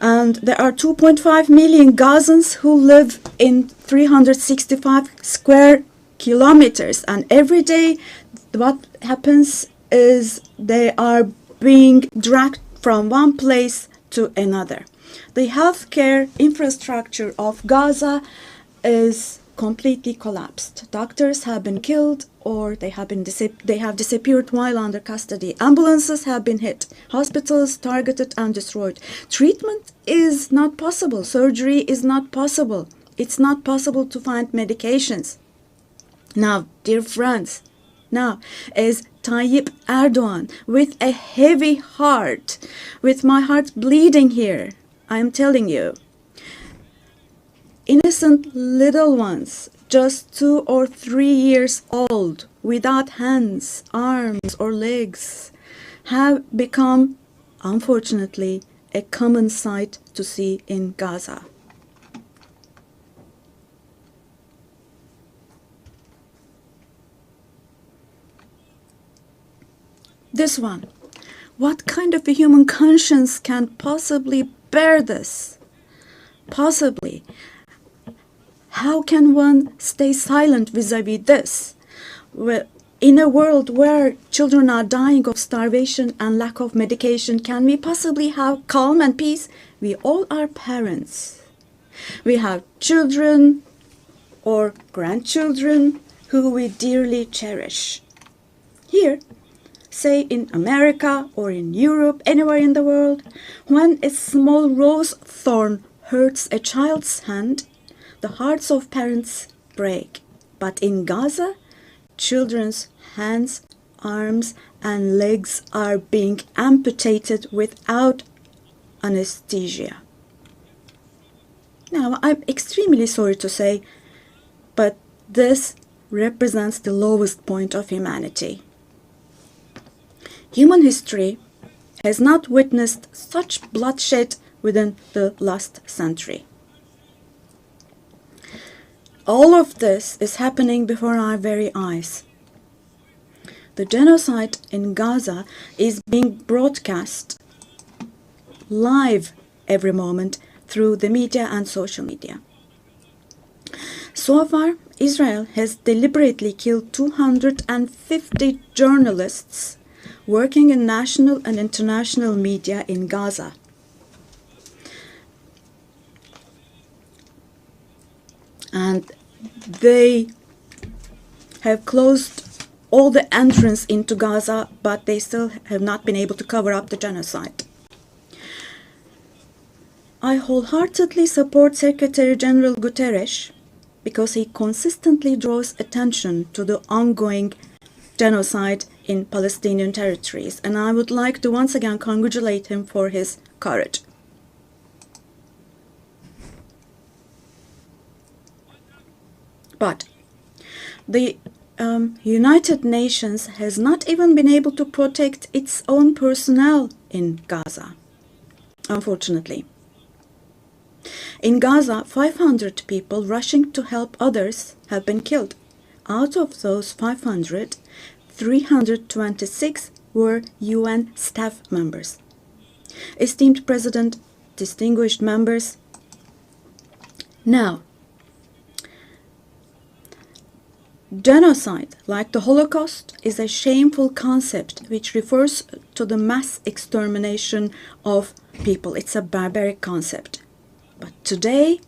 And there are 2.5 million Gazans who live in 365 square kilometers. And every day what happens is they are being dragged from one place to another. The healthcare infrastructure of Gaza is completely collapsed. Doctors have been killed or they have disappeared while under custody. Ambulances have been hit. Hospitals targeted and destroyed. Treatment is not possible. Surgery is not possible. It's not possible to find medications. Now, dear friends, now as Tayyip Erdogan, with a heavy heart, with my heart bleeding here, I am telling you, innocent little ones, just 2 or 3 years old, without hands, arms, or legs, have become, unfortunately, a common sight to see in Gaza. This one. What kind of a human conscience can possibly bear this? Possibly. How can one stay silent vis-à-vis this? Well, in a world where children are dying of starvation and lack of medication, can we possibly have calm and peace? We all are parents. We have children or grandchildren who we dearly cherish. Here, say in America or in Europe, anywhere in the world, when a small rose thorn hurts a child's hand, the hearts of parents break. But in Gaza, children's hands, arms, and legs are being amputated without anesthesia. Now, I'm extremely sorry to say, but this represents the lowest point of humanity. Human history has not witnessed such bloodshed within the last century. All of this is happening before our very eyes. The genocide in Gaza is being broadcast live every moment through the media and social media. So far, Israel has deliberately killed 250 journalists working in national and international media in Gaza. And they have closed all the entrance into Gaza, but they still have not been able to cover up the genocide. I wholeheartedly support Secretary General Guterres because he consistently draws attention to the ongoing genocide in Palestinian territories, and I would like to once again congratulate him for his courage. But the United Nations has not even been able to protect its own personnel in Gaza, unfortunately. In Gaza, 500 people rushing to help others have been killed. Out of those 500, 326 were UN staff members. Esteemed President, distinguished members, now, genocide, like the Holocaust, is a shameful concept which refers to the mass extermination of people. It's a barbaric concept. But today,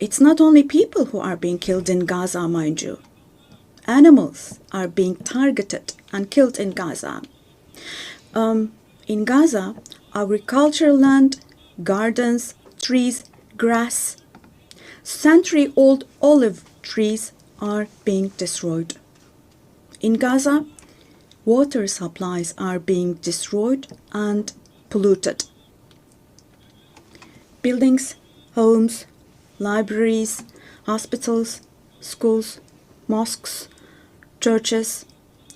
it's not only people who are being killed in Gaza, mind you. Animals are being targeted and killed in Gaza. In Gaza, agricultural land, gardens, trees, grass, century-old olive trees are being destroyed. In Gaza, water supplies are being destroyed and polluted. Buildings, homes, libraries, hospitals, schools, mosques, churches,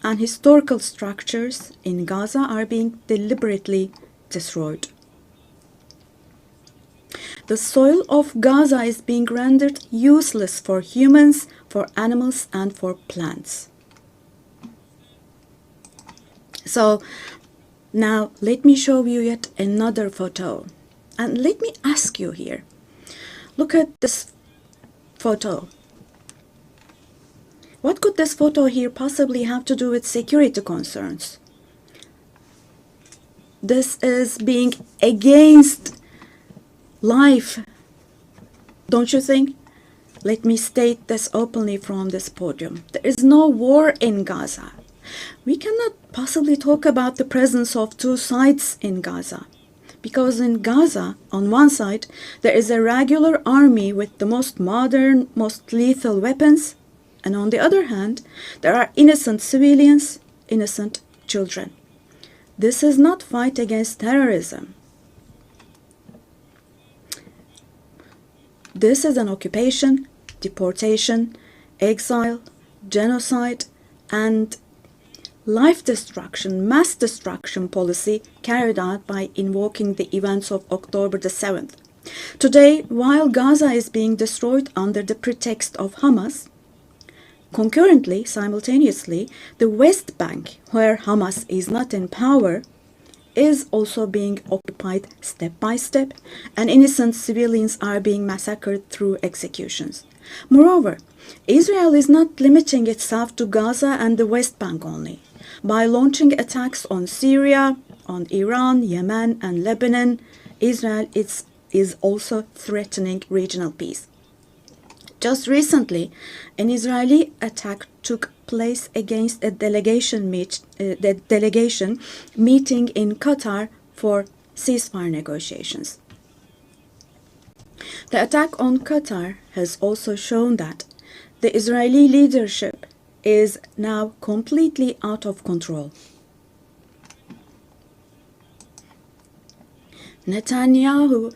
and historical structures in Gaza are being deliberately destroyed. The soil of Gaza is being rendered useless for humans, for animals, and for plants. So now let me show you yet another photo. And let me ask you here, look at this photo. What could this photo here possibly have to do with security concerns? This is being against life, don't you think? Let me state this openly from this podium. There is no war in Gaza. We cannot possibly talk about the presence of two sides in Gaza. Because in Gaza, on one side, there is a regular army with the most modern, most lethal weapons, and on the other hand, there are innocent civilians, innocent children. This is not fight against terrorism. This is an occupation, deportation, exile, genocide, and life destruction, mass destruction policy carried out by invoking the events of October the 7th. Today, while Gaza is being destroyed under the pretext of Hamas, concurrently, simultaneously, the West Bank, where Hamas is not in power, is also being occupied step by step, and innocent civilians are being massacred through executions. Moreover, Israel is not limiting itself to Gaza and the West Bank only. By launching attacks on Syria, on Iran, Yemen, and Lebanon, Israel is also threatening regional peace. Just recently, an Israeli attack took place against a delegation meeting in Qatar for ceasefire negotiations. The attack on Qatar has also shown that the Israeli leadership is now completely out of control. Netanyahu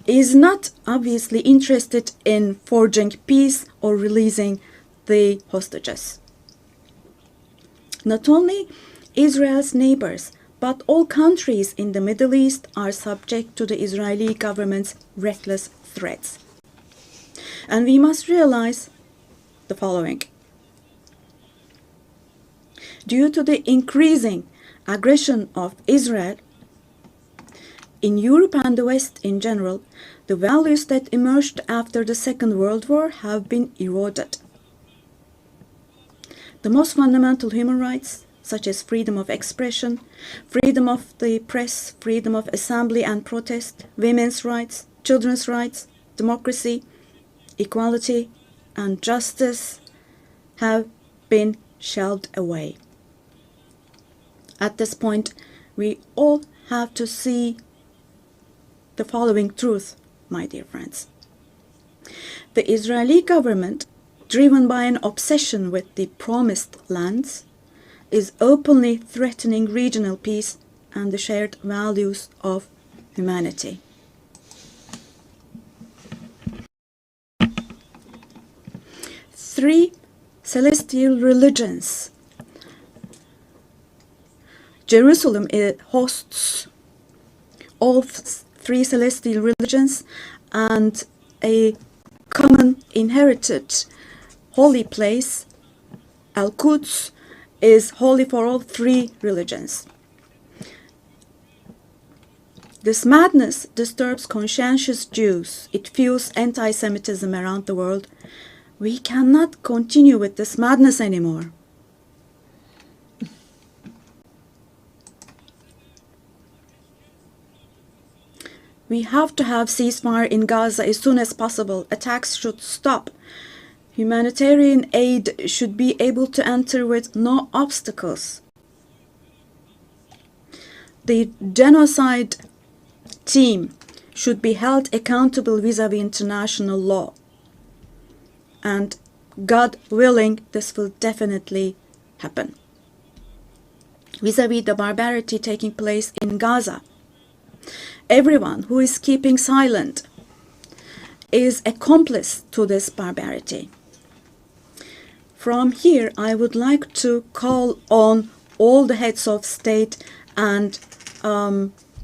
is not obviously interested in forging peace or releasing the hostages. Not only Israel's neighbors, but all countries in the Middle East are subject to the Israeli government's reckless threats. And we must realize the following. Due to the increasing aggression of Israel, in Europe and the West in general, the values that emerged after the Second World War have been eroded. The most fundamental human rights, such as freedom of expression, freedom of the press, freedom of assembly and protest, women's rights, children's rights, democracy, equality, and justice, have been shelved away. At this point, we all have to see the following truth, my dear friends. The Israeli government, driven by an obsession with the promised lands, is openly threatening regional peace and the shared values of humanity. Three celestial religions. Jerusalem hosts all three celestial religions, and a common inherited holy place, Al-Quds, is holy for all three religions. This madness disturbs conscientious Jews. It fuels anti-Semitism around the world. We cannot continue with this madness anymore. We have to have ceasefire in Gaza as soon as possible. Attacks should stop. Humanitarian aid should be able to enter with no obstacles. The genocide team should be held accountable vis-à-vis international law. And God willing, this will definitely happen. Vis-à-vis the barbarity taking place in Gaza, everyone who is keeping silent is accomplice to this barbarity. From here, I would like to call on all the heads of state and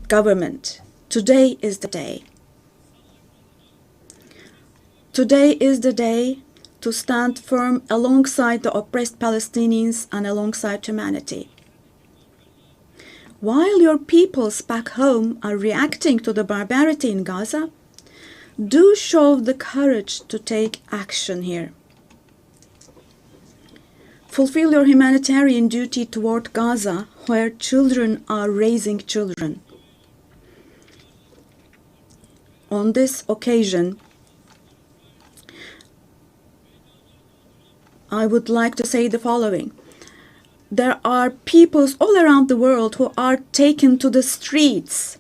government. Today is the day. Today is the day to stand firm alongside the oppressed Palestinians and alongside humanity. While your peoples back home are reacting to the barbarity in Gaza, do show the courage to take action here. Fulfill your humanitarian duty toward Gaza, where children are raising children. On this occasion, I would like to say the following. There are peoples all around the world who are taken to the streets.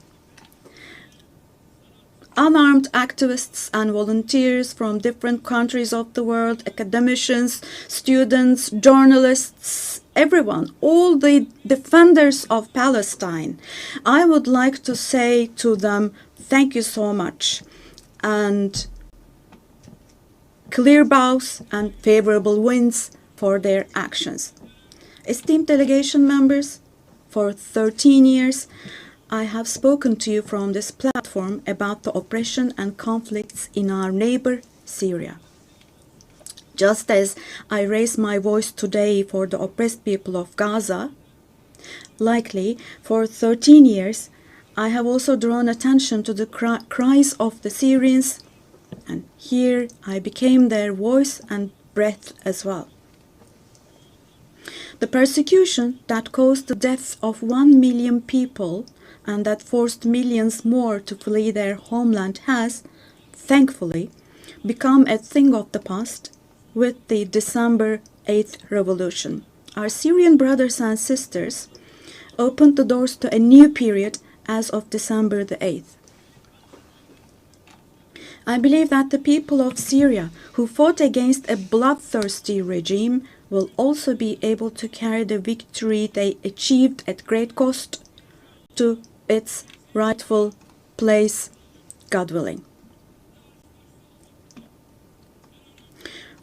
Unarmed activists and volunteers from different countries of the world, academicians, students, journalists, everyone, all the defenders of Palestine. I would like to say to them, thank you so much, and clear bows and favorable winds for their actions. Esteemed delegation members, for 13 years, I have spoken to you from this platform about the oppression and conflicts in our neighbor, Syria. Just as I raise my voice today for the oppressed people of Gaza, likely for 13 years, I have also drawn attention to the cries of the Syrians, and here I became their voice and breath as well. The persecution that caused the death of 1 million people and that forced millions more to flee their homeland has, thankfully, become a thing of the past with the December 8th revolution. Our Syrian brothers and sisters opened the doors to a new period as of December the 8th. I believe that the people of Syria who fought against a bloodthirsty regime will also be able to carry the victory they achieved at great cost to its rightful place, God willing.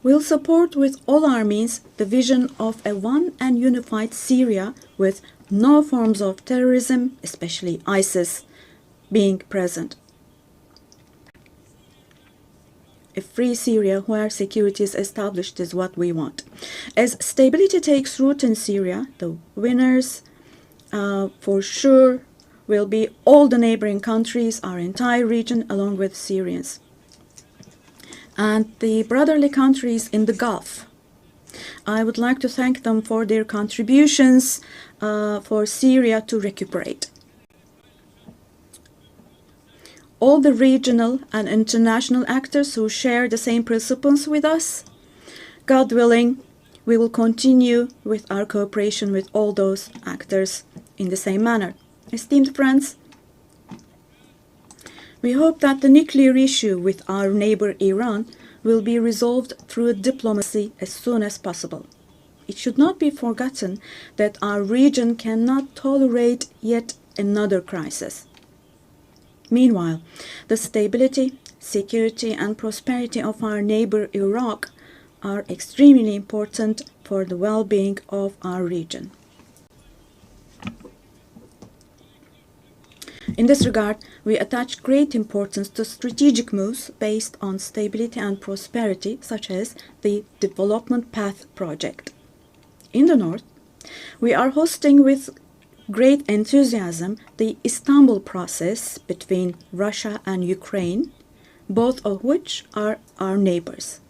We'll support with all our means the vision of a one and unified Syria with no forms of terrorism, especially ISIS, being present. A free Syria where security is established is what we want. As stability takes root in Syria, the winners for sure will be all the neighboring countries, our entire region, along with Syrians. And the brotherly countries in the Gulf. I would like to thank them for their contributions for Syria to recuperate. All the regional and international actors who share the same principles with us, God willing, we will continue with our cooperation with all those actors in the same manner. Esteemed friends, we hope that the nuclear issue with our neighbor Iran will be resolved through diplomacy as soon as possible. It should not be forgotten that our region cannot tolerate yet another crisis. Meanwhile, the stability, security, and prosperity of our neighbor Iraq are extremely important for the well-being of our region. In this regard, we attach great importance to strategic moves based on stability and prosperity, such as the Development Path Project. In the north, we are hosting with great enthusiasm the Istanbul process between Russia and Ukraine, both of which are our neighbors.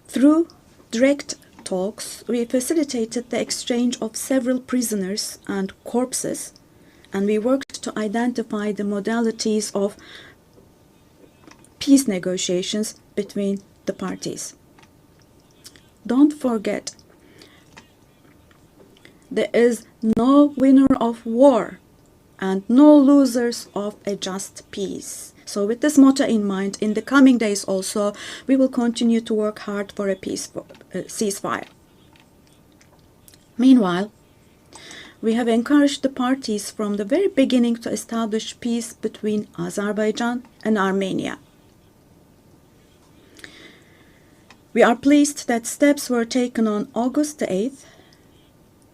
Through direct talks, we facilitated the exchange of several prisoners and corpses, and we worked to identify the modalities of peace negotiations between the parties. Don't forget, there is no winner of war and no losers of a just peace. So with this motto in mind, in the coming days also, we will continue to work hard for a peaceful ceasefire. Meanwhile, we have encouraged the parties from the very beginning to establish peace between Azerbaijan and Armenia. We are pleased that steps were taken on August the 8th,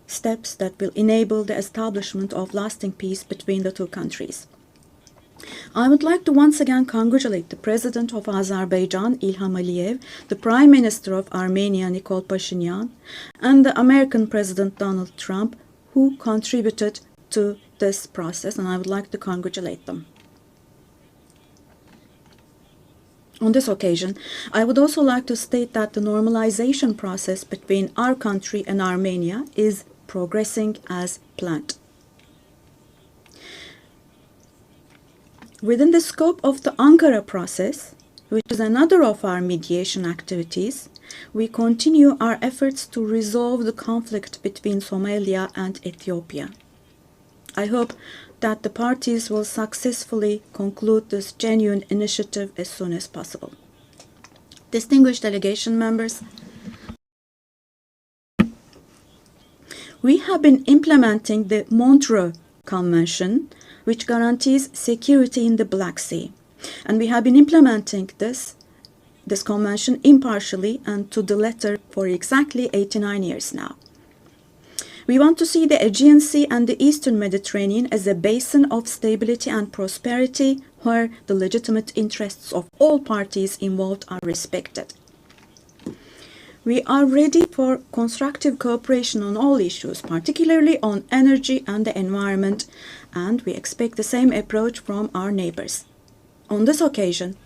steps that will enable the establishment of lasting peace between the two countries. I would like to once again congratulate the President of Azerbaijan, Ilham Aliyev, the Prime Minister of Armenia, Nikol Pashinyan, and the American President Donald Trump, who contributed to this process, and I would like to congratulate them. On this occasion, I would also like to state that the normalization process between our country and Armenia is progressing as planned. Within the scope of the Ankara process, which is another of our mediation activities, we continue our efforts to resolve the conflict between Somalia and Ethiopia. I hope that the parties will successfully conclude this genuine initiative as soon as possible. Distinguished delegation members, we have been implementing the Montreux Convention, which guarantees security in the Black Sea, and we have been implementing this convention impartially and to the letter for exactly 89 years now. We want to see the Aegean Sea and the Eastern Mediterranean as a basin of stability and prosperity where the legitimate interests of all parties involved are respected. We are ready for constructive cooperation on all issues, particularly on energy and the environment, and we expect the same approach from our neighbors. On this occasion,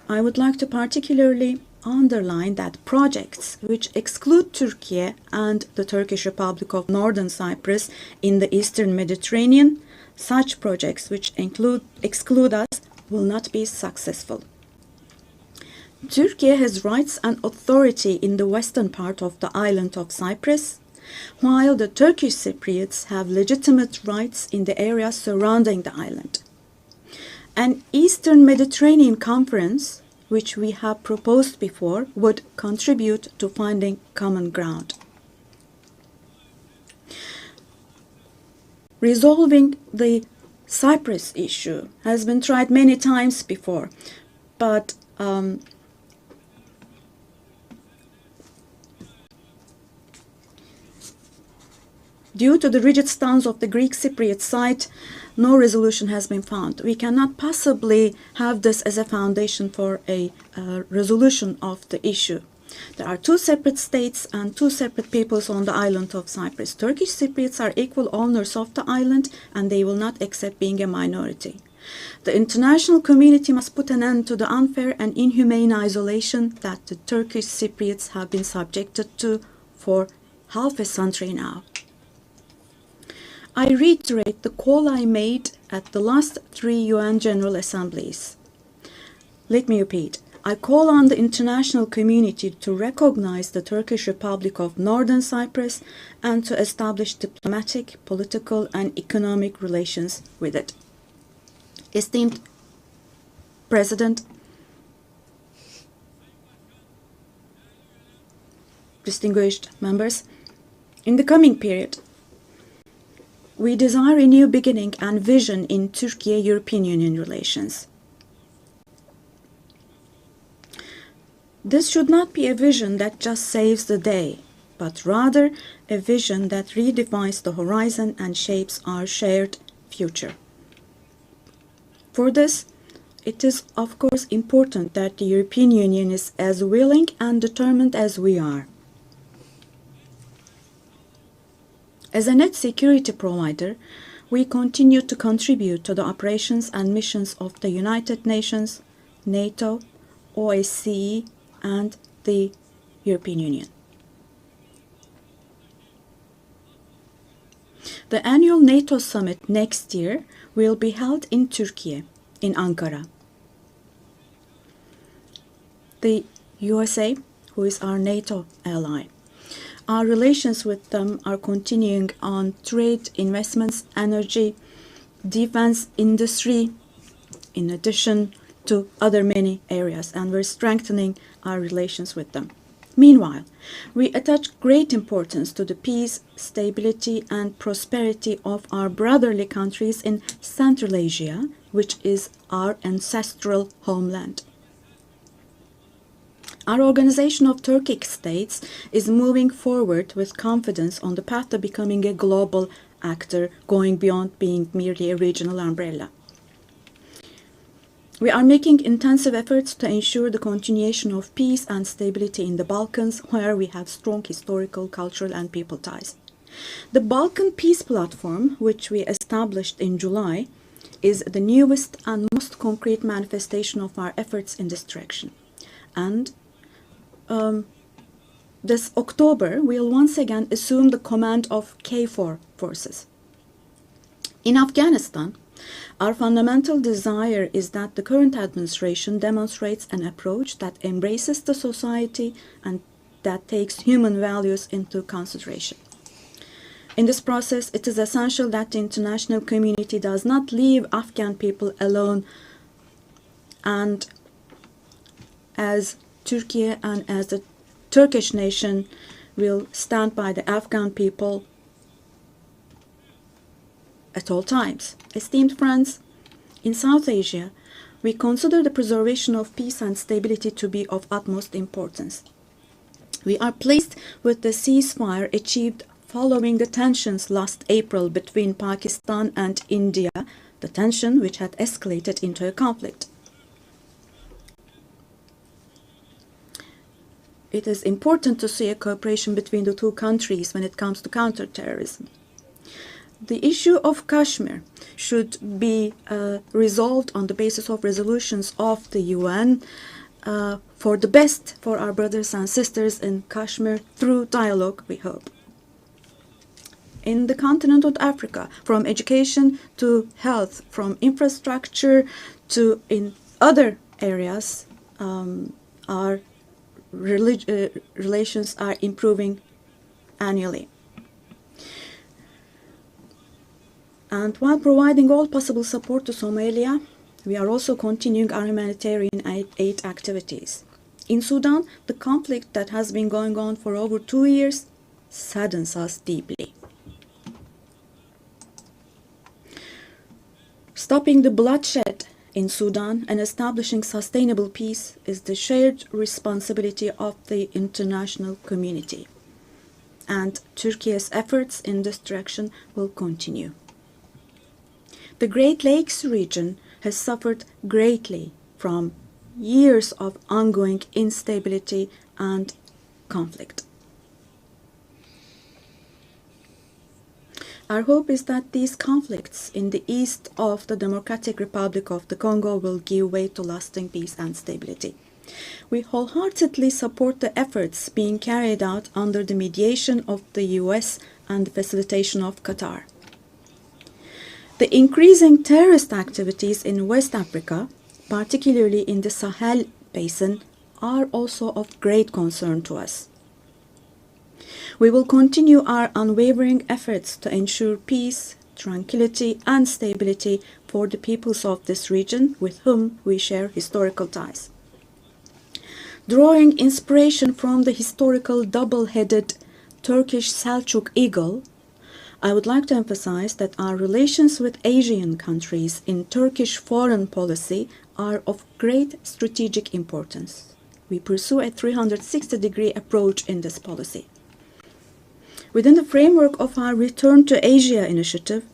I would like to particularly underline that projects which exclude Turkey and the Turkish Republic of Northern Cyprus in the Eastern Mediterranean, such projects which exclude us will not be successful. Turkey has rights and authority in the western part of the island of Cyprus, while the Turkish Cypriots have legitimate rights in the area surrounding the island. An Eastern Mediterranean Conference, which we have proposed before, would contribute to finding common ground. Resolving the Cyprus issue has been tried many times before, but due to the rigid stance of the Greek Cypriot side, no resolution has been found. We cannot possibly have this as a foundation for a resolution of the issue. There are two separate states and two separate peoples on the island of Cyprus. Turkish Cypriots are equal owners of the island, and they will not accept being a minority. The international community must put an end to the unfair and inhumane isolation that the Turkish Cypriots have been subjected to for half a century now. I reiterate the call I made at the last 3 UN General Assemblies. Let me repeat. I call on the international community to recognize the Turkish Republic of Northern Cyprus and to establish diplomatic, political, and economic relations with it. Esteemed President, distinguished members, in the coming period, we desire a new beginning and vision in Turkey-European Union relations. This should not be a vision that just saves the day, but rather a vision that redefines the horizon and shapes our shared future. For this, it is of course important that the European Union is as willing and determined as we are. As a net security provider, we continue to contribute to the operations and missions of the United Nations, NATO, OSCE, and the European Union. The annual NATO summit next year will be held in Turkey, in Ankara. The USA, who is our NATO ally, our relations with them are continuing on trade, investments, energy, defense industry, in addition to other many areas, and we're strengthening our relations with them. Meanwhile, we attach great importance to the peace, stability, and prosperity of our brotherly countries in Central Asia, which is our ancestral homeland. Our Organization of Turkic States is moving forward with confidence on the path to becoming a global actor, going beyond being merely a regional umbrella. We are making intensive efforts to ensure the continuation of peace and stability in the Balkans, where we have strong historical, cultural, and people ties. The Balkan Peace Platform, which we established in July, is the newest and most concrete manifestation of our efforts in this direction. And this October, we'll once again assume the command of KFOR forces. In Afghanistan, our fundamental desire is that the current administration demonstrates an approach that embraces the society and that takes human values into consideration. In this process, it is essential that the international community does not leave Afghan people alone, and as Turkey and as the Turkish nation will stand by the Afghan people at all times. Esteemed friends, in South Asia, we consider the preservation of peace and stability to be of utmost importance. We are pleased with the ceasefire achieved following the tensions last April between Pakistan and India, the tension which had escalated into a conflict. It is important to see a cooperation between the two countries when it comes to counterterrorism. The issue of Kashmir should be resolved on the basis of resolutions of the UN for the best for our brothers and sisters in Kashmir through dialogue, we hope. In the continent of Africa, from education to health, from infrastructure to in other areas, our relations are improving annually. And while providing all possible support to Somalia, we are also continuing our humanitarian aid activities. In Sudan, the conflict that has been going on for over 2 years saddens us deeply. Stopping the bloodshed in Sudan and establishing sustainable peace is the shared responsibility of the international community. And Turkey's efforts in this direction will continue. The Great Lakes region has suffered greatly from years of ongoing instability and conflict. Our hope is that these conflicts in the east of the Democratic Republic of the Congo will give way to lasting peace and stability. We wholeheartedly support the efforts being carried out under the mediation of the US and the facilitation of Qatar. The increasing terrorist activities in West Africa, particularly in the Sahel basin are also of great concern to us. We will continue our unwavering efforts to ensure peace, tranquility, and stability for the peoples of this region with whom we share historical ties. Drawing inspiration from the historical double-headed Turkish Selçuk eagle, I would like to emphasize that our relations with Asian countries in Turkish foreign policy are of great strategic importance. We pursue a 360-degree approach in this policy. Within the framework of our Return to Asia initiative,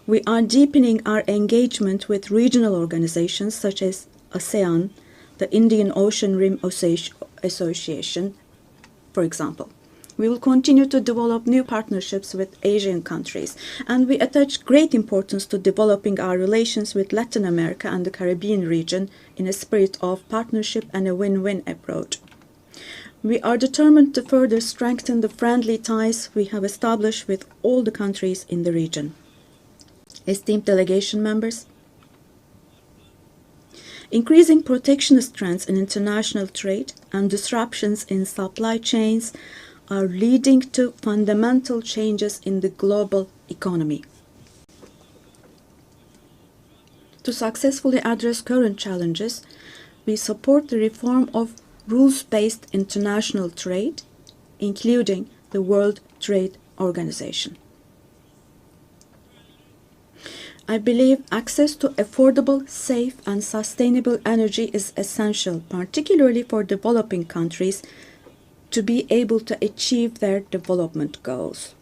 we are deepening our engagement with regional organizations such as ASEAN, the Indian Ocean Rim Association, for example. We will continue to develop new partnerships with Asian countries, and we attach great importance to developing our relations with Latin America and the Caribbean region in a spirit of partnership and a win-win approach. We are determined to further strengthen the friendly ties we have established with all the countries in the region. Esteemed delegation members, increasing protectionist trends in international trade and disruptions in supply chains are leading to fundamental changes in the global economy. To successfully address current challenges, we support the reform of rules-based international trade, including the World Trade Organization. I believe access to affordable, safe, and sustainable energy is essential, particularly for developing countries, to be able to achieve their development goals.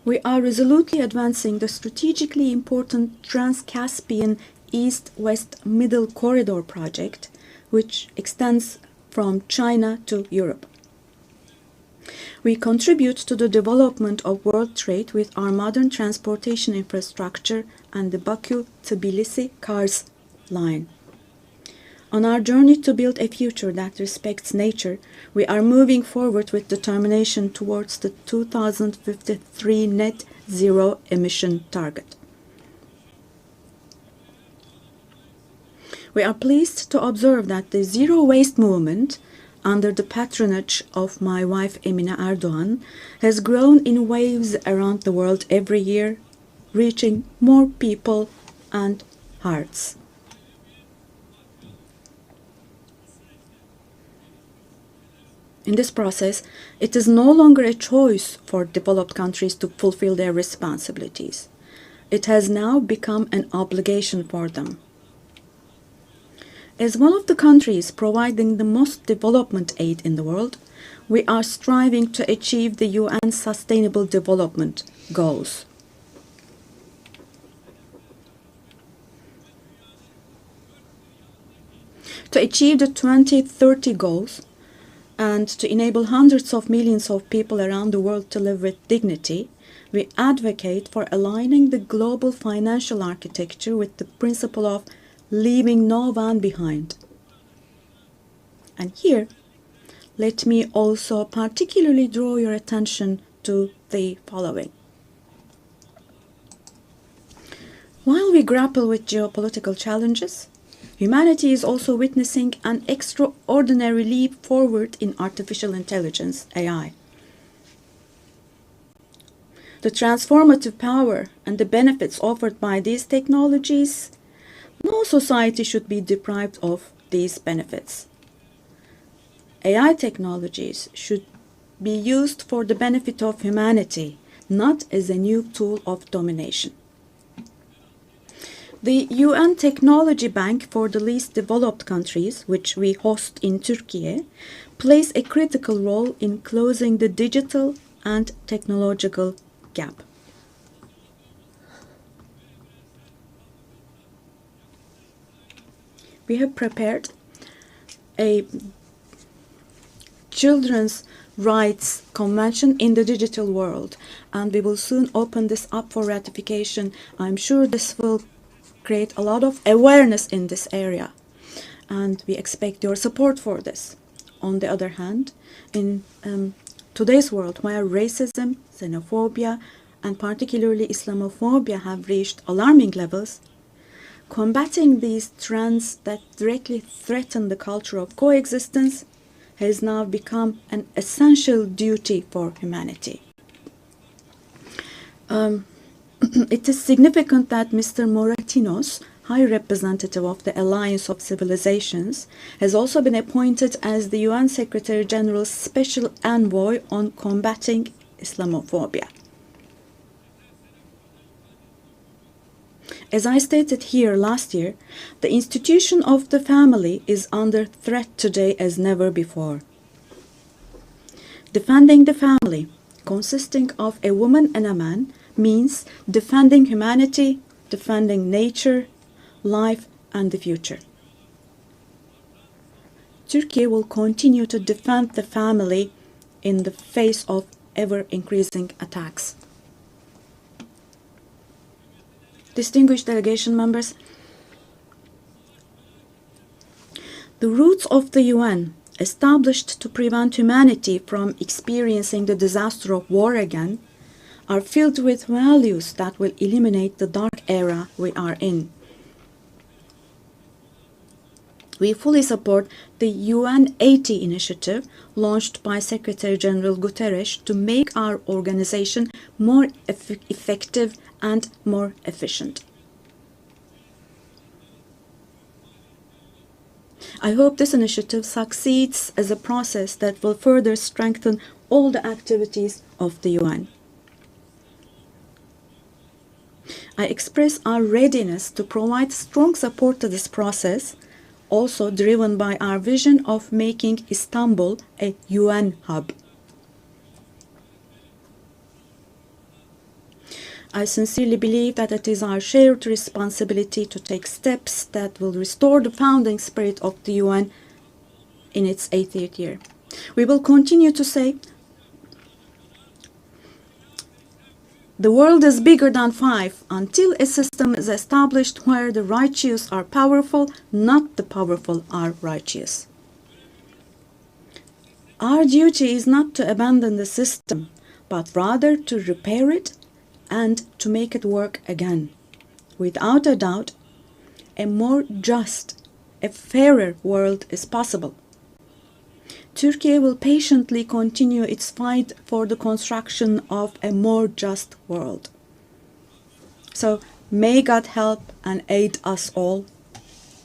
We are resolutely advancing the strategically important Trans-Caspian East-West Middle Corridor project, which extends from China to Europe. We contribute to the development of world trade with our modern transportation infrastructure and the Baku-Tbilisi-Kars line. On our journey to build a future that respects nature, we are moving forward with determination towards the 2053 net zero emission target. We are pleased to observe that the zero waste movement, under the patronage of my wife Emine Erdoğan, has grown in waves around the world every year, reaching more people and hearts. In this process, it is no longer a choice for developed countries to fulfill their responsibilities. It has now become an obligation for them. As one of the countries providing the most development aid in the world, we are striving to achieve the UN Sustainable Development Goals. To achieve the 2030 goals, and to enable hundreds of millions of people around the world to live with dignity, we advocate for aligning the global financial architecture with the principle of leaving no one behind. And here, let me also particularly draw your attention to the following. While we grapple with geopolitical challenges, humanity is also witnessing an extraordinary leap forward in artificial intelligence, AI. The transformative power and the benefits offered by these technologies, no society should be deprived of these benefits. AI technologies should be used for the benefit of humanity, not as a new tool of domination. The UN Technology Bank for the Least Developed Countries, which we host in Turkey, plays a critical role in closing the digital and technological gap. We have prepared a children's rights convention in the digital world, and we will soon open this up for ratification. I'm sure this will create a lot of awareness in this area, and we expect your support for this. On the other hand, in today's world where racism, xenophobia, and particularly Islamophobia, have reached alarming levels, combating these trends that directly threaten the culture of coexistence has now become an essential duty for humanity. It is significant that Mr. Moratinos, High Representative of the Alliance of Civilizations, has also been appointed as the UN Secretary General's Special Envoy on combating Islamophobia. As I stated here last year, the institution of the family is under threat today as never before. Defending the family, consisting of a woman and a man, means defending humanity, defending nature, life, and the future. Turkey will continue to defend the family in the face of ever-increasing attacks. Distinguished delegation members, the roots of the UN, established to prevent humanity from experiencing the disaster of war again, are filled with values that will eliminate the dark era we are in. We fully support the UN 80 initiative launched by Secretary General Guterres to make our organization more effective and more efficient. I hope this initiative succeeds as a process that will further strengthen all the activities of the UN. I express our readiness to provide strong support to this process, also driven by our vision of making Istanbul a UN hub. I sincerely believe that it is our shared responsibility to take steps that will restore the founding spirit of the UN in its 80th year. We will continue to say, the world is bigger than five until a system is established where the righteous are powerful, not the powerful are righteous. Our duty is not to abandon the system, but rather to repair it and to make it work again. Without a doubt, a more just, a fairer world is possible. Turkey will patiently continue its fight for the construction of a more just world. So may God help and aid us all.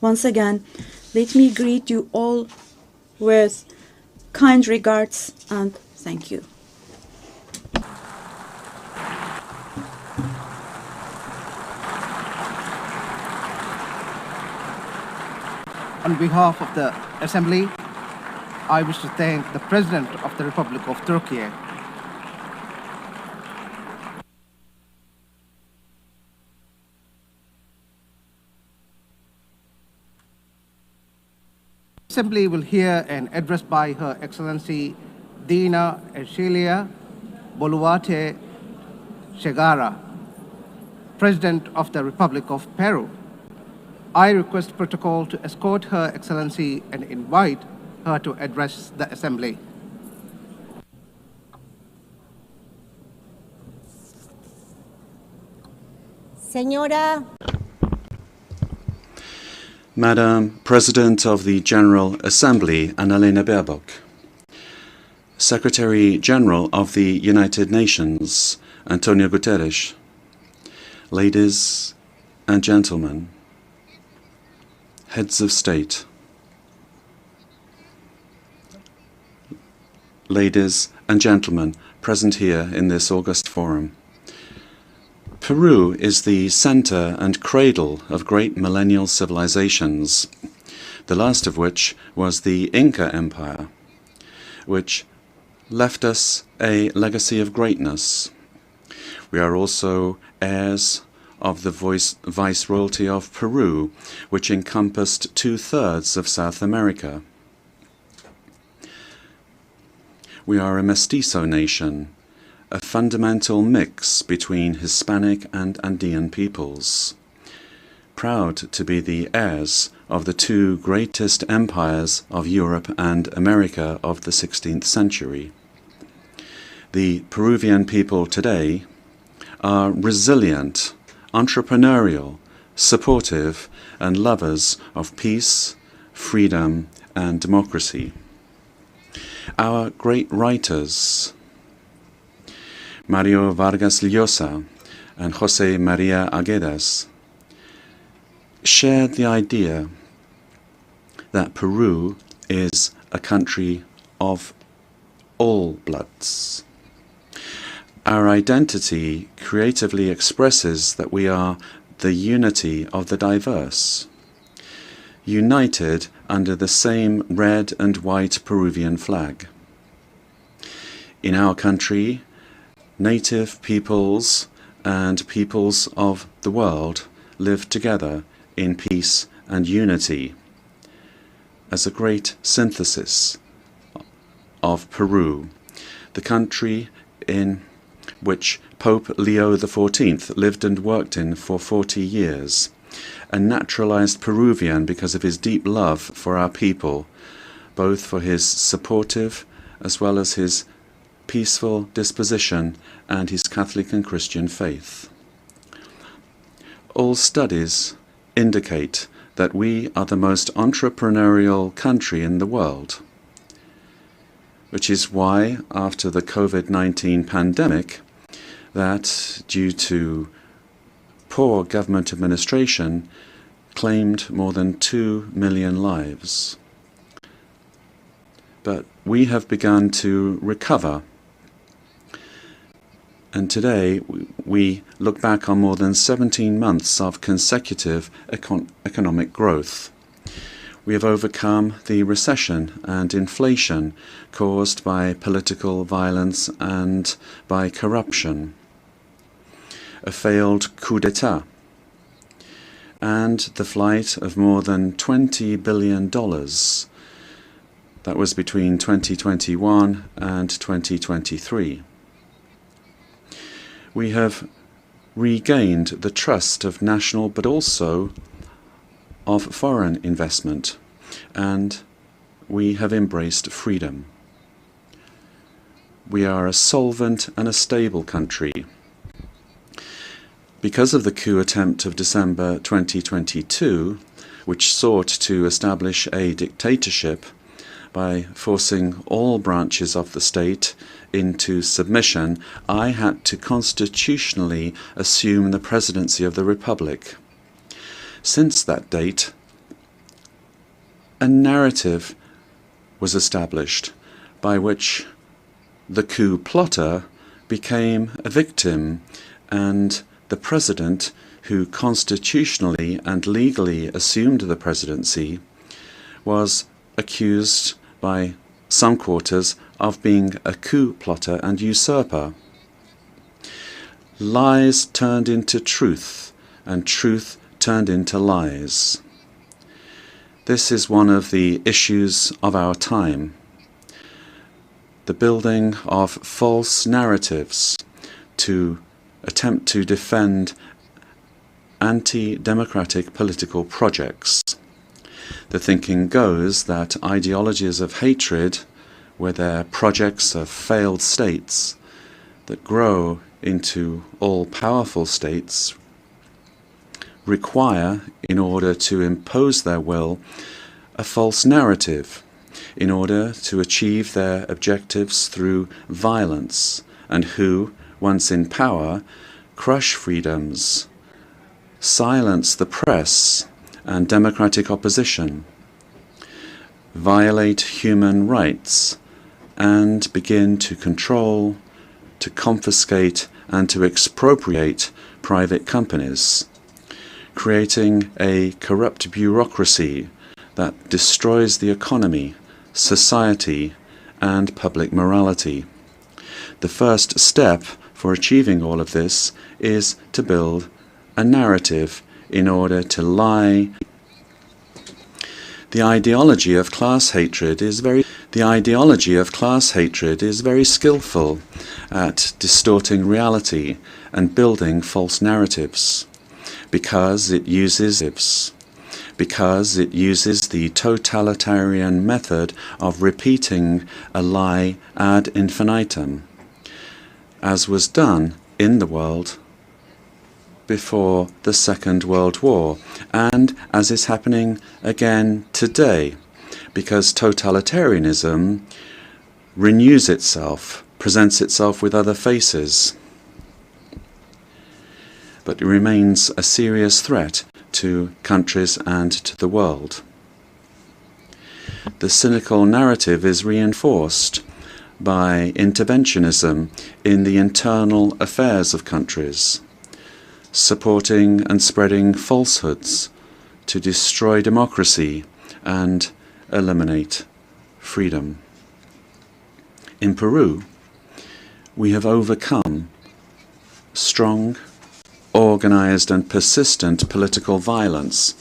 Once again, let me greet you all with kind regards and thank you. On behalf of the Assembly, I wish to thank the President of the Republic of Turkey. The Assembly will hear an address by Her Excellency Dina Ercilia Boluarte Segara, President of the Republic of Peru. I request protocol to escort Her Excellency and invite her to address the Assembly. Señora. Madam President of the General Assembly, Annalena Baerbock. Secretary General of the United Nations, Antonio Guterres. Ladies and gentlemen, heads of state, ladies and gentlemen present here in this august forum. Peru is the center and cradle of great millennial civilizations, the last of which was the Inca Empire, which left us a legacy of greatness. We are also heirs of the Viceroyalty of Peru, which encompassed 2/3 of South America. We are a mestizo nation, a fundamental mix between Hispanic and Andean peoples, proud to be the heirs of the two greatest empires of Europe and America of the 16th century. The Peruvian people today are resilient, entrepreneurial, supportive, and lovers of peace, freedom, and democracy. Our great writers, Mario Vargas Llosa and José María Arguedas, shared the idea that Peru is a country of all bloods. Our identity creatively expresses that we are the unity of the diverse, united under the same red and white Peruvian flag. In our country, native peoples and peoples of the world live together in peace and unity as a great synthesis of Peru, the country in which Pope Leo XIV lived and worked in for 40 years, a naturalized Peruvian because of his deep love for our people, both for his supportive as well as his peaceful disposition and his Catholic and Christian faith. All studies indicate that we are the most entrepreneurial country in the world, which is why, after the COVID-19 pandemic, that due to poor government administration, claimed more than 2 million lives. But we have begun to recover. And today we look back on more than 17 months of consecutive economic growth. We have overcome the recession and inflation caused by political violence and by corruption, a failed coup d'etat, and the flight of more than $20 billion. That was between 2021 and 2023. We have regained the trust of national but also of foreign investment, and we have embraced freedom. We are a solvent and a stable country. Because of the coup attempt of December 2022, which sought to establish a dictatorship by forcing all branches of the state into submission, I had to constitutionally assume the presidency of the Republic. Since that date, a narrative was established by which the coup plotter became a victim and the president, who constitutionally and legally assumed the presidency, was accused by some quarters of being a coup plotter and usurper. Lies turned into truth, and truth turned into lies. This is one of the issues of our time. The building of false narratives to attempt to defend anti-democratic political projects. The thinking goes that ideologies of hatred, where they're projects of failed states that grow into all-powerful states, require, in order to impose their will, a false narrative, in order to achieve their objectives through violence, and who, once in power, crush freedoms, silence the press and democratic opposition, violate human rights, and begin to control, to confiscate, and to expropriate private companies, creating a corrupt bureaucracy that destroys the economy, society, and public morality. The first step for achieving all of this is to build a narrative in order to lie. The ideology of class hatred is very skillful at distorting reality and building false narratives, because it uses the totalitarian method of repeating a lie ad infinitum, as was done in the world before the Second World War, and as is happening again today, because totalitarianism renews itself, presents itself with other faces, but it remains a serious threat to countries and to the world. The cynical narrative is reinforced by interventionism in the internal affairs of countries, supporting and spreading falsehoods to destroy democracy and eliminate freedom. In Peru, we have overcome strong, organized and persistent political violence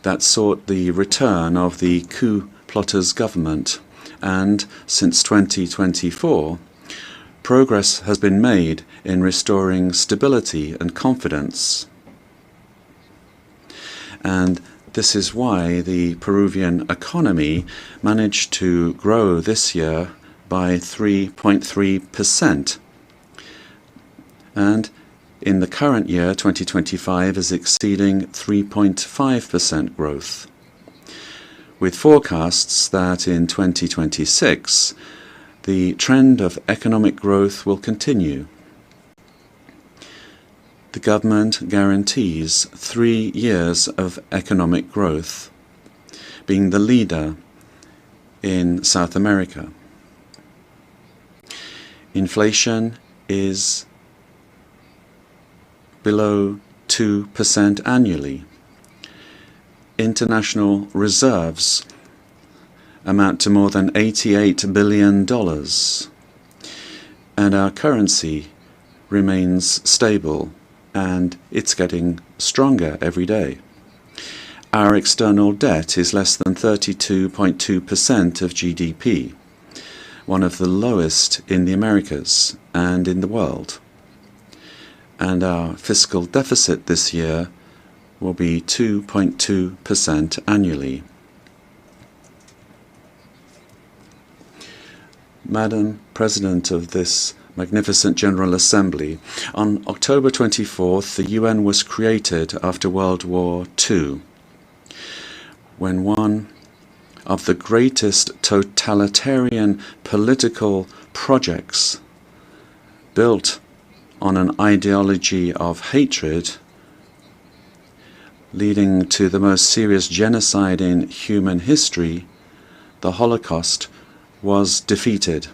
that sought the return of the coup plotters' government, and since 2024, progress has been made in restoring stability and confidence. And this is why the Peruvian economy managed to grow this year by 3.3%. And in the current year, 2025, is exceeding 3.5% growth, with forecasts that in 2026 the trend of economic growth will continue. The government guarantees 3 years of economic growth, being the leader in South America. Inflation is below 2% annually. International reserves amount to more than $88 billion, and our currency remains stable, and it's getting stronger every day. Our external debt is less than 32.2% of GDP, one of the lowest in the Americas and in the world. And our fiscal deficit this year will be 2.2% annually. Madam President of this magnificent General Assembly, on October 24th, the UN was created after World War II, when one of the greatest totalitarian political projects built on an ideology of hatred, leading to the most serious genocide in human history, the Holocaust, was defeated.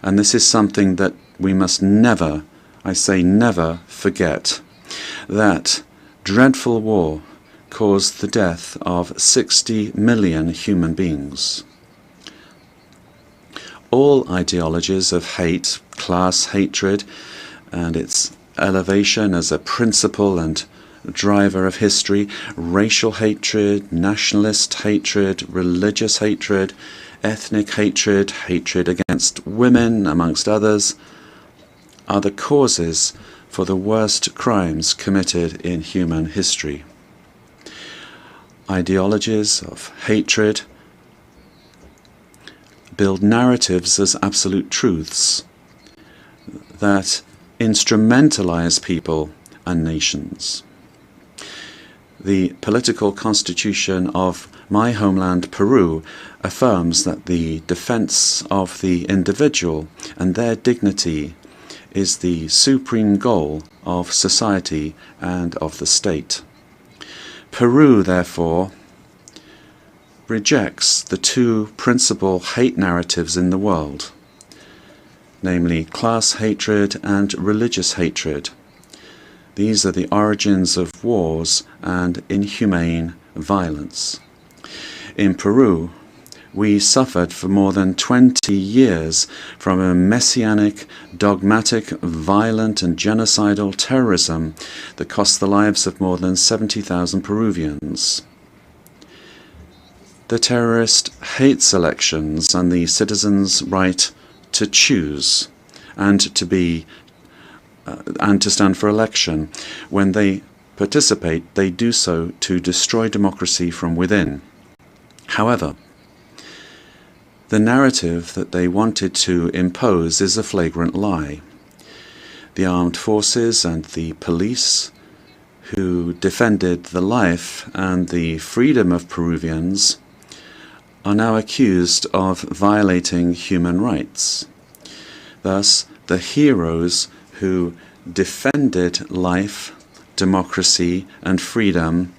And this is something that we must never, I say never, forget. That dreadful war caused the death of 60 million human beings. All ideologies of hate, class hatred, and its elevation as a principle and driver of history, racial hatred, nationalist hatred, religious hatred, ethnic hatred, hatred against women, amongst others, are the causes for the worst crimes committed in human history. Ideologies of hatred build narratives as absolute truths that instrumentalize people and nations. The political constitution of my homeland, Peru, affirms that the defense of the individual and their dignity is the supreme goal of society and of the state. Peru, therefore, rejects the two principal hate narratives in the world, namely class hatred and religious hatred. These are the origins of wars and inhumane violence. In Peru, we suffered for more than 20 years from a messianic, dogmatic, violent and genocidal terrorism that cost the lives of more than 70,000 Peruvians. The terrorist hates elections and the citizens' right to choose and to stand for election. When they participate, they do so to destroy democracy from within. However, the narrative that they wanted to impose is a flagrant lie. The armed forces and the police, who defended the life and the freedom of Peruvians are now accused of violating human rights. Thus, the heroes who defended life, democracy, and freedom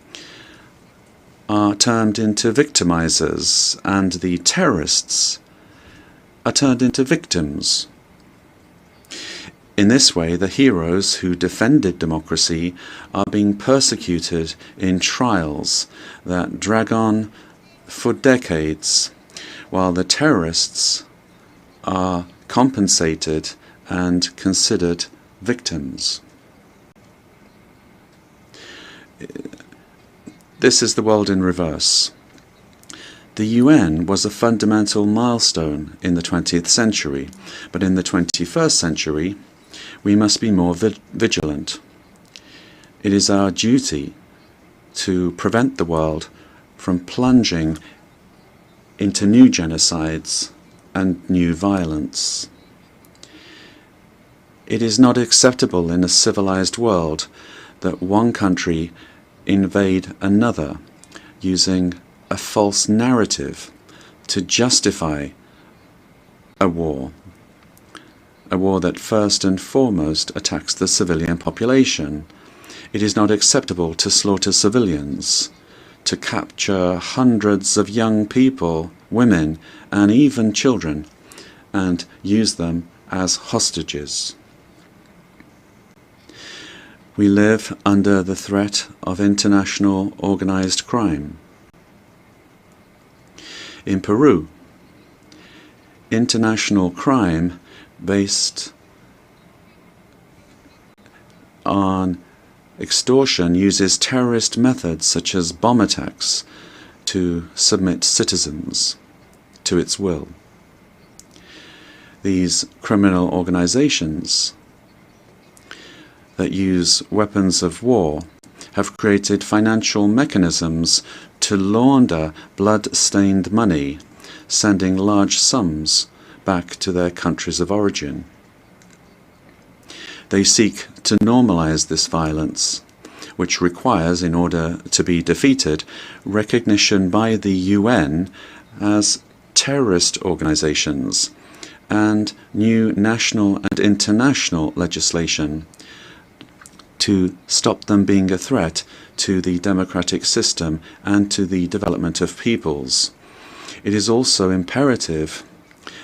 are turned into victimizers, and the terrorists are turned into victims. In this way, the heroes who defended democracy are being persecuted in trials that drag on for decades, while the terrorists are compensated and considered victims. This is the world in reverse. The UN was a fundamental milestone in the 20th century, but in the 21st century, we must be more vigilant. It is our duty to prevent the world from plunging into new genocides and new violence. It is not acceptable in a civilized world that one country invade another using a false narrative to justify a war that first and foremost attacks the civilian population. It is not acceptable to slaughter civilians, to capture hundreds of young people, women, and even children, and use them as hostages. We live under the threat of international organized crime. In Peru, international crime based on extortion uses terrorist methods such as bomb attacks to submit citizens to its will. These criminal organizations that use weapons of war have created financial mechanisms to launder blood-stained money, sending large sums back to their countries of origin. They seek to normalize this violence, which requires, in order to be defeated, recognition by the UN as terrorist organizations and new national and international legislation to stop them being a threat to the democratic system and to the development of peoples. It is also imperative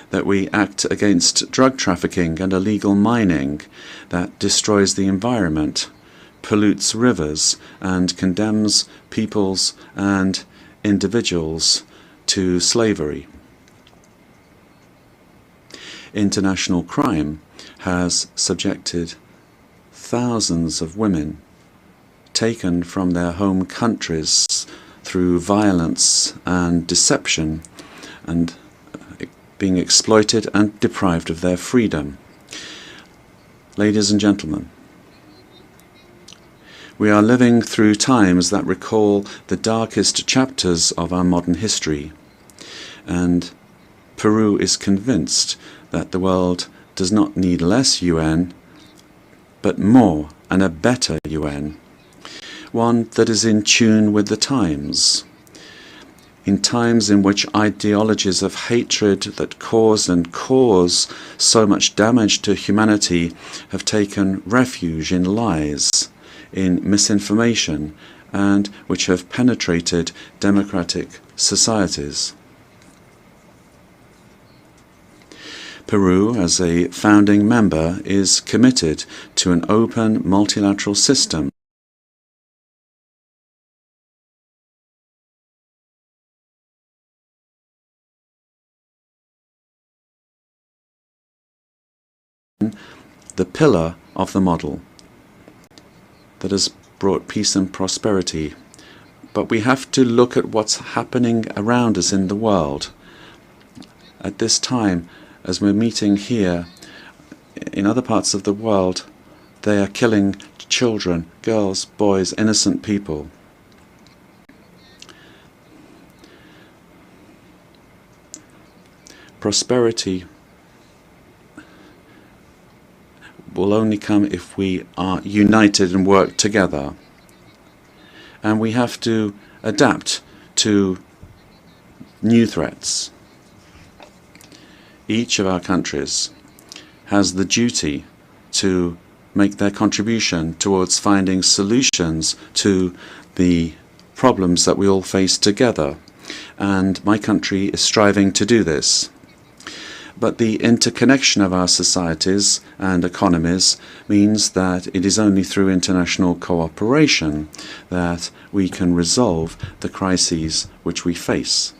that we act against drug trafficking and illegal mining that destroys the environment, pollutes rivers, and condemns peoples and individuals to slavery. International crime has subjected thousands of women taken from their home countries through violence and deception and being exploited and deprived of their freedom. Ladies and gentlemen, we are living through times that recall the darkest chapters of our modern history, and Peru is convinced that the world does not need less UN, but more and a better UN, one that is in tune with the times. In times in which ideologies of hatred that cause so much damage to humanity have taken refuge in lies, in misinformation, and which have penetrated democratic societies. Peru, as a founding member, is committed to an open multilateral system the pillar of the model that has brought peace and prosperity. But we have to look at what's happening around us in the world. At this time, as we're meeting here, in other parts of the world, they are killing children, girls, boys, innocent people. Prosperity will only come if we are united and work together. and we have to adapt to new threats. Each of our countries has the duty to make their contribution towards finding solutions to the problems that we all face together, and my country is striving to do this. But the interconnection of our societies and economies means that it is only through international cooperation that we can resolve the crises which we face.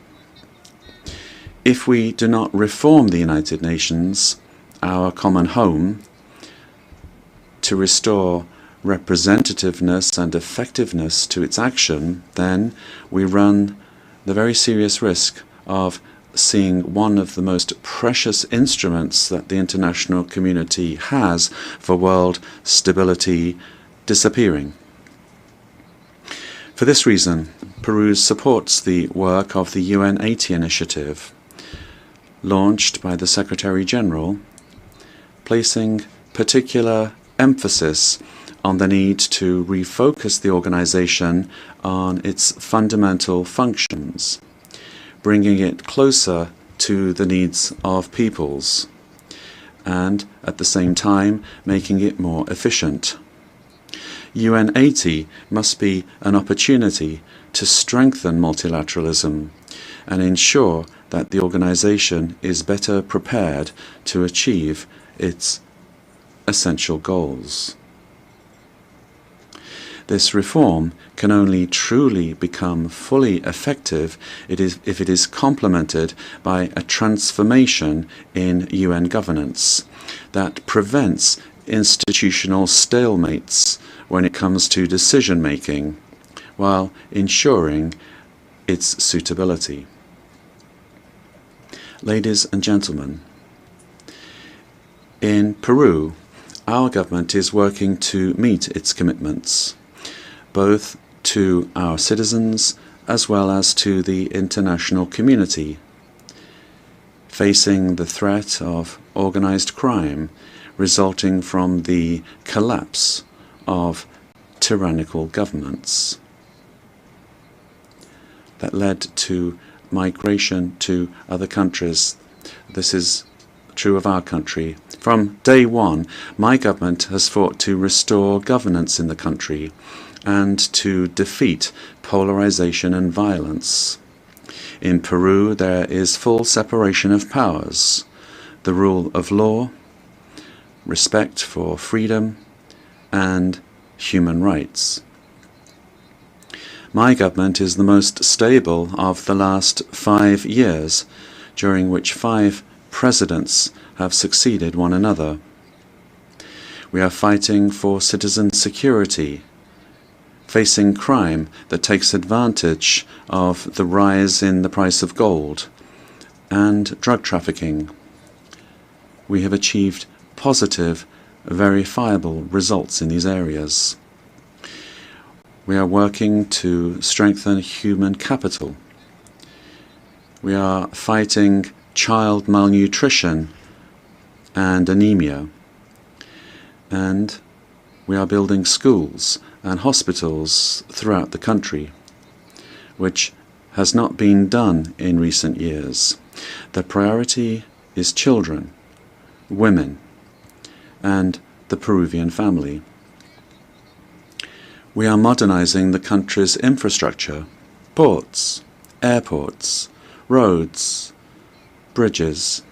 If we do not reform the United Nations, our common home, to restore representativeness and effectiveness to its action, then we run the very serious risk of seeing one of the most precious instruments that the international community has for world stability disappearing. For this reason, Peru supports the work of the UN-80 initiative, launched by the Secretary General, placing particular emphasis on the need to refocus the organization on its fundamental functions, bringing it closer to the needs of peoples, and at the same time making it more efficient. UN-80 must be an opportunity to strengthen multilateralism and ensure that the organization is better prepared to achieve its essential goals. This reform can only truly become fully effective if it is complemented by a transformation in UN governance that prevents institutional stalemates when it comes to decision-making, while ensuring its suitability. Ladies and gentlemen, in Peru, our government is working to meet its commitments, both to our citizens as well as to the international community, facing the threat of organized crime resulting from the collapse of tyrannical governments that led to migration to other countries. This is true of our country. From day one, my government has fought to restore governance in the country and to defeat polarization and violence. In Peru, there is full separation of powers, the rule of law, respect for freedom, and human rights. My government is the most stable of the last 5 years, during which 5 presidents have succeeded one another. We are fighting for citizen security, facing crime that takes advantage of the rise in the price of gold and drug trafficking. We have achieved positive, verifiable results in these areas. We are working to strengthen human capital. We are fighting child malnutrition and anemia. And we are building schools and hospitals throughout the country, which has not been done in recent years. The priority is children, women, and the Peruvian family. We are modernizing the country's infrastructure, ports, airports, roads, bridges,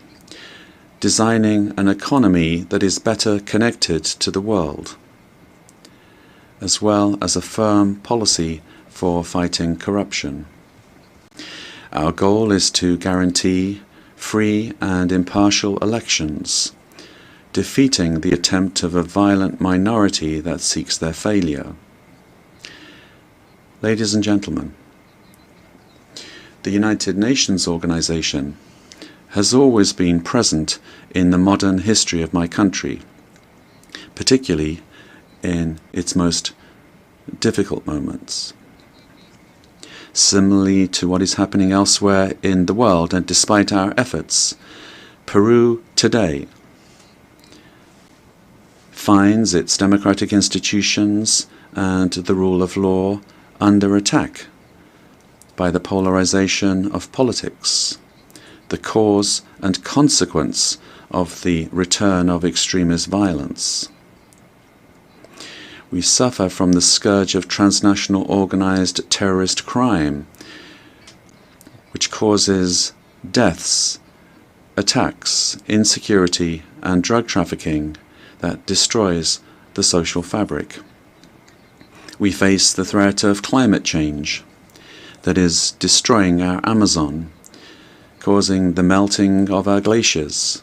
designing an economy that is better connected to the world, as well as a firm policy for fighting corruption. Our goal is to guarantee free and impartial elections, defeating the attempt of a violent minority that seeks their failure. Ladies and gentlemen, the United Nations organization has always been present in the modern history of my country, particularly in its most difficult moments. Similarly to what is happening elsewhere in the world, and despite our efforts, Peru today finds its democratic institutions and the rule of law under attack by the polarization of politics, the cause and consequence of the return of extremist violence. We suffer from the scourge of transnational organized terrorist crime, which causes deaths, attacks, insecurity, and drug trafficking that destroys the social fabric. We face the threat of climate change that is destroying our Amazon, causing the melting of our glaciers,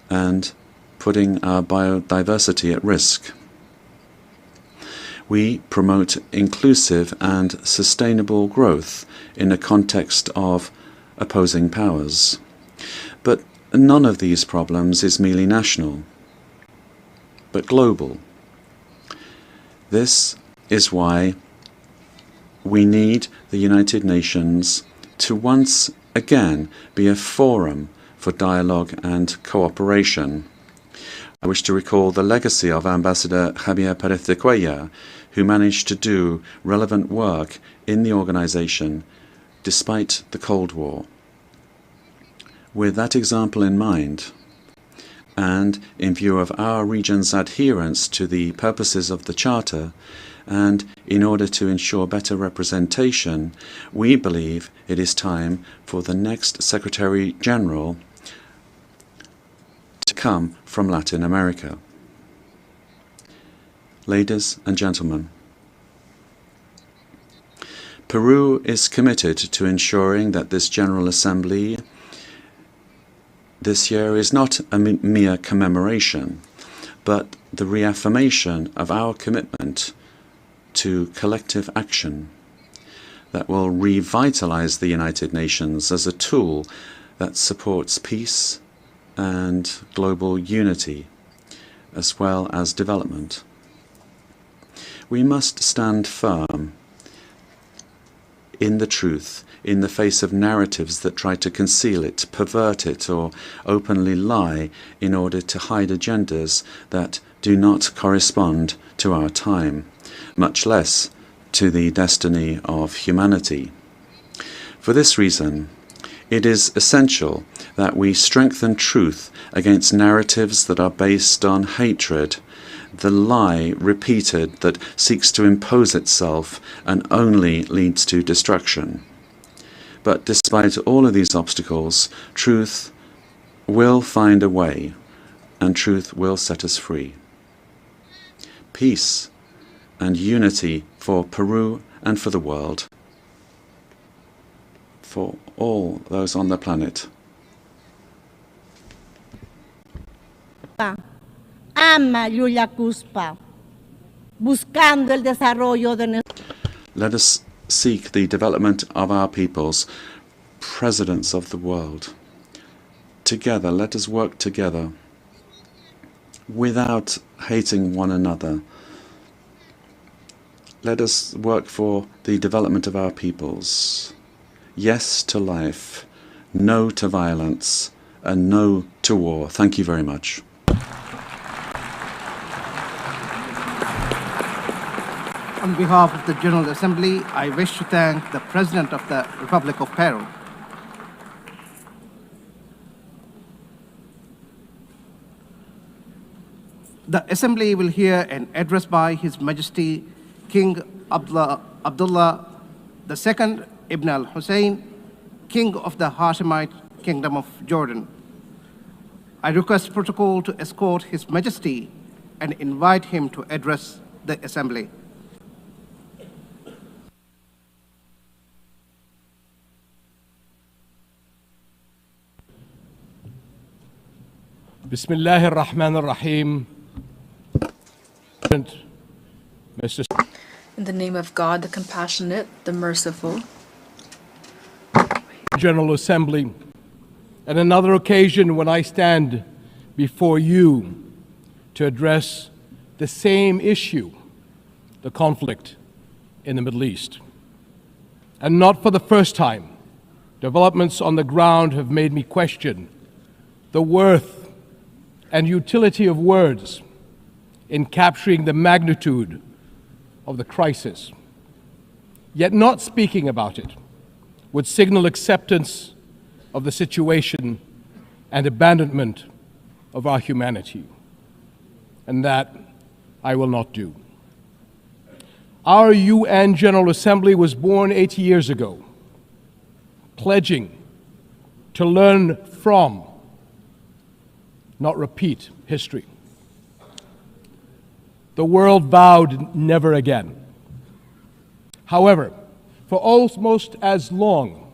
and putting our biodiversity at risk. We promote inclusive and sustainable growth in a context of opposing powers. But none of these problems is merely national, but global. This is why we need the United Nations to once again be a forum for dialogue and cooperation. I wish to recall the legacy of Ambassador Javier Pérez de Cuellar, who managed to do relevant work in the organization despite the Cold War. With that example in mind, and in view of our region's adherence to the purposes of the Charter, and in order to ensure better representation, we believe it is time for the next Secretary General to come from Latin America. Ladies and gentlemen, Peru is committed to ensuring that this General Assembly this year is not a mere commemoration, but the reaffirmation of our commitment to collective action that will revitalize the United Nations as a tool that supports peace and global unity, as well as development. We must stand firm in the truth, in the face of narratives that try to conceal it, pervert it, or openly lie in order to hide agendas that do not correspond to our time, much less to the destiny of humanity. For this reason, it is essential that we strengthen truth against narratives that are based on hatred, the lie repeated that seeks to impose itself and only leads to destruction. But despite all of these obstacles, truth will find a way, and truth will set us free. Peace and unity for Peru and for the world, for all those on the planet. Ama Yulia Cuspa, buscando el desarrollo de nuestro. Let us seek the development of our peoples, presidents of the world. Together, let us work together without hating one another. Let us work for the development of our peoples. Yes to life, no to violence, and no to war. Thank you very much. On behalf of the General Assembly, I wish to thank the President of the Republic of Peru. The Assembly will hear an address by His Majesty King Abdullah II Ibn al-Hussein, King of the Hashemite Kingdom of Jordan. I request protocol to escort His Majesty and invite him to address the Assembly. Bismillah ar-Rahman ar-Rahim. In the name of God, the compassionate, the merciful. General Assembly, at another occasion when I stand before you to address the same issue, the conflict in the Middle East. And not for the first time, developments on the ground have made me question the worth and utility of words in capturing the magnitude of the crisis. Yet not speaking about it would signal acceptance of the situation and abandonment of our humanity. And that I will not do. Our UN General Assembly was born 80 years ago, pledging to learn from, not repeat, history. The world vowed never again. However, for almost as long,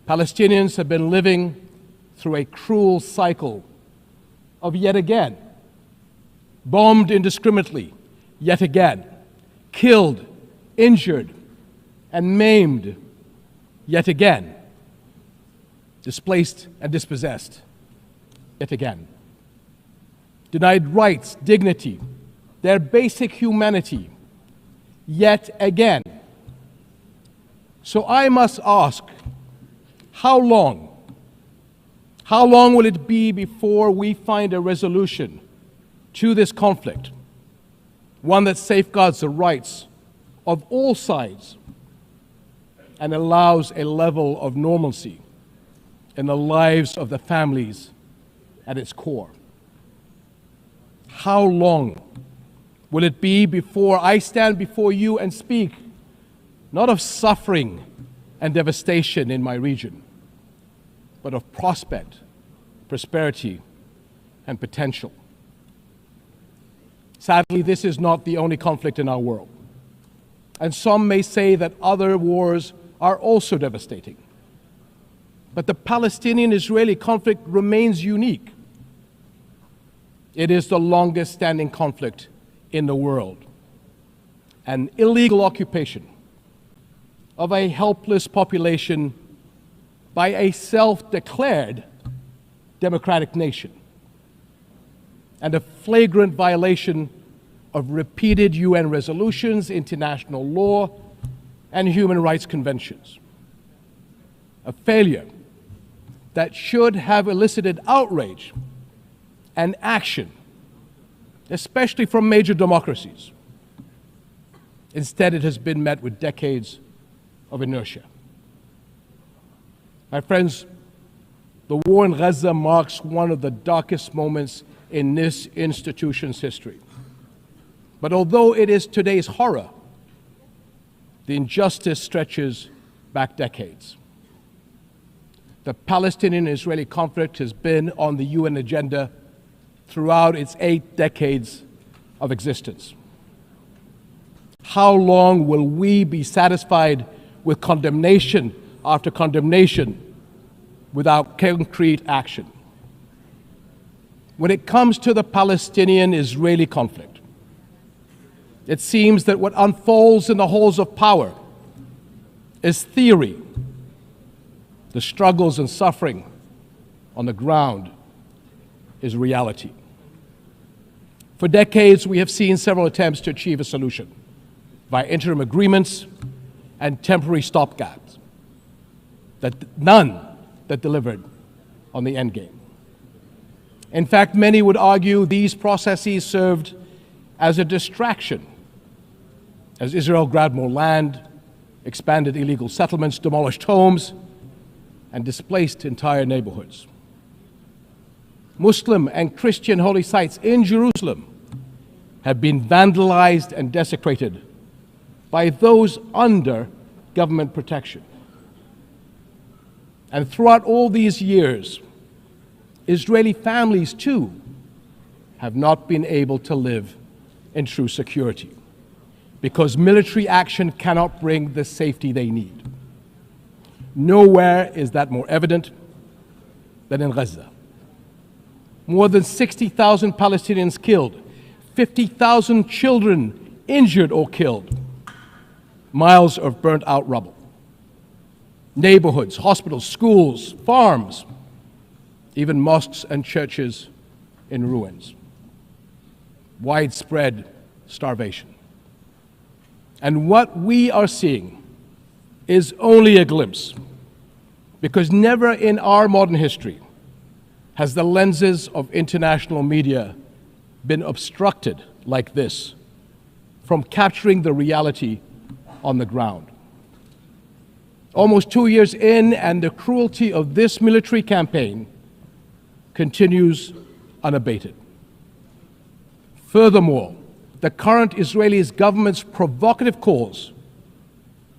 Palestinians have been living through a cruel cycle of yet again, bombed indiscriminately, yet again, killed, injured, and maimed, yet again, displaced and dispossessed, yet again, denied rights, dignity, their basic humanity, yet again. So I must ask, how long? How long will it be before we find a resolution to this conflict, one that safeguards the rights of all sides and allows a level of normalcy in the lives of the families at its core? How long will it be before I stand before you and speak not of suffering and devastation in my region, but of prospect, prosperity, and potential? Sadly, this is not the only conflict in our world. And some may say that other wars are also devastating. But the Palestinian-Israeli conflict remains unique. It is the longest standing conflict in the world. An illegal occupation of a helpless population by a self-declared democratic nation, and a flagrant violation of repeated UN resolutions, international law, and human rights conventions. A failure that should have elicited outrage and action, especially from major democracies. Instead, it has been met with decades of inertia. My friends, the war in Gaza marks one of the darkest moments in this institution's history. But although it is today's horror, the injustice stretches back decades. The Palestinian-Israeli conflict has been on the UN agenda throughout its 8 decades of existence. How long will we be satisfied with condemnation after condemnation without concrete action? When it comes to the Palestinian-Israeli conflict, it seems that what unfolds in the halls of power is theory. The struggles and suffering on the ground is reality. For decades, we have seen several attempts to achieve a solution by interim agreements and temporary stopgaps, none that delivered on the end game. In fact, many would argue these processes served as a distraction, as Israel grabbed more land, expanded illegal settlements, demolished homes, and displaced entire neighborhoods. Muslim and Christian holy sites in Jerusalem have been vandalized and desecrated by those under government protection. And throughout all these years, Israeli families, too, have not been able to live in true security because military action cannot bring the safety they need. Nowhere is that more evident than in Gaza. More than 60,000 Palestinians killed, 50,000 children injured or killed, miles of burnt-out rubble. Neighborhoods, hospitals, schools, farms, even mosques and churches in ruins. Widespread starvation. And what we are seeing is only a glimpse, because never in our modern history has the lenses of international media been obstructed like this from capturing the reality on the ground. almost 2 years in, and the cruelty of this military campaign continues unabated. Furthermore, the current Israeli government's provocative calls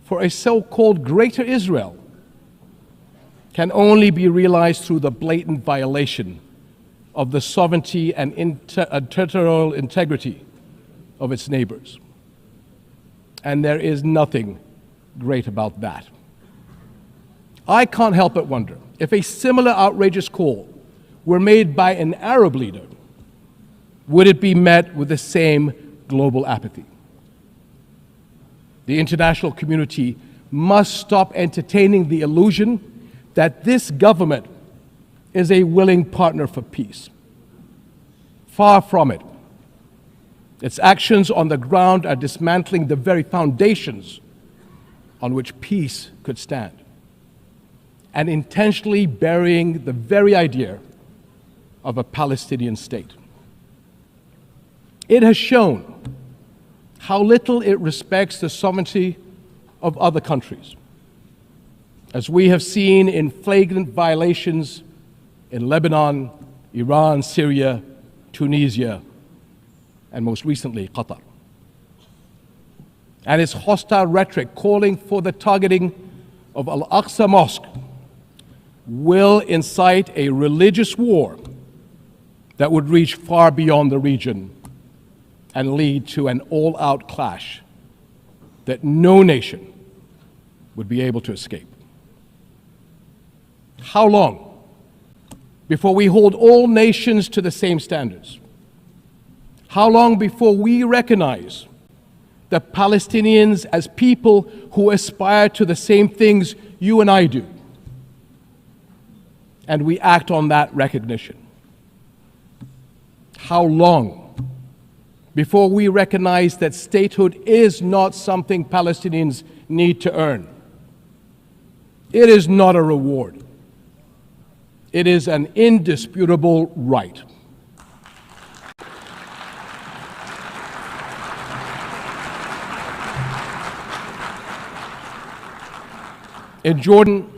for a so-called Greater Israel can only be realized through the blatant violation of the sovereignty and territorial integrity of its neighbors. And there is nothing great about that. I can't help but wonder if a similar outrageous call were made by an Arab leader, would it be met with the same global apathy? The international community must stop entertaining the illusion that this government is a willing partner for peace. Far from it. Its actions on the ground are dismantling the very foundations on which peace could stand, and intentionally burying the very idea of a Palestinian state. It has shown how little it respects the sovereignty of other countries, as we have seen in flagrant violations in Lebanon, Iran, Syria, Tunisia, and most recently, Qatar. And its hostile rhetoric calling for the targeting of Al-Aqsa Mosque will incite a religious war that would reach far beyond the region and lead to an all-out clash that no nation would be able to escape. How long before we hold all nations to the same standards? How long before we recognize the Palestinians as people who aspire to the same things you and I do, and we act on that recognition? How long before we recognize that statehood is not something Palestinians need to earn? It is not a reward. It is an indisputable right. In Jordan,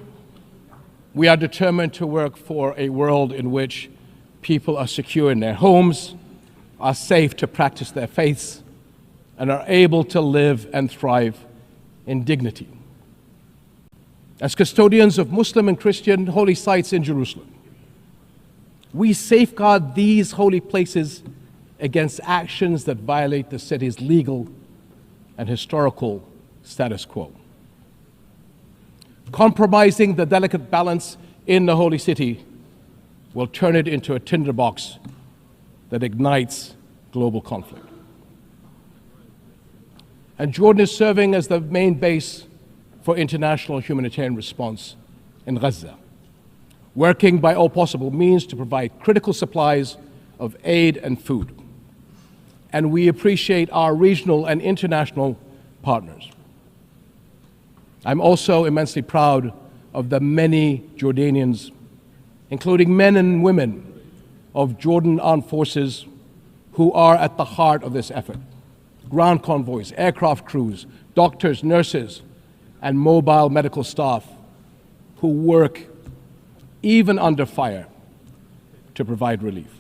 we are determined to work for a world in which people are secure in their homes, are safe to practice their faiths, and are able to live and thrive in dignity. As custodians of Muslim and Christian holy sites in Jerusalem, we safeguard these holy places against actions that violate the city's legal and historical status quo. Compromising the delicate balance in the holy city will turn it into a tinderbox that ignites global conflict. And Jordan is serving as the main base for international humanitarian response in Gaza, working by all possible means to provide critical supplies of aid and food. And we appreciate our regional and international partners. I'm also immensely proud of the many Jordanians, including men and women of Jordan armed forces, who are at the heart of this effort. Ground convoys, aircraft crews, doctors, nurses, and mobile medical staff who work even under fire to provide relief.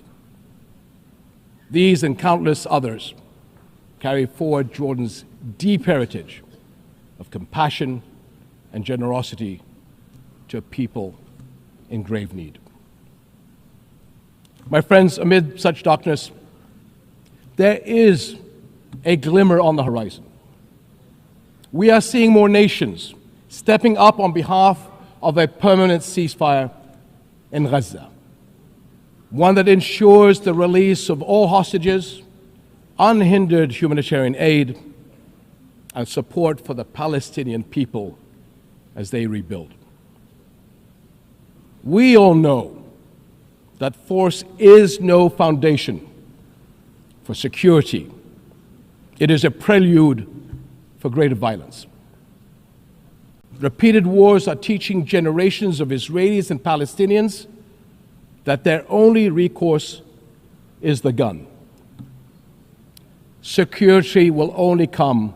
These and countless others carry forward Jordan's deep heritage of compassion and generosity to a people in grave need. My friends, amid such darkness, there is a glimmer on the horizon. We are seeing more nations stepping up on behalf of a permanent ceasefire in Gaza, one that ensures the release of all hostages, unhindered humanitarian aid, and support for the Palestinian people as they rebuild. We all know that force is no foundation for security. It is a prelude for greater violence. Repeated wars are teaching generations of Israelis and Palestinians that their only recourse is the gun. Security will only come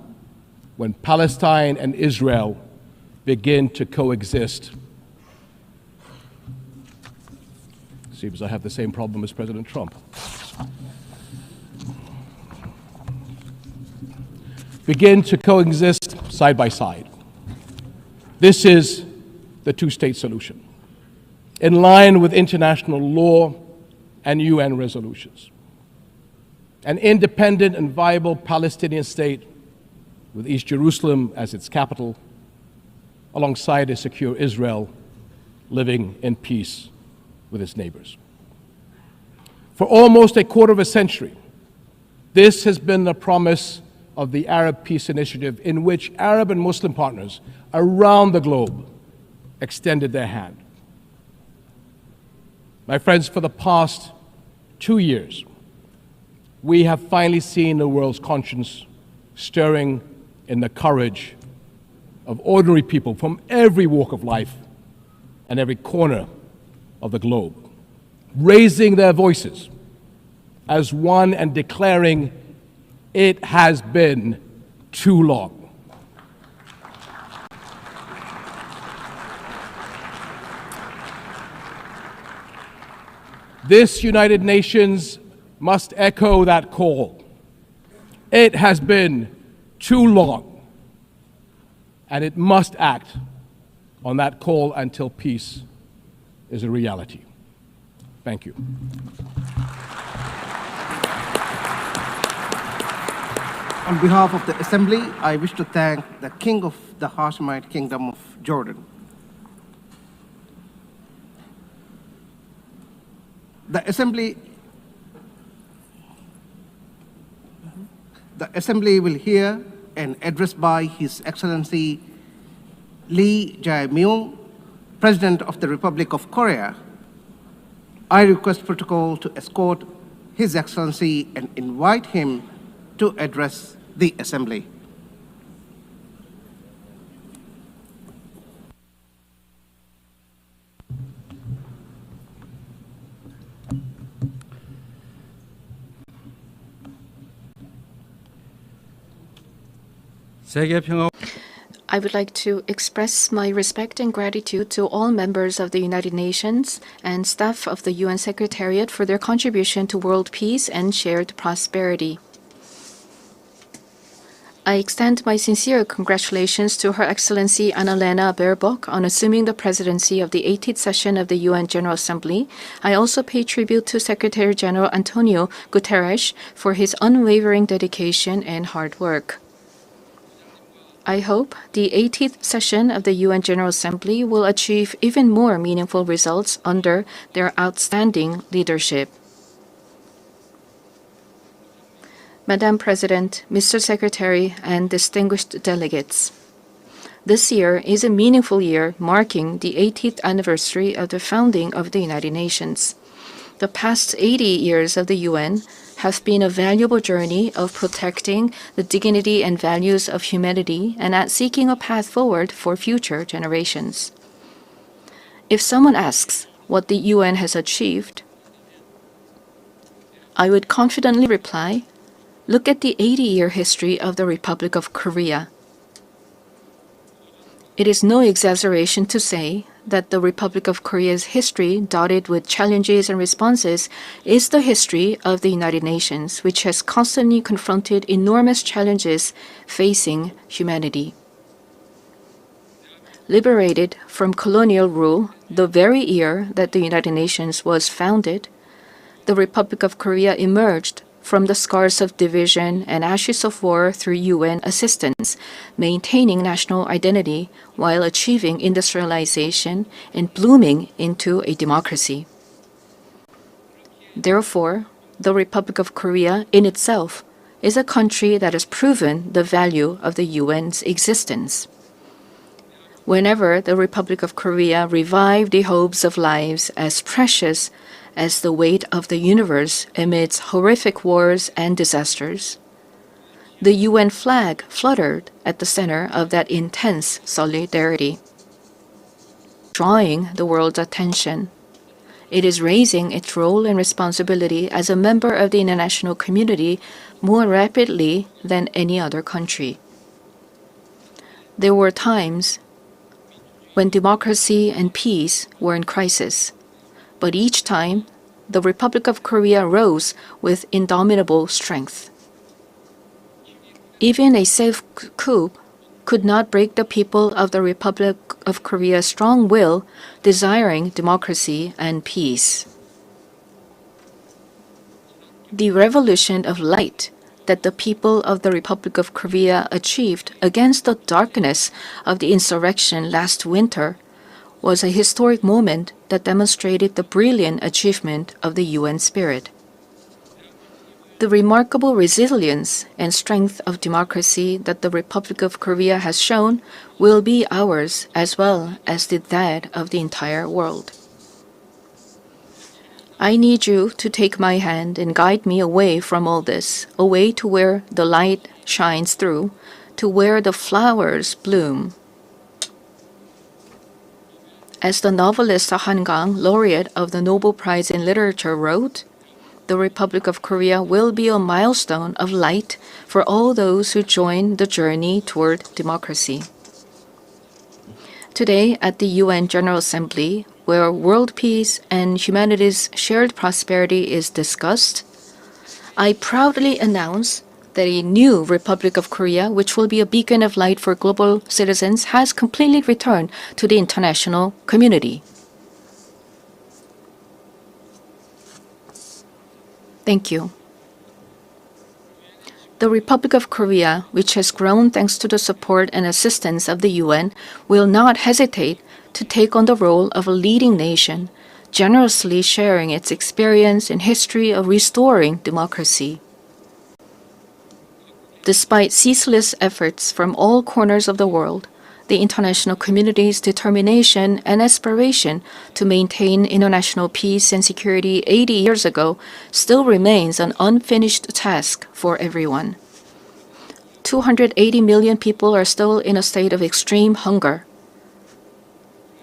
when Palestine and Israel begin to coexist. Seems I have the same problem as President Trump. Begin to coexist side by side. This is the two-state solution, in line with international law and UN resolutions. An independent and viable Palestinian state with East Jerusalem as its capital, alongside a secure Israel living in peace with its neighbors. For almost a quarter of a century, this has been the promise of the Arab Peace Initiative, in which Arab and Muslim partners around the globe extended their hand. My friends, for the past 2 years, we have finally seen the world's conscience stirring in the courage of ordinary people from every walk of life and every corner of the globe, raising their voices as one and declaring, it has been too long. This United Nations must echo that call. It has been too long, and it must act on that call until peace is a reality. Thank you. On behalf of the Assembly, I wish to thank the King of the Hashemite Kingdom of Jordan. The Assembly will hear an address by His Excellency Lee Jae-myung, President of the Republic of Korea. I request protocol to escort His Excellency and invite him to address the Assembly. I would like to express my respect and gratitude to all members of the United Nations and staff of the UN Secretariat for their contribution to world peace and shared prosperity. I extend my sincere congratulations to Her Excellency Annalena Baerbock on assuming the presidency of the 80th session of the UN General Assembly. I also pay tribute to Secretary General Antonio Guterres for his unwavering dedication and hard work. I hope the 80th session of the UN General Assembly will achieve even more meaningful results under their outstanding leadership. Madam President, Mr. Secretary, and distinguished delegates, this year is a meaningful year marking the 80th anniversary of the founding of the United Nations. The past 80 years of the UN have been a valuable journey of protecting the dignity and values of humanity and at seeking a path forward for future generations. If someone asks what the UN has achieved, I would confidently reply, look at the 80-year history of the Republic of Korea. It is no exaggeration to say that the Republic of Korea's history, dotted with challenges and responses, is the history of the United Nations, which has constantly confronted enormous challenges facing humanity. Liberated from colonial rule the very year that the United Nations was founded, the Republic of Korea emerged from the scars of division and ashes of war through UN assistance, maintaining national identity while achieving industrialization and blooming into a democracy. Therefore, the Republic of Korea in itself is a country that has proven the value of the UN's existence. Whenever the Republic of Korea revived the hopes of lives as precious as the weight of the universe amidst horrific wars and disasters, the UN flag fluttered at the center of that intense solidarity, drawing the world's attention. It is raising its role and responsibility as a member of the international community more rapidly than any other country. There were times when democracy and peace were in crisis. But each time, the Republic of Korea rose with indomitable strength. Even a safe coup could not break the people of the Republic of Korea's strong will, desiring democracy and peace. The revolution of light that the people of the Republic of Korea achieved against the darkness of the insurrection last winter was a historic moment that demonstrated the brilliant achievement of the UN spirit. The remarkable resilience and strength of democracy that the Republic of Korea has shown will be ours as well as that of the entire world. I need you to take my hand and guide me away from all this, away to where the light shines through, to where the flowers bloom. As the novelist Han Gang, laureate of the Nobel Prize in Literature, wrote, the Republic of Korea will be a milestone of light for all those who join the journey toward democracy. Today, at the UN General Assembly, where world peace and humanity's shared prosperity is discussed, I proudly announce that a new Republic of Korea, which will be a beacon of light for global citizens, has completely returned to the international community. Thank you. The Republic of Korea, which has grown thanks to the support and assistance of the UN, will not hesitate to take on the role of a leading nation, generously sharing its experience and history of restoring democracy. Despite ceaseless efforts from all corners of the world, the international community's determination and aspiration to maintain international peace and security 80 years ago still remains an unfinished task for everyone. 280 million people are still in a state of extreme hunger.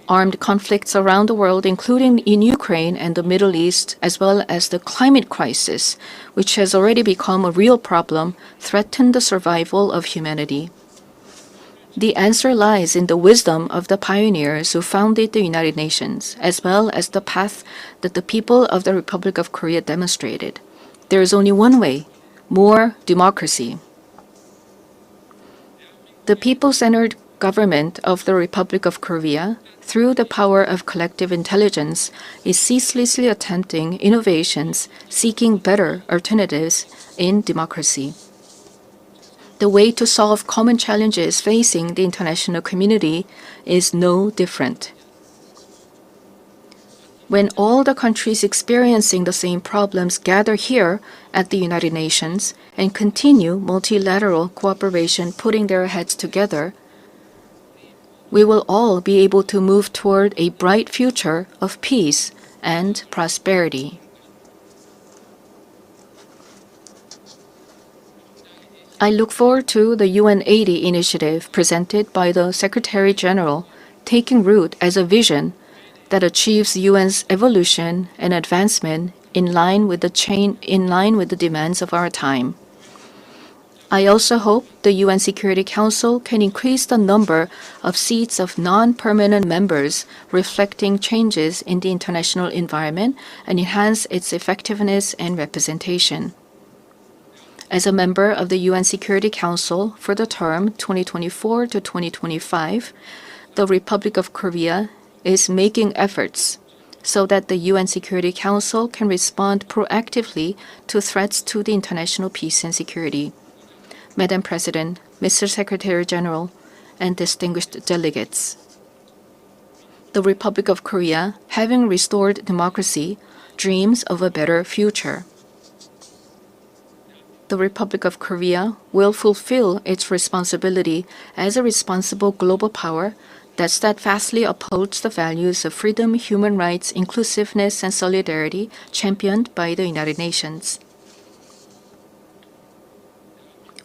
Armed conflicts around the world, including in Ukraine and the Middle East, as well as the climate crisis, which has already become a real problem, threaten the survival of humanity. The answer lies in the wisdom of the pioneers who founded the United Nations, as well as the path that the people of the Republic of Korea demonstrated. There is only one way: more democracy. The people-centered government of the Republic of Korea, through the power of collective intelligence, is ceaselessly attempting innovations, seeking better alternatives in democracy. The way to solve common challenges facing the international community is no different. When all the countries experiencing the same problems gather here at the United Nations and continue multilateral cooperation, putting their heads together, we will all be able to move toward a bright future of peace and prosperity. I look forward to the UN-80 initiative presented by the Secretary General taking root as a vision that achieves UN's evolution and advancement in line with the demands of our time. I also hope the UN Security Council can increase the number of seats of non-permanent members reflecting changes in the international environment and enhance its effectiveness and representation. As a member of the UN Security Council for the term 2024 to 2025, the Republic of Korea is making efforts so that the UN Security Council can respond proactively to threats to the international peace and security. Madam President, Mr. Secretary General, and distinguished delegates, the Republic of Korea, having restored democracy, dreams of a better future. The Republic of Korea will fulfill its responsibility as a responsible global power that steadfastly upholds the values of freedom, human rights, inclusiveness, and solidarity championed by the United Nations.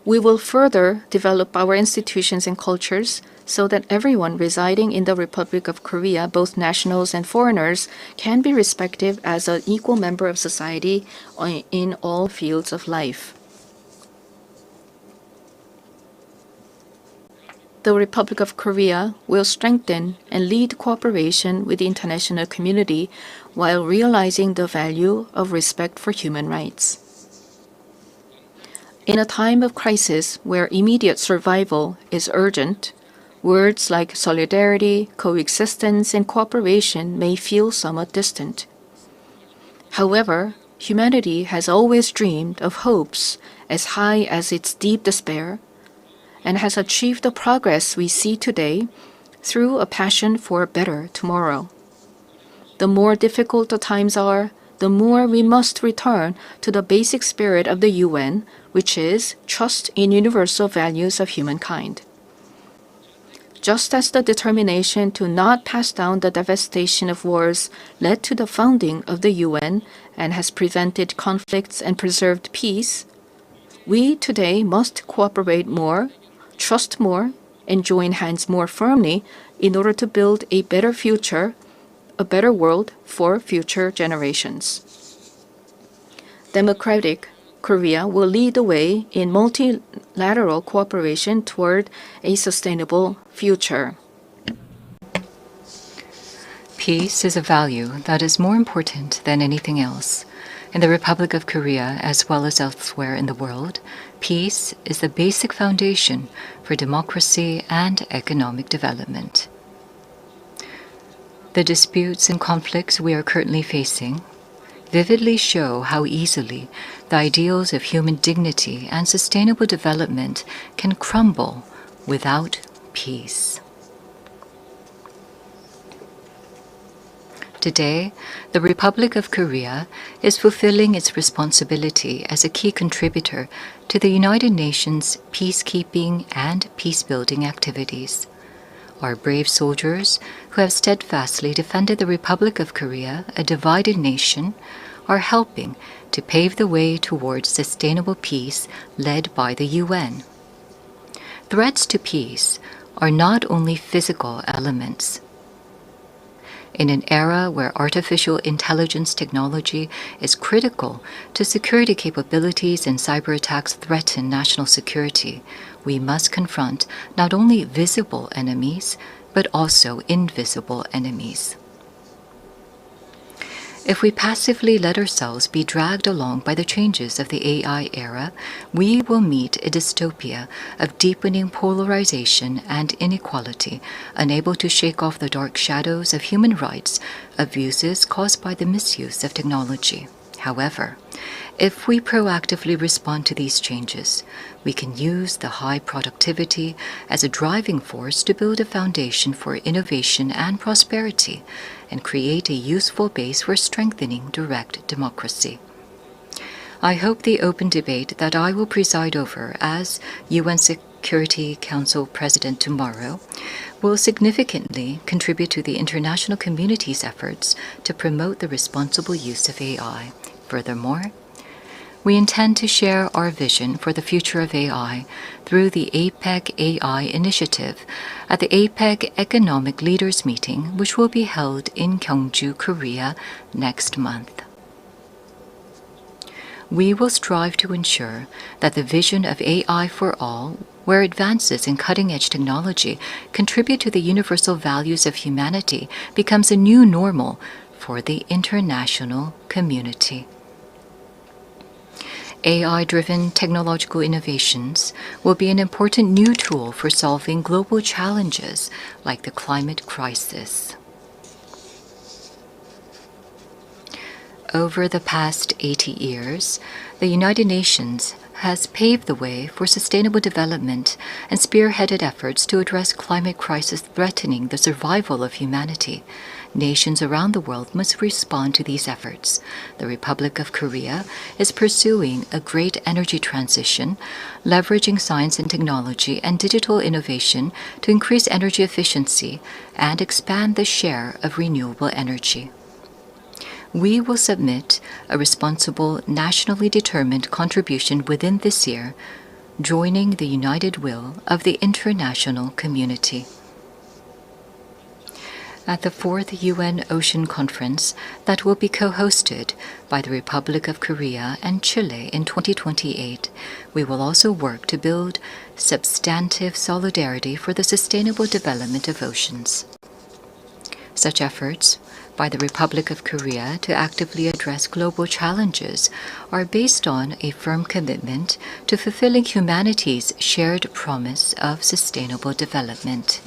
We will further develop our institutions and cultures so that everyone residing in the Republic of Korea, both nationals and foreigners, can be respected as an equal member of society in all fields of life. the Republic of Korea will strengthen and lead cooperation with the international community while realizing the value of respect for human rights. In a time of crisis where immediate survival is urgent, words like solidarity, coexistence, and cooperation may feel somewhat distant. However, humanity has always dreamed of hopes as high as its deep despair, and has achieved the progress we see today through a passion for a better tomorrow. The more difficult the times are, the more we must return to the basic spirit of the UN, which is trust in universal values of humankind. Just as the determination to not pass down the devastation of wars led to the founding of the UN and has prevented conflicts and preserved peace, we today must cooperate more, trust more, and join hands more firmly in order to build a better future, a better world for future generations. Democratic Korea will lead the way in multilateral cooperation toward a sustainable future. Peace is a value that is more important than anything else. In the Republic of Korea, as well as elsewhere in the world, peace is the basic foundation for democracy and economic development. The disputes and conflicts we are currently facing vividly show how easily the ideals of human dignity and sustainable development can crumble without peace. Today, the Republic of Korea is fulfilling its responsibility as a key contributor to the United Nations peacekeeping and peacebuilding activities. Our brave soldiers, who have steadfastly defended the Republic of Korea, a divided nation, are helping to pave the way towards sustainable peace led by the UN. Threats to peace are not only physical elements. In an era where artificial intelligence technology is critical to security capabilities and cyber attacks threaten national security, we must confront not only visible enemies, but also invisible enemies. If we passively let ourselves be dragged along by the changes of the AI era, we will meet a dystopia of deepening polarization and inequality, unable to shake off the dark shadows of human rights abuses caused by the misuse of technology. However, if we proactively respond to these changes, we can use the high productivity as a driving force to build a foundation for innovation and prosperity and create a useful base for strengthening direct democracy. I hope the open debate that I will preside over as UN Security Council President tomorrow will significantly contribute to the international community's efforts to promote the responsible use of AI. Furthermore, we intend to share our vision for the future of AI through the APEC AI initiative at the APEC Economic Leaders Meeting, which will be held in Gyeongju, Korea next month. We will strive to ensure that the vision of AI for all, where advances in cutting-edge technology contribute to the universal values of humanity, becomes a new normal for the international community. AI-driven technological innovations will be an important new tool for solving global challenges like the climate crisis. Over the past 80 years, the United Nations has paved the way for sustainable development and spearheaded efforts to address climate crisis threatening the survival of humanity. Nations around the world must respond to these efforts. The Republic of Korea is pursuing a great energy transition, leveraging science and technology and digital innovation to increase energy efficiency and expand the share of renewable energy. We will submit a responsible, nationally determined contribution within this year, joining the united will of the international community. At the 4th UN Ocean Conference that will be co-hosted by the Republic of Korea and Chile in 2028, we will also work to build substantive solidarity for the sustainable development of oceans. Such efforts by the Republic of Korea to actively address global challenges are based on a firm commitment to fulfilling humanity's shared promise of sustainable development.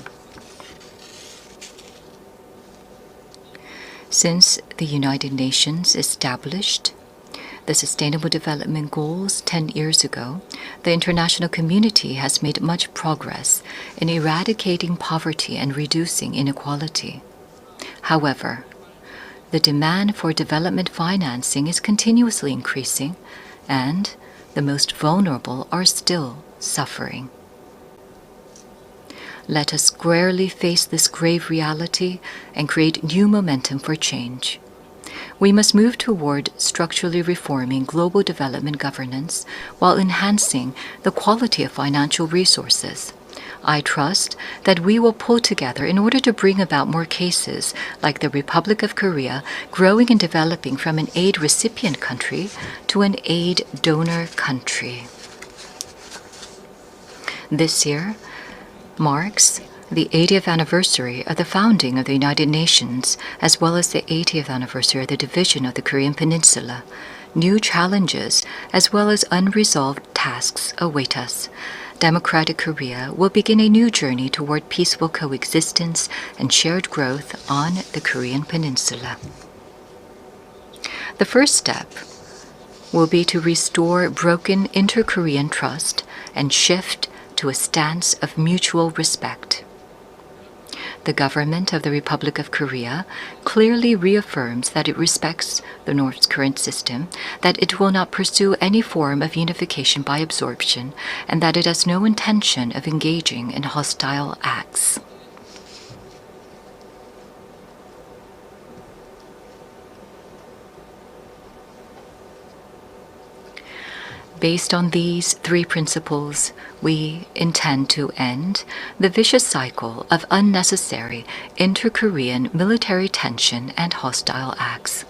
Since the United Nations established the Sustainable Development Goals 10 years ago, the international community has made much progress in eradicating poverty and reducing inequality. However, the demand for development financing is continuously increasing, and the most vulnerable are still suffering. Let us squarely face this grave reality and create new momentum for change. We must move toward structurally reforming global development governance while enhancing the quality of financial resources. I trust that we will pull together in order to bring about more cases like the Republic of Korea growing and developing from an aid recipient country to an aid donor country. This year marks the 80th anniversary of the founding of the United Nations, as well as the 80th anniversary of the division of the Korean Peninsula. New challenges, as well as unresolved tasks, await us. Democratic Korea will begin a new journey toward peaceful coexistence and shared growth on the Korean Peninsula. The first step will be to restore broken inter-Korean trust and shift to a stance of mutual respect. The government of the Republic of Korea clearly reaffirms that it respects the North's current system, that it will not pursue any form of unification by absorption, and that it has no intention of engaging in hostile acts. Based on these three principles, we intend to end the vicious cycle of unnecessary inter-Korean military tension and hostile acts.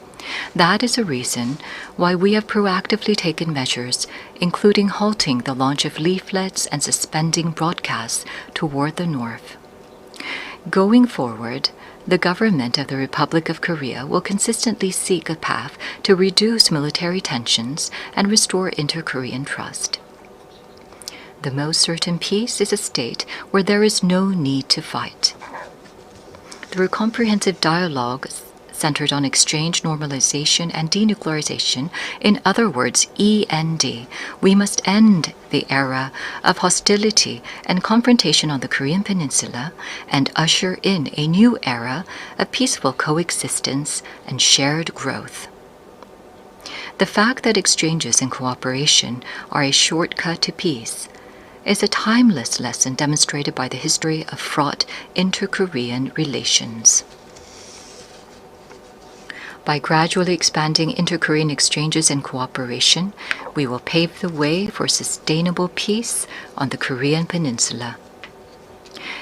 That is a reason why we have proactively taken measures, including halting the launch of leaflets and suspending broadcasts toward the North. Going forward, the government of the Republic of Korea will consistently seek a path to reduce military tensions and restore inter-Korean trust. The most certain peace is a state where there is no need to fight. Through comprehensive dialogue centered on exchange, normalization, and denuclearization, in other words, END, we must end the era of hostility and confrontation on the Korean Peninsula and usher in a new era of peaceful coexistence and shared growth. The fact that exchanges and cooperation are a shortcut to peace is a timeless lesson demonstrated by the history of fraught inter-Korean relations. By gradually expanding inter-Korean exchanges and cooperation, we will pave the way for sustainable peace on the Korean Peninsula.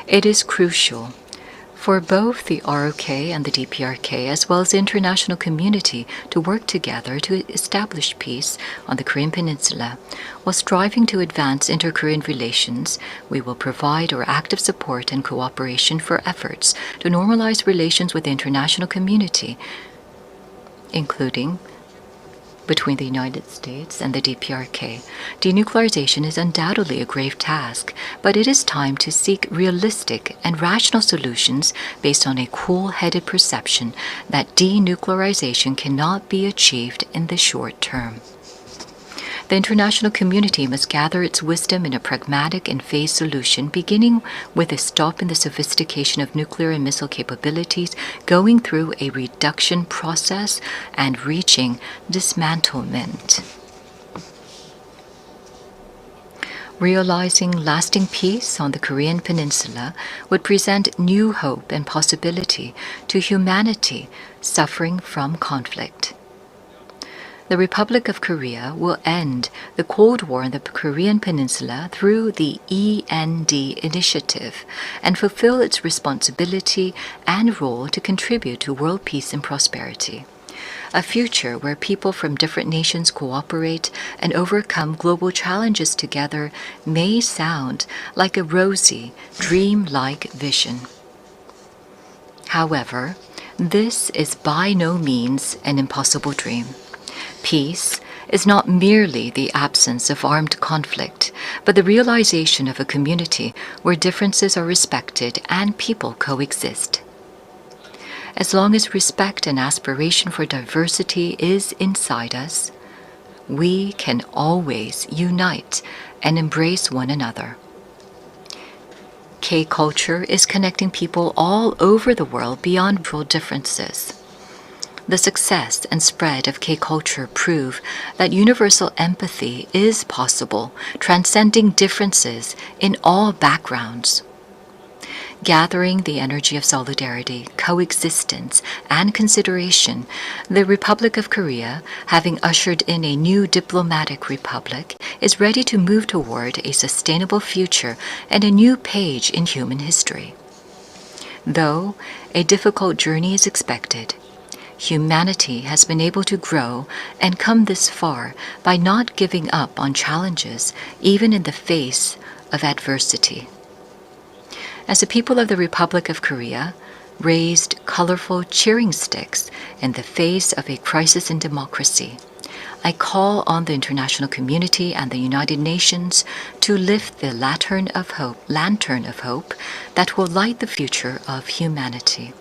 It is crucial for both the ROK and the DPRK, as well as the international community, to work together to establish peace on the Korean Peninsula. While striving to advance inter-Korean relations, we will provide our active support and cooperation for efforts to normalize relations with the international community, including between the United States and the DPRK. Denuclearization is undoubtedly a grave task, but it is time to seek realistic and rational solutions based on a cool-headed perception that denuclearization cannot be achieved in the short term. The international community must gather its wisdom in a pragmatic and phased solution, beginning with a stop in the sophistication of nuclear and missile capabilities, going through a reduction process, and reaching dismantlement. Realizing lasting peace on the Korean Peninsula would present new hope and possibility to humanity suffering from conflict. The Republic of Korea will end the Cold War in the Korean Peninsula through the END initiative and fulfill its responsibility and role to contribute to world peace and prosperity. A future where people from different nations cooperate and overcome global challenges together may sound like a rosy, dream-like vision. However, this is by no means an impossible dream. Peace is not merely the absence of armed conflict, but the realization of a community where differences are respected and people coexist. As long as respect and aspiration for diversity is inside us, we can always unite and embrace one another. K-culture is connecting people all over the world beyond cultural differences. The success and spread of K-culture prove that universal empathy is possible, transcending differences in all backgrounds. Gathering the energy of solidarity, coexistence, and consideration, the Republic of Korea, having ushered in a new diplomatic republic, is ready to move toward a sustainable future and a new page in human history. Though a difficult journey is expected, humanity has been able to grow and come this far by not giving up on challenges, even in the face of adversity. As the people of the Republic of Korea raised colorful cheering sticks in the face of a crisis in democracy, I call on the international community and the United Nations to lift the lantern of hope that will light the future of humanity.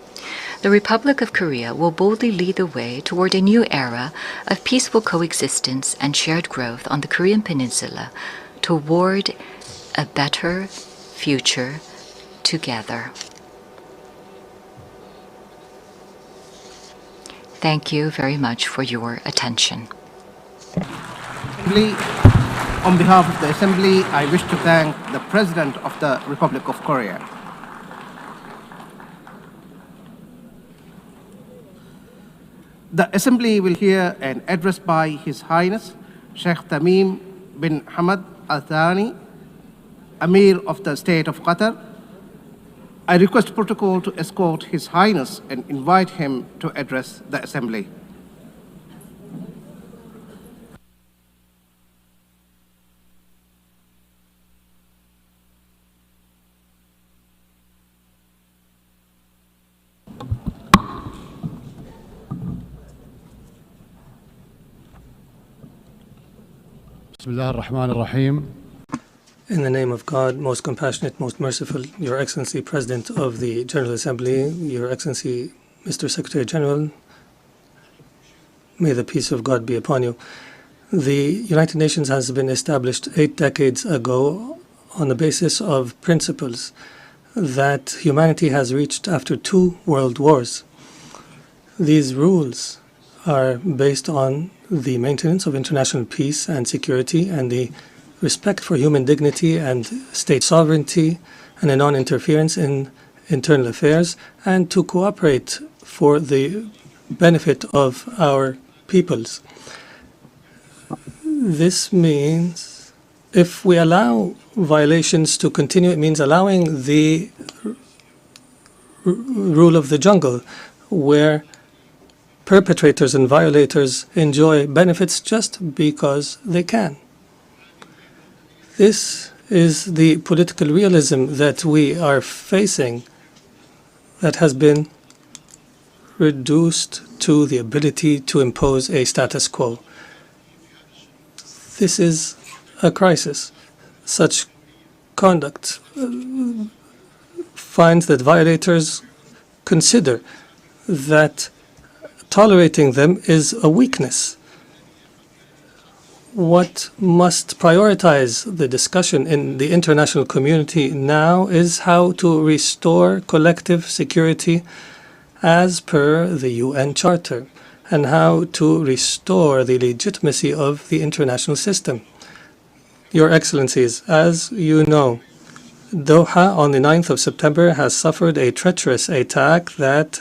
The Republic of Korea will boldly lead the way toward a new era of peaceful coexistence and shared growth on the Korean Peninsula toward a better future together. Thank you very much for your attention. On behalf of the Assembly, I wish to thank the President of the Republic of Korea. The Assembly will hear an address by His Highness Sheikh Tamim bin Hamad Al Thani, Amir of the State of Qatar. I request protocol to escort His Highness and invite him to address the Assembly. Bismillah ar-Rahman ar-Rahim. In the name of God, most compassionate, most merciful, Your Excellency, President of the General Assembly, Your Excellency, Mr. Secretary General, may the peace of God be upon you. The United Nations has been established 8 decades ago on the basis of principles that humanity has reached after 2 world wars. These rules are based on the maintenance of international peace and security and the respect for human dignity and state sovereignty and a non-interference in internal affairs, and to cooperate for the benefit of our peoples. This means if we allow violations to continue, it means allowing the rule of the jungle, where perpetrators and violators enjoy benefits just because they can. This is the political realism that we are facing, that has been reduced to the ability to impose a status quo. This is a crisis. Such conduct finds that violators consider that tolerating them is a weakness. What must prioritize the discussion in the international community now is how to restore collective security as per the UN Charter, and how to restore the legitimacy of the international system. Your Excellencies, as you know, Doha on the 9th of September has suffered a treacherous attack that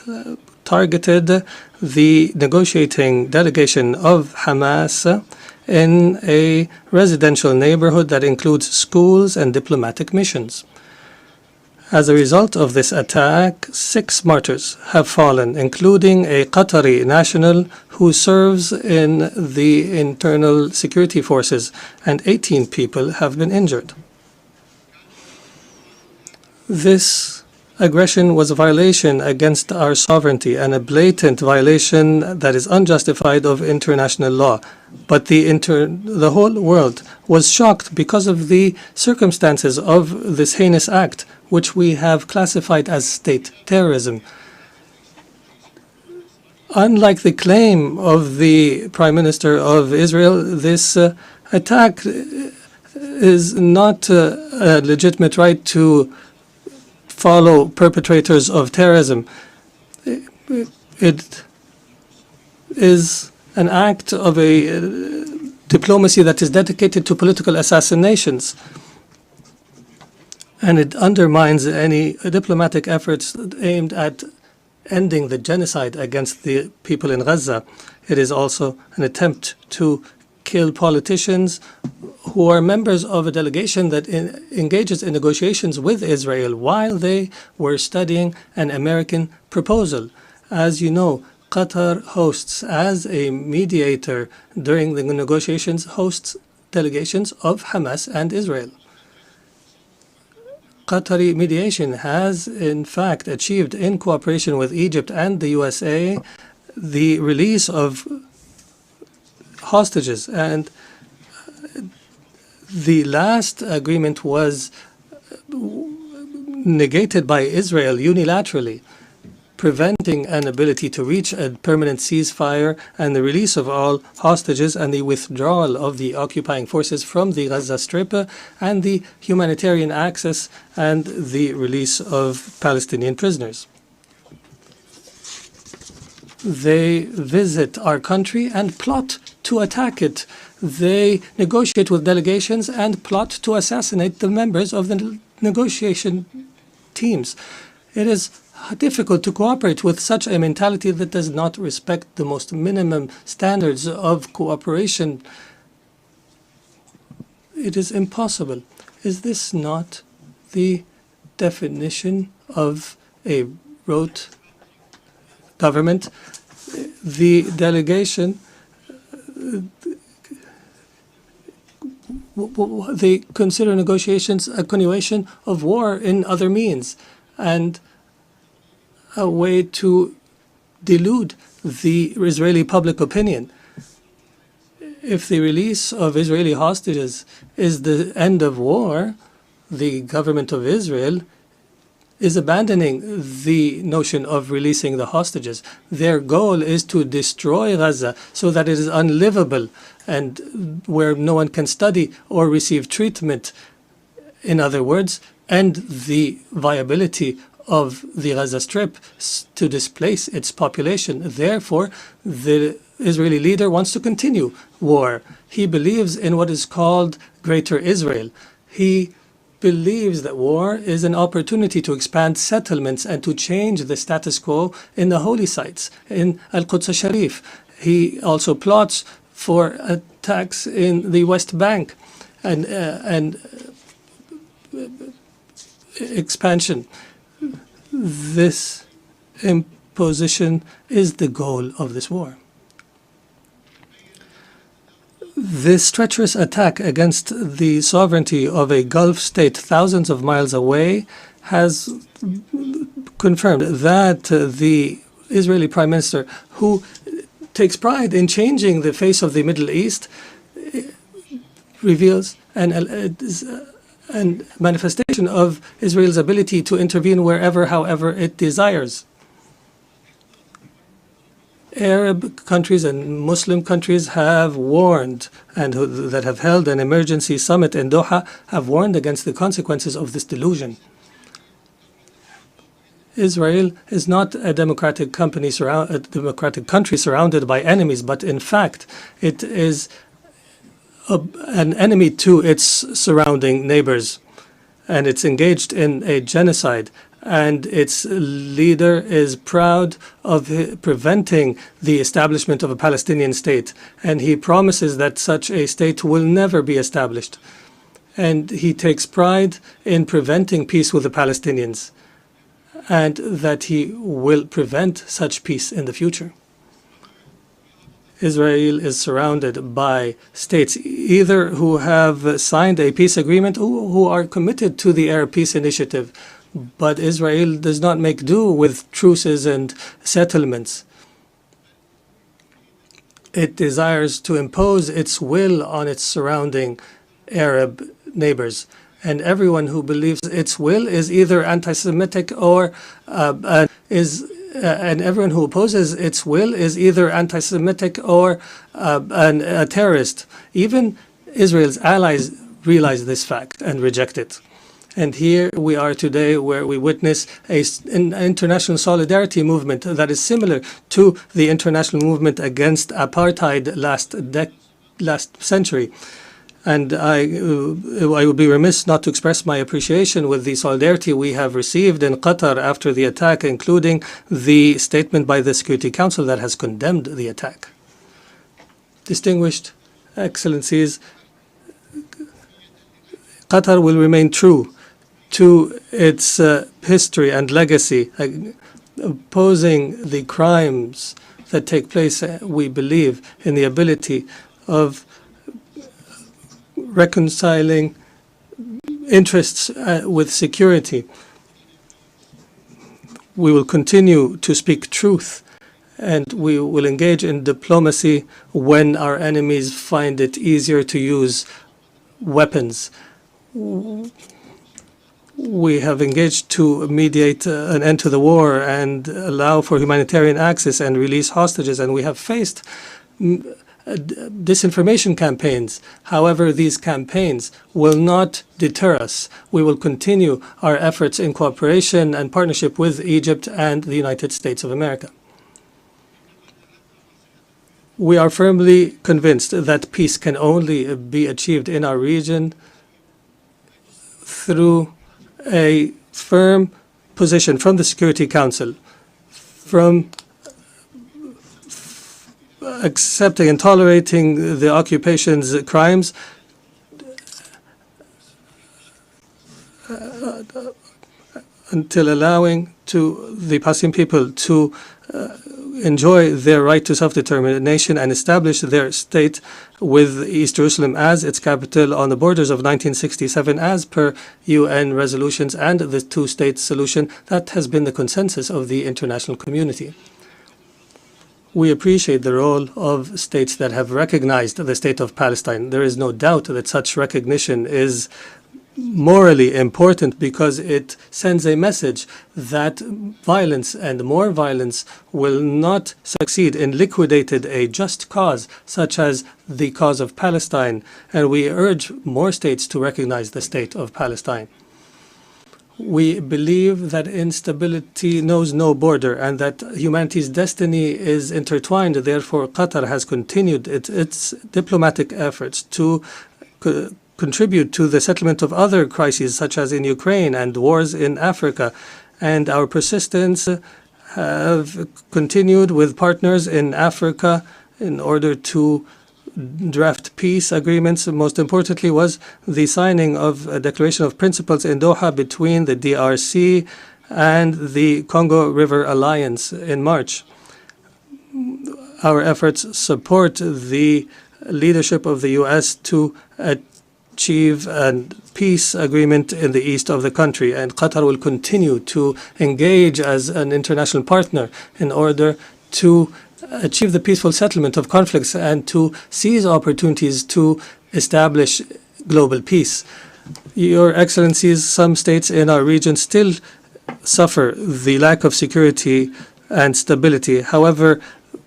targeted the negotiating delegation of Hamas in a residential neighborhood that includes schools and diplomatic missions. As a result of this attack, 6 martyrs have fallen, including a Qatari national who serves in the internal security forces, and 18 people have been injured. This aggression was a violation against our sovereignty and a blatant violation that is unjustified of international law. But the whole world was shocked because of the circumstances of this heinous act, which we have classified as state terrorism. Unlike the claim of the Prime Minister of Israel, this attack is not a legitimate right to follow perpetrators of terrorism. It is an act of a diplomacy that is dedicated to political assassinations, and it undermines any diplomatic efforts aimed at ending the genocide against the people in Gaza. It is also an attempt to kill politicians who are members of a delegation that engages in negotiations with Israel while they were studying an American proposal. As you know, Qatar hosts, as a mediator during the negotiations, hosts delegations of Hamas and Israel. Qatari mediation has, in fact, achieved, in cooperation with Egypt and the USA, the release of hostages. And the last agreement was negated by Israel unilaterally, preventing an ability to reach a permanent ceasefire and the release of all hostages and the withdrawal of the occupying forces from the Gaza Strip and the humanitarian access and the release of Palestinian prisoners. They visit our country and plot to attack it. They negotiate with delegations and plot to assassinate the members of the negotiation teams. It is difficult to cooperate with such a mentality that does not respect the most minimum standards of cooperation. It is impossible. Is this not the definition of a rote government? The delegation, they consider negotiations a continuation of war in other means and a way to delude the Israeli public opinion. If the release of Israeli hostages is the end of war, the government of Israel is abandoning the notion of releasing the hostages. Their goal is to destroy Gaza so that it is unlivable and where no one can study or receive treatment. In other words, end the viability of the Gaza Strip to displace its population. Therefore, the Israeli leader wants to continue war. He believes in what is called Greater Israel. He believes that war is an opportunity to expand settlements and to change the status quo in the holy sites, in Al-Quds Sharif. He also plots for attacks in the West Bank and expansion. This imposition is the goal of this war. This treacherous attack against the sovereignty of a Gulf state thousands of miles away has confirmed that the Israeli Prime Minister, who takes pride in changing the face of the Middle East, reveals and manifestation of Israel's ability to intervene wherever, however it desires. Arab countries and Muslim countries have warned, and that have held an emergency summit in Doha, have warned against the consequences of this delusion. Israel is not a democratic country surrounded by enemies, but in fact, it is an enemy to its surrounding neighbors. and it's engaged in a genocide, and its leader is proud of preventing the establishment of a Palestinian state, and he promises that such a state will never be established. And he takes pride in preventing peace with the Palestinians, and that he will prevent such peace in the future. Israel is surrounded by states either who have signed a peace agreement or who are committed to the Arab Peace Initiative. But Israel does not make do with truces and settlements. It desires to impose its will on its surrounding Arab neighbors. And everyone who believes its will is either anti-Semitic or and everyone who opposes its will is either anti-Semitic or a terrorist. Even Israel's allies realize this fact and reject it. And here we are today, where we witness an international solidarity movement that is similar to the international movement against apartheid last century. And I would be remiss not to express my appreciation with the solidarity we have received in Qatar after the attack, including the statement by the Security Council that has condemned the attack. Distinguished Excellencies, Qatar will remain true to its history and legacy, opposing the crimes that take place. We believe in the ability of reconciling interests with security. We will continue to speak truth, and we will engage in diplomacy when our enemies find it easier to use weapons. We have engaged to mediate an end to the war and allow for humanitarian access and release hostages, and we have faced disinformation campaigns. However, these campaigns will not deter us. We will continue our efforts in cooperation and partnership with Egypt and the United States of America. We are firmly convinced that peace can only be achieved in our region through a firm position from the Security Council, from accepting and tolerating the occupation's crimes, until allowing to the Palestinian people to enjoy their right to self-determination and establish their state with East Jerusalem as its capital on the borders of 1967 as per UN resolutions and the two-state solution that has been the consensus of the international community. We appreciate the role of states that have recognized the state of Palestine. There is no doubt that such recognition is morally important because it sends a message that violence and more violence will not succeed in liquidating a just cause such as the cause of Palestine, and we urge more states to recognize the state of Palestine. We believe that instability knows no border and that humanity's destiny is intertwined. Therefore, Qatar has continued its diplomatic efforts to contribute to the settlement of other crises, such as in Ukraine and wars in Africa. And our persistence have continued with partners in Africa in order to draft peace agreements. Most importantly was the signing of a declaration of principles in Doha between the DRC and the Congo River Alliance in March. Our efforts support the leadership of the U.S. to achieve a peace agreement in the east of the country, and Qatar will continue to engage as an international partner in order to achieve the peaceful settlement of conflicts and to seize opportunities to establish global peace. Your Excellencies, some states in our region still suffer the lack of security and stability. However,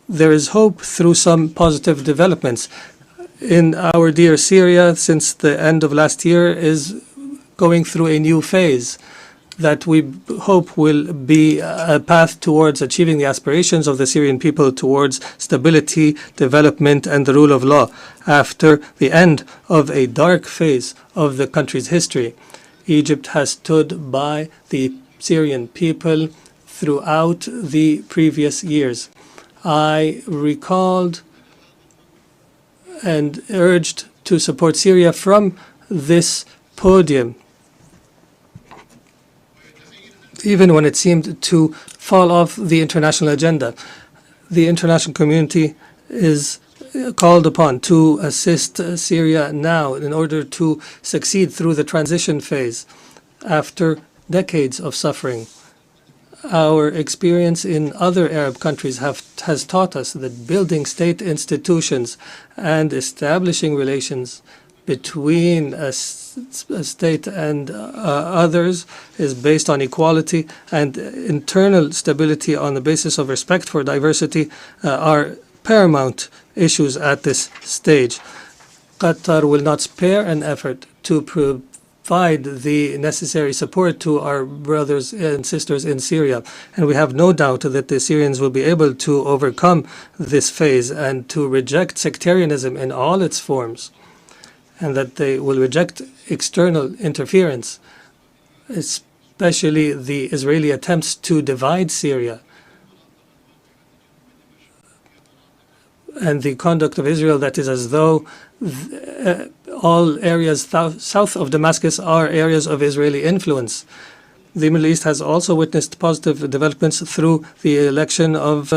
there is hope through some positive developments. In our dear Syria, since the end of last year, is going through a new phase that we hope will be a path towards achieving the aspirations of the Syrian people towards stability, development, and the rule of law after the end of a dark phase of the country's history. Egypt has stood by the Syrian people throughout the previous years. I recalled and urged to support Syria from this podium, even when it seemed to fall off the international agenda. The international community is called upon to assist Syria now in order to succeed through the transition phase after decades of suffering. Our experience in other Arab countries has taught us that building state institutions and establishing relations between a state and others is based on equality, and internal stability on the basis of respect for diversity are paramount issues at this stage. Qatar will not spare an effort to provide the necessary support to our brothers and sisters in Syria, and we have no doubt that the Syrians will be able to overcome this phase and to reject sectarianism in all its forms, and that they will reject external interference, especially the Israeli attempts to divide Syria and the conduct of Israel that is as though all areas south of Damascus are areas of Israeli influence. The Middle East has also witnessed positive developments through the election of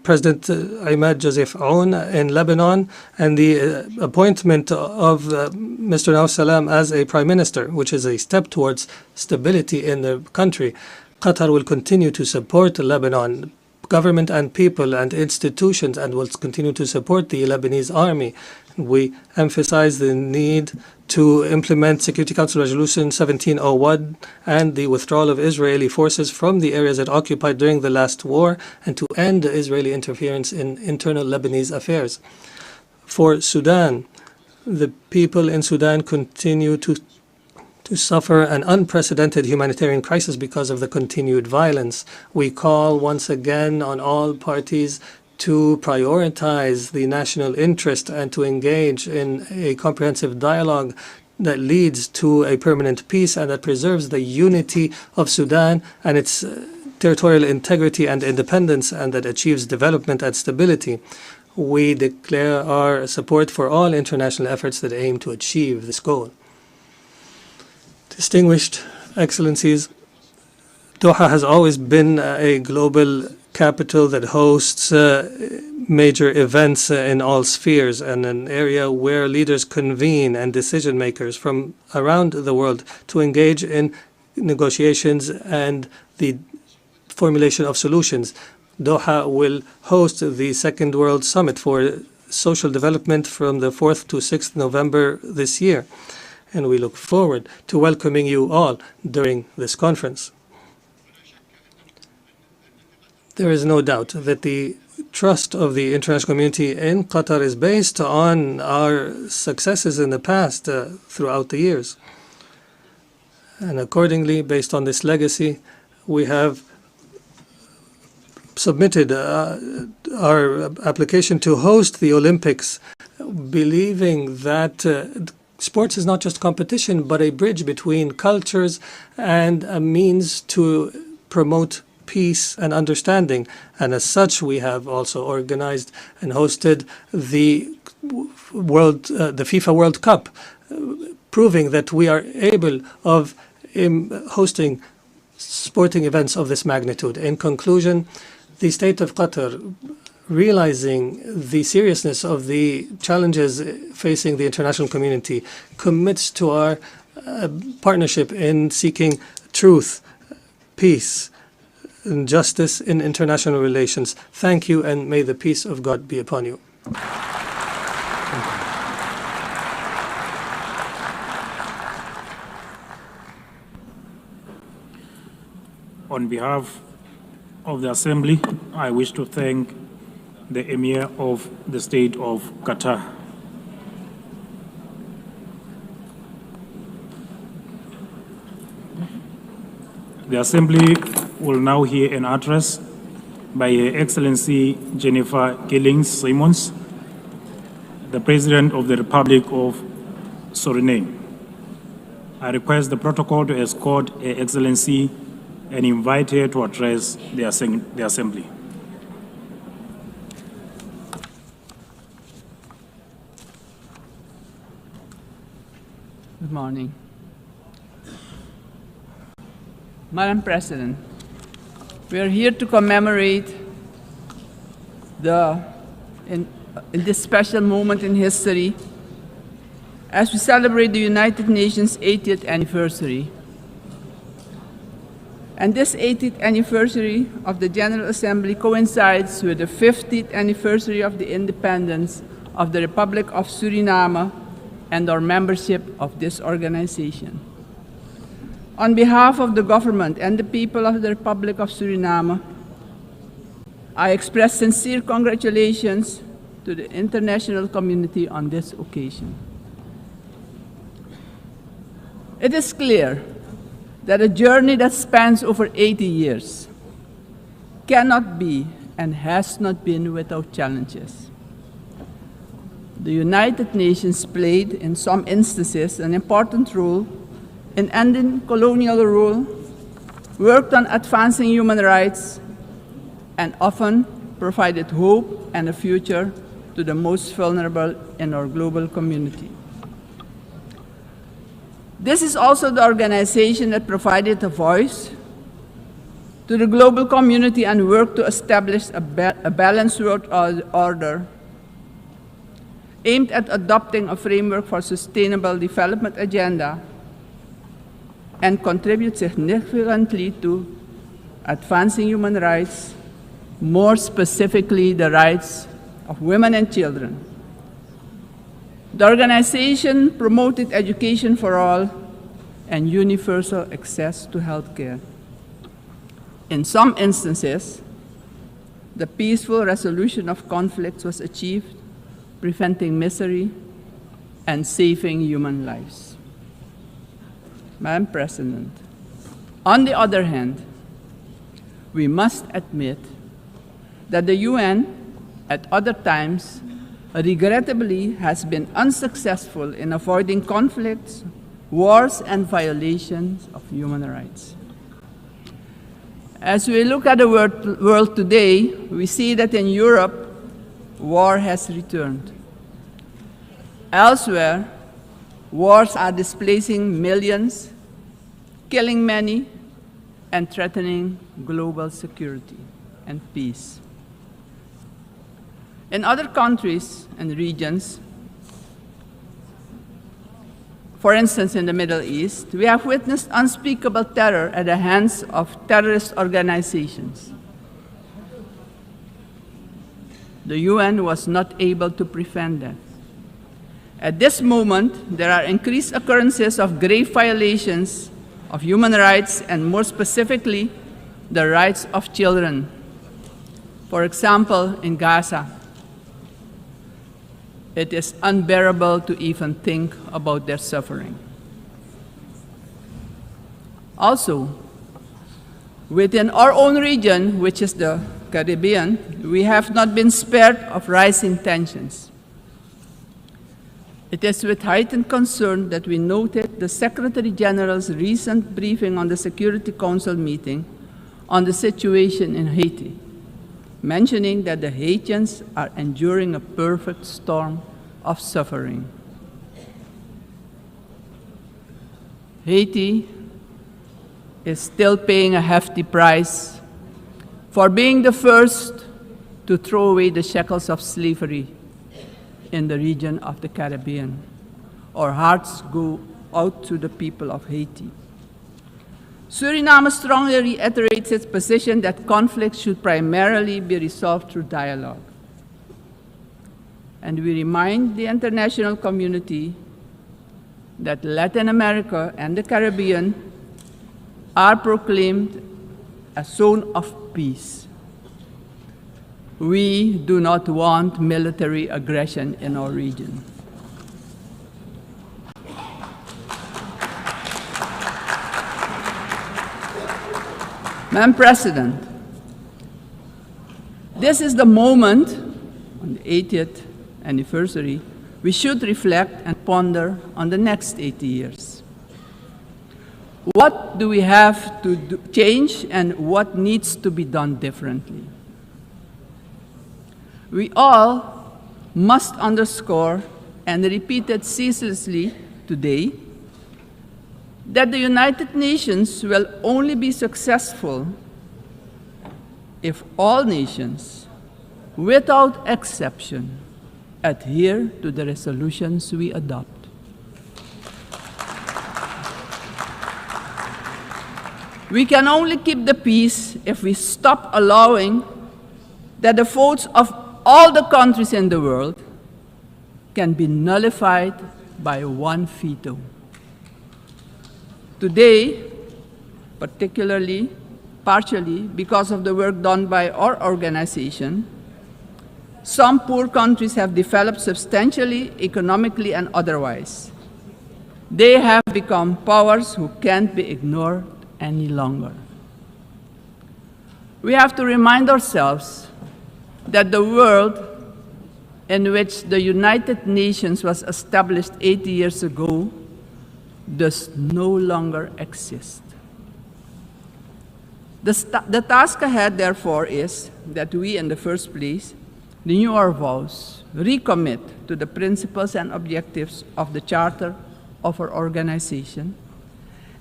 President Ahmed Joseph Aoun in Lebanon and the appointment of Mr. Nawaf Salam as a prime minister, which is a step towards stability in the country. Qatar will continue to support Lebanon government and people and institutions, and will continue to support the Lebanese army. We emphasize the need to implement Security Council Resolution 1701 and the withdrawal of Israeli forces from the areas it occupied during the last war, and to end Israeli interference in internal Lebanese affairs. For Sudan, the people in Sudan continue to suffer an unprecedented humanitarian crisis because of the continued violence. We call once again on all parties to prioritize the national interest and to engage in a comprehensive dialogue that leads to a permanent peace and that preserves the unity of Sudan and its territorial integrity and independence, and that achieves development and stability. We declare our support for all international efforts that aim to achieve this goal. Distinguished Excellencies, Doha has always been a global capital that hosts major events in all spheres, and an area where leaders convene and decision makers from around the world to engage in negotiations and the formulation of solutions. Doha will host the Second World Summit for Social Development from the 4th to 6th November this year, and we look forward to welcoming you all during this conference. There is no doubt that the trust of the international community in Qatar is based on our successes in the past throughout the years. And accordingly, based on this legacy, we have submitted our application to host the Olympics, believing that sports is not just competition, but a bridge between cultures and a means to promote peace and understanding. And as such, we have also organized and hosted the FIFA World Cup, proving that we are able of hosting sporting events of this magnitude. In conclusion, the state of Qatar, realizing the seriousness of the challenges facing the international community, commits to our partnership in seeking truth, peace, and justice in international relations. Thank you, and may the peace of God be upon you. On behalf of the Assembly, I wish to thank the Emir of the State of Qatar. The Assembly will now hear an address by Her Excellency Jennifer Gillings-Simons, the President of the Republic of Suriname. I request the protocol to escort Her Excellency and invite her to address the Assembly. Good morning. Madam President, we are here to commemorate in this special moment in history as we celebrate the United Nations 80th anniversary. And this 80th anniversary of the General Assembly coincides with the 50th anniversary of the independence of the Republic of Suriname and our membership of this organization. On behalf of the government and the people of the Republic of Suriname, I express sincere congratulations to the international community on this occasion. It is clear that a journey that spans over 80 years cannot be and has not been without challenges. The United Nations played, in some instances, an important role in ending colonial rule, worked on advancing human rights, and often provided hope and a future to the most vulnerable in our global community. This is also the organization that provided a voice to the global community and worked to establish a balanced world order aimed at adopting a framework for sustainable development agenda and contribute significantly to advancing human rights, more specifically the rights of women and children. The organization promoted education for all and universal access to health care. In some instances, the peaceful resolution of conflicts was achieved, preventing misery and saving human lives. Madam President, on the other hand, we must admit that the UN, at other times, regrettably has been unsuccessful in avoiding conflicts, wars, and violations of human rights. As we look at the world today, we see that in Europe, war has returned. Elsewhere, wars are displacing millions, killing many, and threatening global security and peace. In other countries and regions, for instance in the Middle East, we have witnessed unspeakable terror at the hands of terrorist organizations. The UN was not able to prevent that. At this moment, there are increased occurrences of grave violations of human rights and more specifically, the rights of children. For example, in Gaza, it is unbearable to even think about their suffering. Also, within our own region, which is the Caribbean, we have not been spared of rising tensions. It is with heightened concern that we noted the Secretary General's recent briefing on the Security Council meeting on the situation in Haiti, mentioning that the Haitians are enduring a perfect storm of suffering. Haiti is still paying a hefty price for being the first to throw away the shackles of slavery in the region of the Caribbean. Our hearts go out to the people of Haiti. Suriname strongly reiterates its position that conflicts should primarily be resolved through dialogue. And we remind the international community that Latin America and the Caribbean are proclaimed a zone of peace. We do not want military aggression in our region. Madam President, this is the moment, on the 80th anniversary, we should reflect and ponder on the next 80 years. What do we have to change and what needs to be done differently? We all must underscore and repeat it ceaselessly today that the United Nations will only be successful if all nations, without exception, adhere to the resolutions we adopt. We can only keep the peace if we stop allowing that the votes of all the countries in the world can be nullified by one veto. Today, partially because of the work done by our organization, some poor countries have developed substantially, economically and otherwise. They have become powers who can't be ignored any longer. We have to remind ourselves that the world in which the United Nations was established 80 years ago does no longer exist. The task ahead, therefore, is that we, in the first place, renew our vows, recommit to the principles and objectives of the Charter of our organization,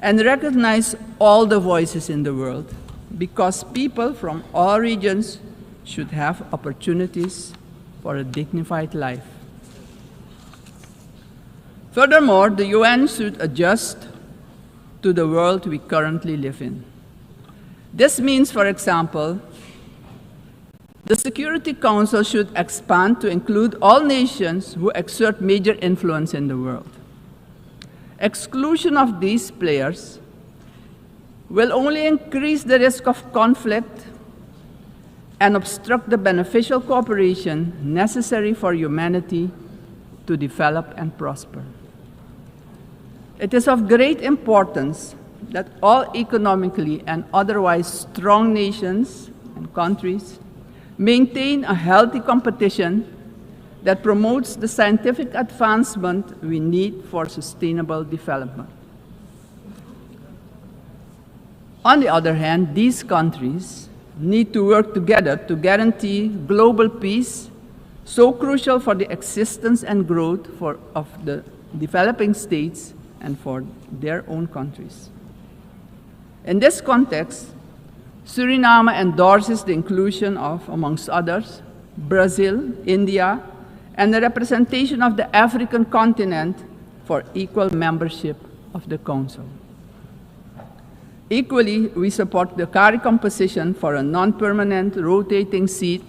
and recognize all the voices in the world, because people from all regions should have opportunities for a dignified life. Furthermore, the UN should adjust to the world we currently live in. This means, for example, the Security Council should expand to include all nations who exert major influence in the world. Exclusion of these players will only increase the risk of conflict and obstruct the beneficial cooperation necessary for humanity to develop and prosper. It is of great importance that all economically and otherwise strong nations and countries maintain a healthy competition that promotes the scientific advancement we need for sustainable development. On the other hand, these countries need to work together to guarantee global peace, so crucial for the existence and growth of the developing states and for their own countries. In this context, Suriname endorses the inclusion of, amongst others, Brazil, India, and the representation of the African continent for equal membership of the Council. Equally, we support the CARI composition for a non-permanent rotating seat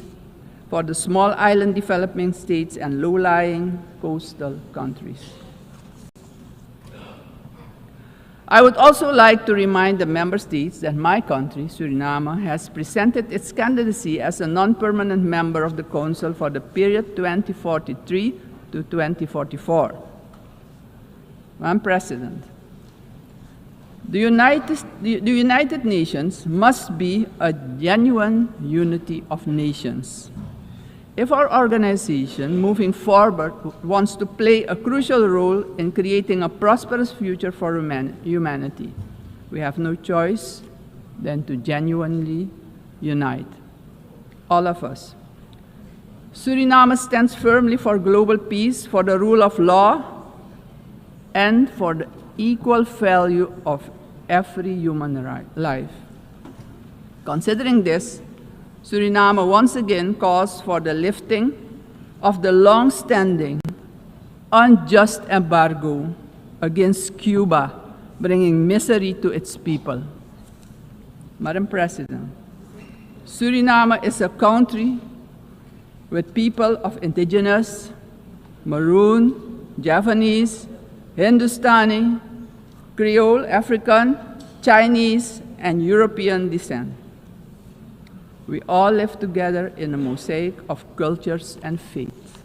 for the small island developing states and low-lying coastal countries. I would also like to remind the member states that my country, Suriname, has presented its candidacy as a non-permanent member of the Council for the period 2043 to 2044. Madam President, the United Nations must be a genuine unity of nations. If our organization, moving forward, wants to play a crucial role in creating a prosperous future for humanity, we have no choice than to genuinely unite, all of us. Suriname stands firmly for global peace, for the rule of law, and for the equal value of every human life. Considering this, Suriname once again calls for the lifting of the long-standing, unjust embargo against Cuba, bringing misery to its people. Madam President, Suriname is a country with people of indigenous, Maroon, Javanese, Hindustani, Creole, African, Chinese, and European descent. We all live together in a mosaic of cultures and faiths.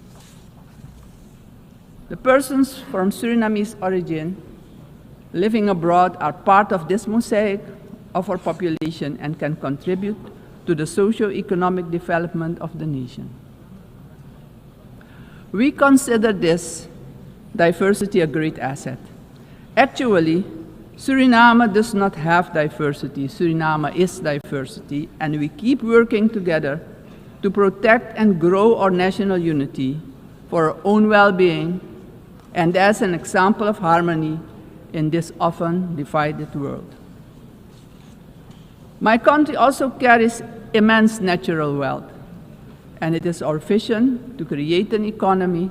The persons from Surinamese origin living abroad are part of this mosaic of our population and can contribute to the socio-economic development of the nation. We consider this diversity a great asset. Actually, Suriname does not have diversity. Suriname is diversity, and we keep working together to protect and grow our national unity for our own well-being and as an example of harmony in this often divided world. My country also carries immense natural wealth, and it is our vision to create an economy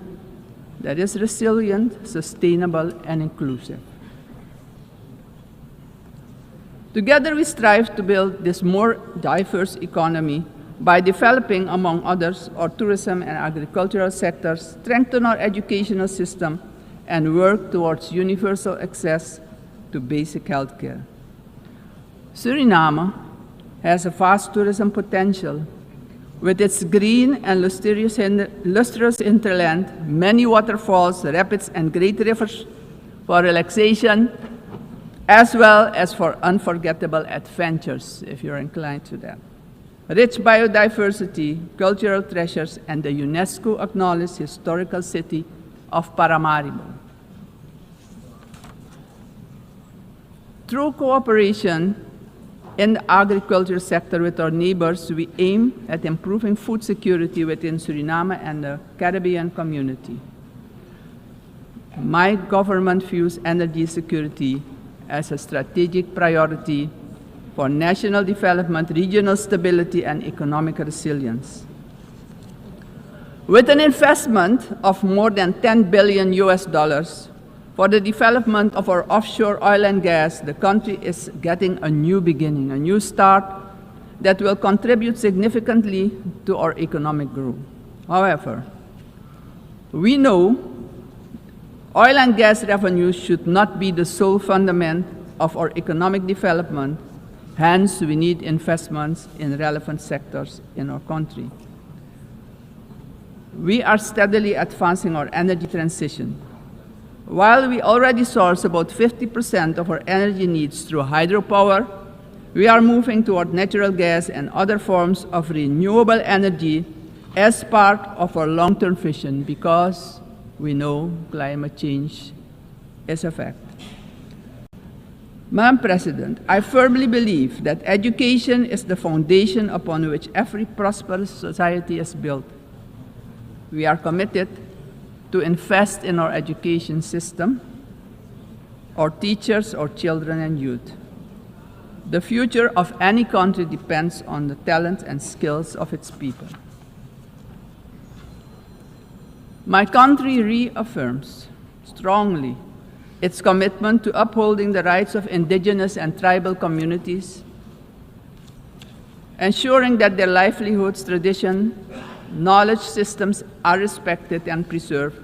that is resilient, sustainable, and inclusive. Together, we strive to build this more diverse economy by developing, among others, our tourism and agricultural sectors, strengthen our educational system, and work towards universal access to basic health care. Suriname has a vast tourism potential. With its green and lustrous hinterland, many waterfalls, rapids, and great rivers for relaxation, as well as for unforgettable adventures, if you're inclined to that. Rich biodiversity, cultural treasures, and the UNESCO-acknowledged historical city of Paramaribo. Through cooperation in the agriculture sector with our neighbors, we aim at improving food security within Suriname and the Caribbean community. My government views energy security as a strategic priority for national development, regional stability, and economic resilience. With an investment of more than $10 billion for the development of our offshore oil and gas, the country is getting a new beginning, a new start that will contribute significantly to our economic growth. However, we know oil and gas revenues should not be the sole fundament of our economic development. Hence, we need investments in relevant sectors in our country. We are steadily advancing our energy transition. While we already source about 50% of our energy needs through hydropower, we are moving toward natural gas and other forms of renewable energy as part of our long-term vision, because we know climate change is a fact. Madam President, I firmly believe that education is the foundation upon which every prosperous society is built. We are committed to invest in our education system, our teachers, our children and youth. The future of any country depends on the talent and skills of its people. My country reaffirms strongly its commitment to upholding the rights of indigenous and tribal communities, ensuring that their livelihoods, tradition, knowledge systems are respected and preserved,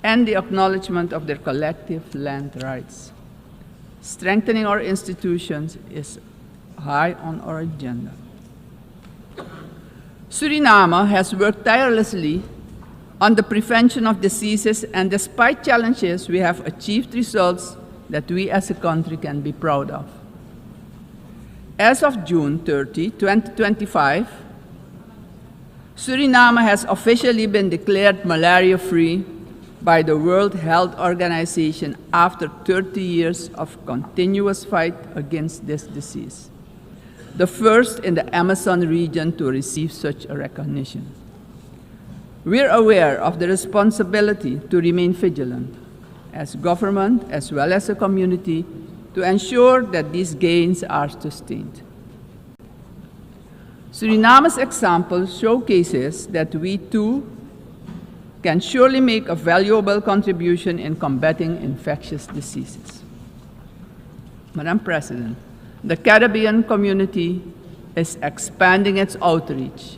and the acknowledgement of their collective land rights. Strengthening our institutions is high on our agenda. Suriname has worked tirelessly on the prevention of diseases, and despite challenges, we have achieved results that we as a country can be proud of. As of June 30, 2025, Suriname has officially been declared malaria-free by the World Health Organization after 30 years of continuous fight against this disease, the first in the Amazon region to receive such a recognition. We're aware of the responsibility to remain vigilant as government as well as a community to ensure that these gains are sustained. Suriname's example showcases that we too can surely make a valuable contribution in combating infectious diseases. Madam President, the Caribbean community is expanding its outreach.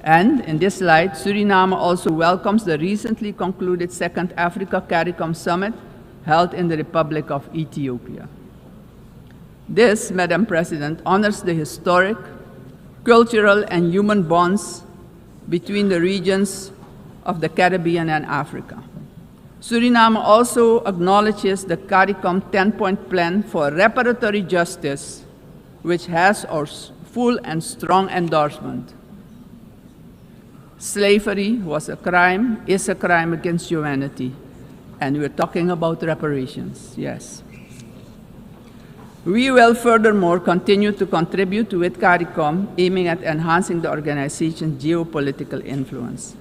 And in this light, Suriname also welcomes the recently concluded Second Africa CARICOM Summit held in the Republic of Ethiopia. This, Madam President, honors the historic, cultural, and human bonds between the regions of the Caribbean and Africa. Suriname also acknowledges the CARICOM 10-point plan for reparatory justice, which has our full and strong endorsement. Slavery was a crime, is a crime against humanity, and we're talking about reparations, yes. We will furthermore continue to contribute with CARICOM, aiming at enhancing the organization's geopolitical influence.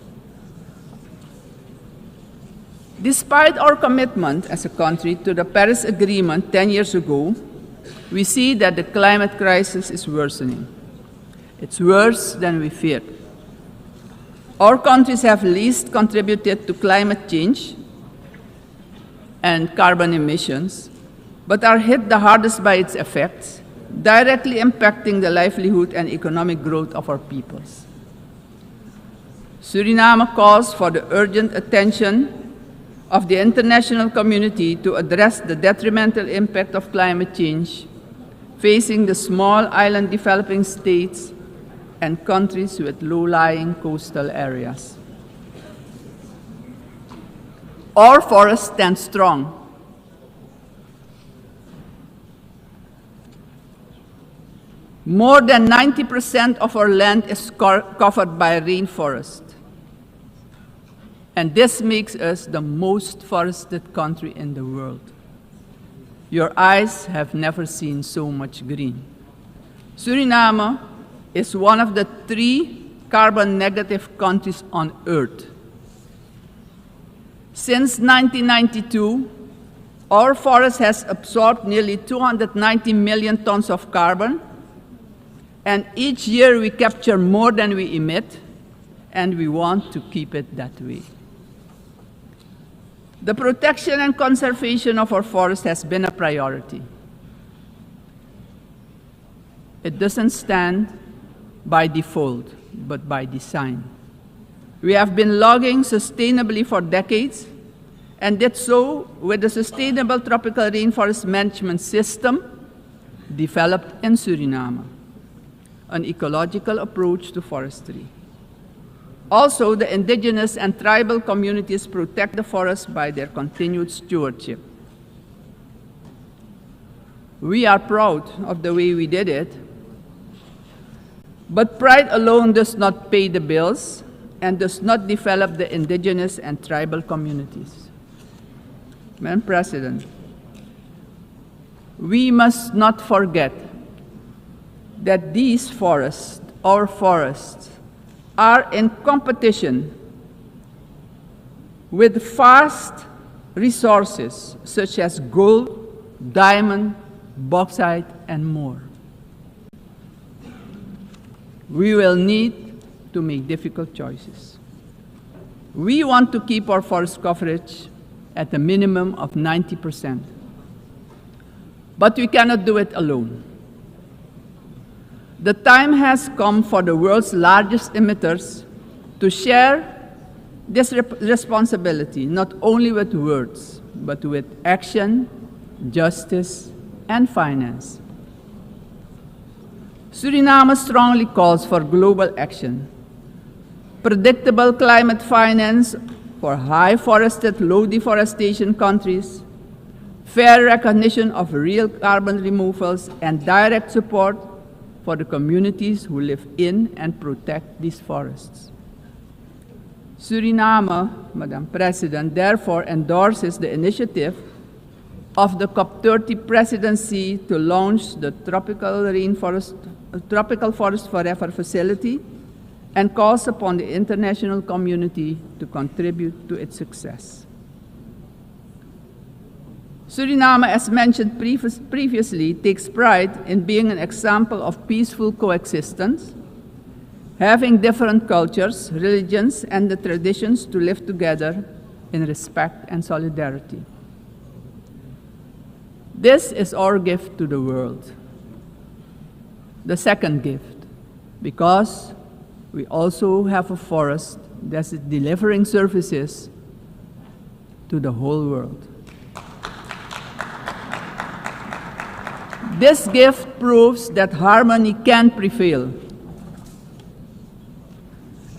Despite our commitment as a country to the Paris Agreement 10 years ago, we see that the climate crisis is worsening. It's worse than we feared. Our countries have least contributed to climate change and carbon emissions, but are hit the hardest by its effects, directly impacting the livelihood and economic growth of our peoples. Suriname calls for the urgent attention of the international community to address the detrimental impact of climate change facing the small island developing states and countries with low-lying coastal areas. Our forests stand strong. More than 90% of our land is covered by rainforest. And this makes us the most forested country in the world. Your eyes have never seen so much green. Suriname is one of the 3 carbon-negative countries on Earth. Since 1992, our forest has absorbed nearly 290 million tons of carbon, and each year we capture more than we emit, and we want to keep it that way. The protection and conservation of our forest has been a priority. It doesn't stand by default, but by design. We have been logging sustainably for decades, and did so with the Sustainable Tropical Rainforest Management System developed in Suriname, an ecological approach to forestry. Also, the indigenous and tribal communities protect the forest by their continued stewardship. We are proud of the way we did it, but pride alone does not pay the bills and does not develop the indigenous and tribal communities. Madam President, we must not forget that these forests, our forests, are in competition with vast resources such as gold, diamond, bauxite, and more. We will need to make difficult choices. We want to keep our forest coverage at a minimum of 90%. But we cannot do it alone. The time has come for the world's largest emitters to share this responsibility, not only with words, but with action, justice, and finance. Suriname strongly calls for global action, predictable climate finance for high forested, low deforestation countries, fair recognition of real carbon removals, and direct support for the communities who live in and protect these forests. Suriname, Madam President, therefore endorses the initiative of the COP30 presidency to launch the Tropical Forest Forever facility and calls upon the international community to contribute to its success. Suriname, as mentioned previously, takes pride in being an example of peaceful coexistence, having different cultures, religions, and the traditions to live together in respect and solidarity. This is our gift to the world. The second gift, because we also have a forest that is delivering services to the whole world. This gift proves that harmony can prevail.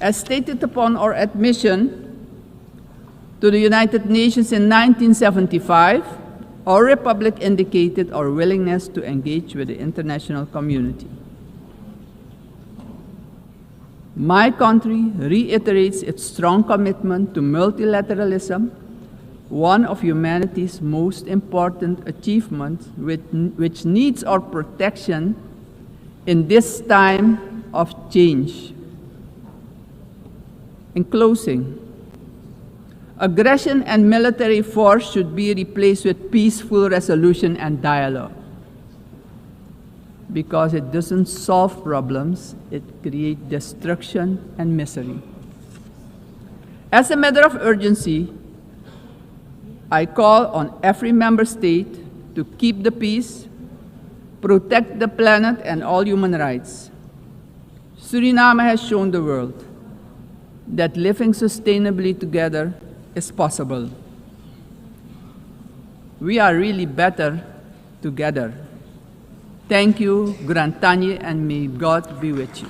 As stated upon our admission to the United Nations in 1975, our republic indicated our willingness to engage with the international community. My country reiterates its strong commitment to multilateralism one of humanity's most important achievements, which needs our protection in this time of change. In closing, aggression and military force should be replaced with peaceful resolution and dialogue, because it doesn't solve problems, it creates destruction and misery. As a matter of urgency, I call on every member state to keep the peace, protect the planet and all human rights. Suriname has shown the world that living sustainably together is possible. We are really better together. Thank you, Grantanye, and may God be with you.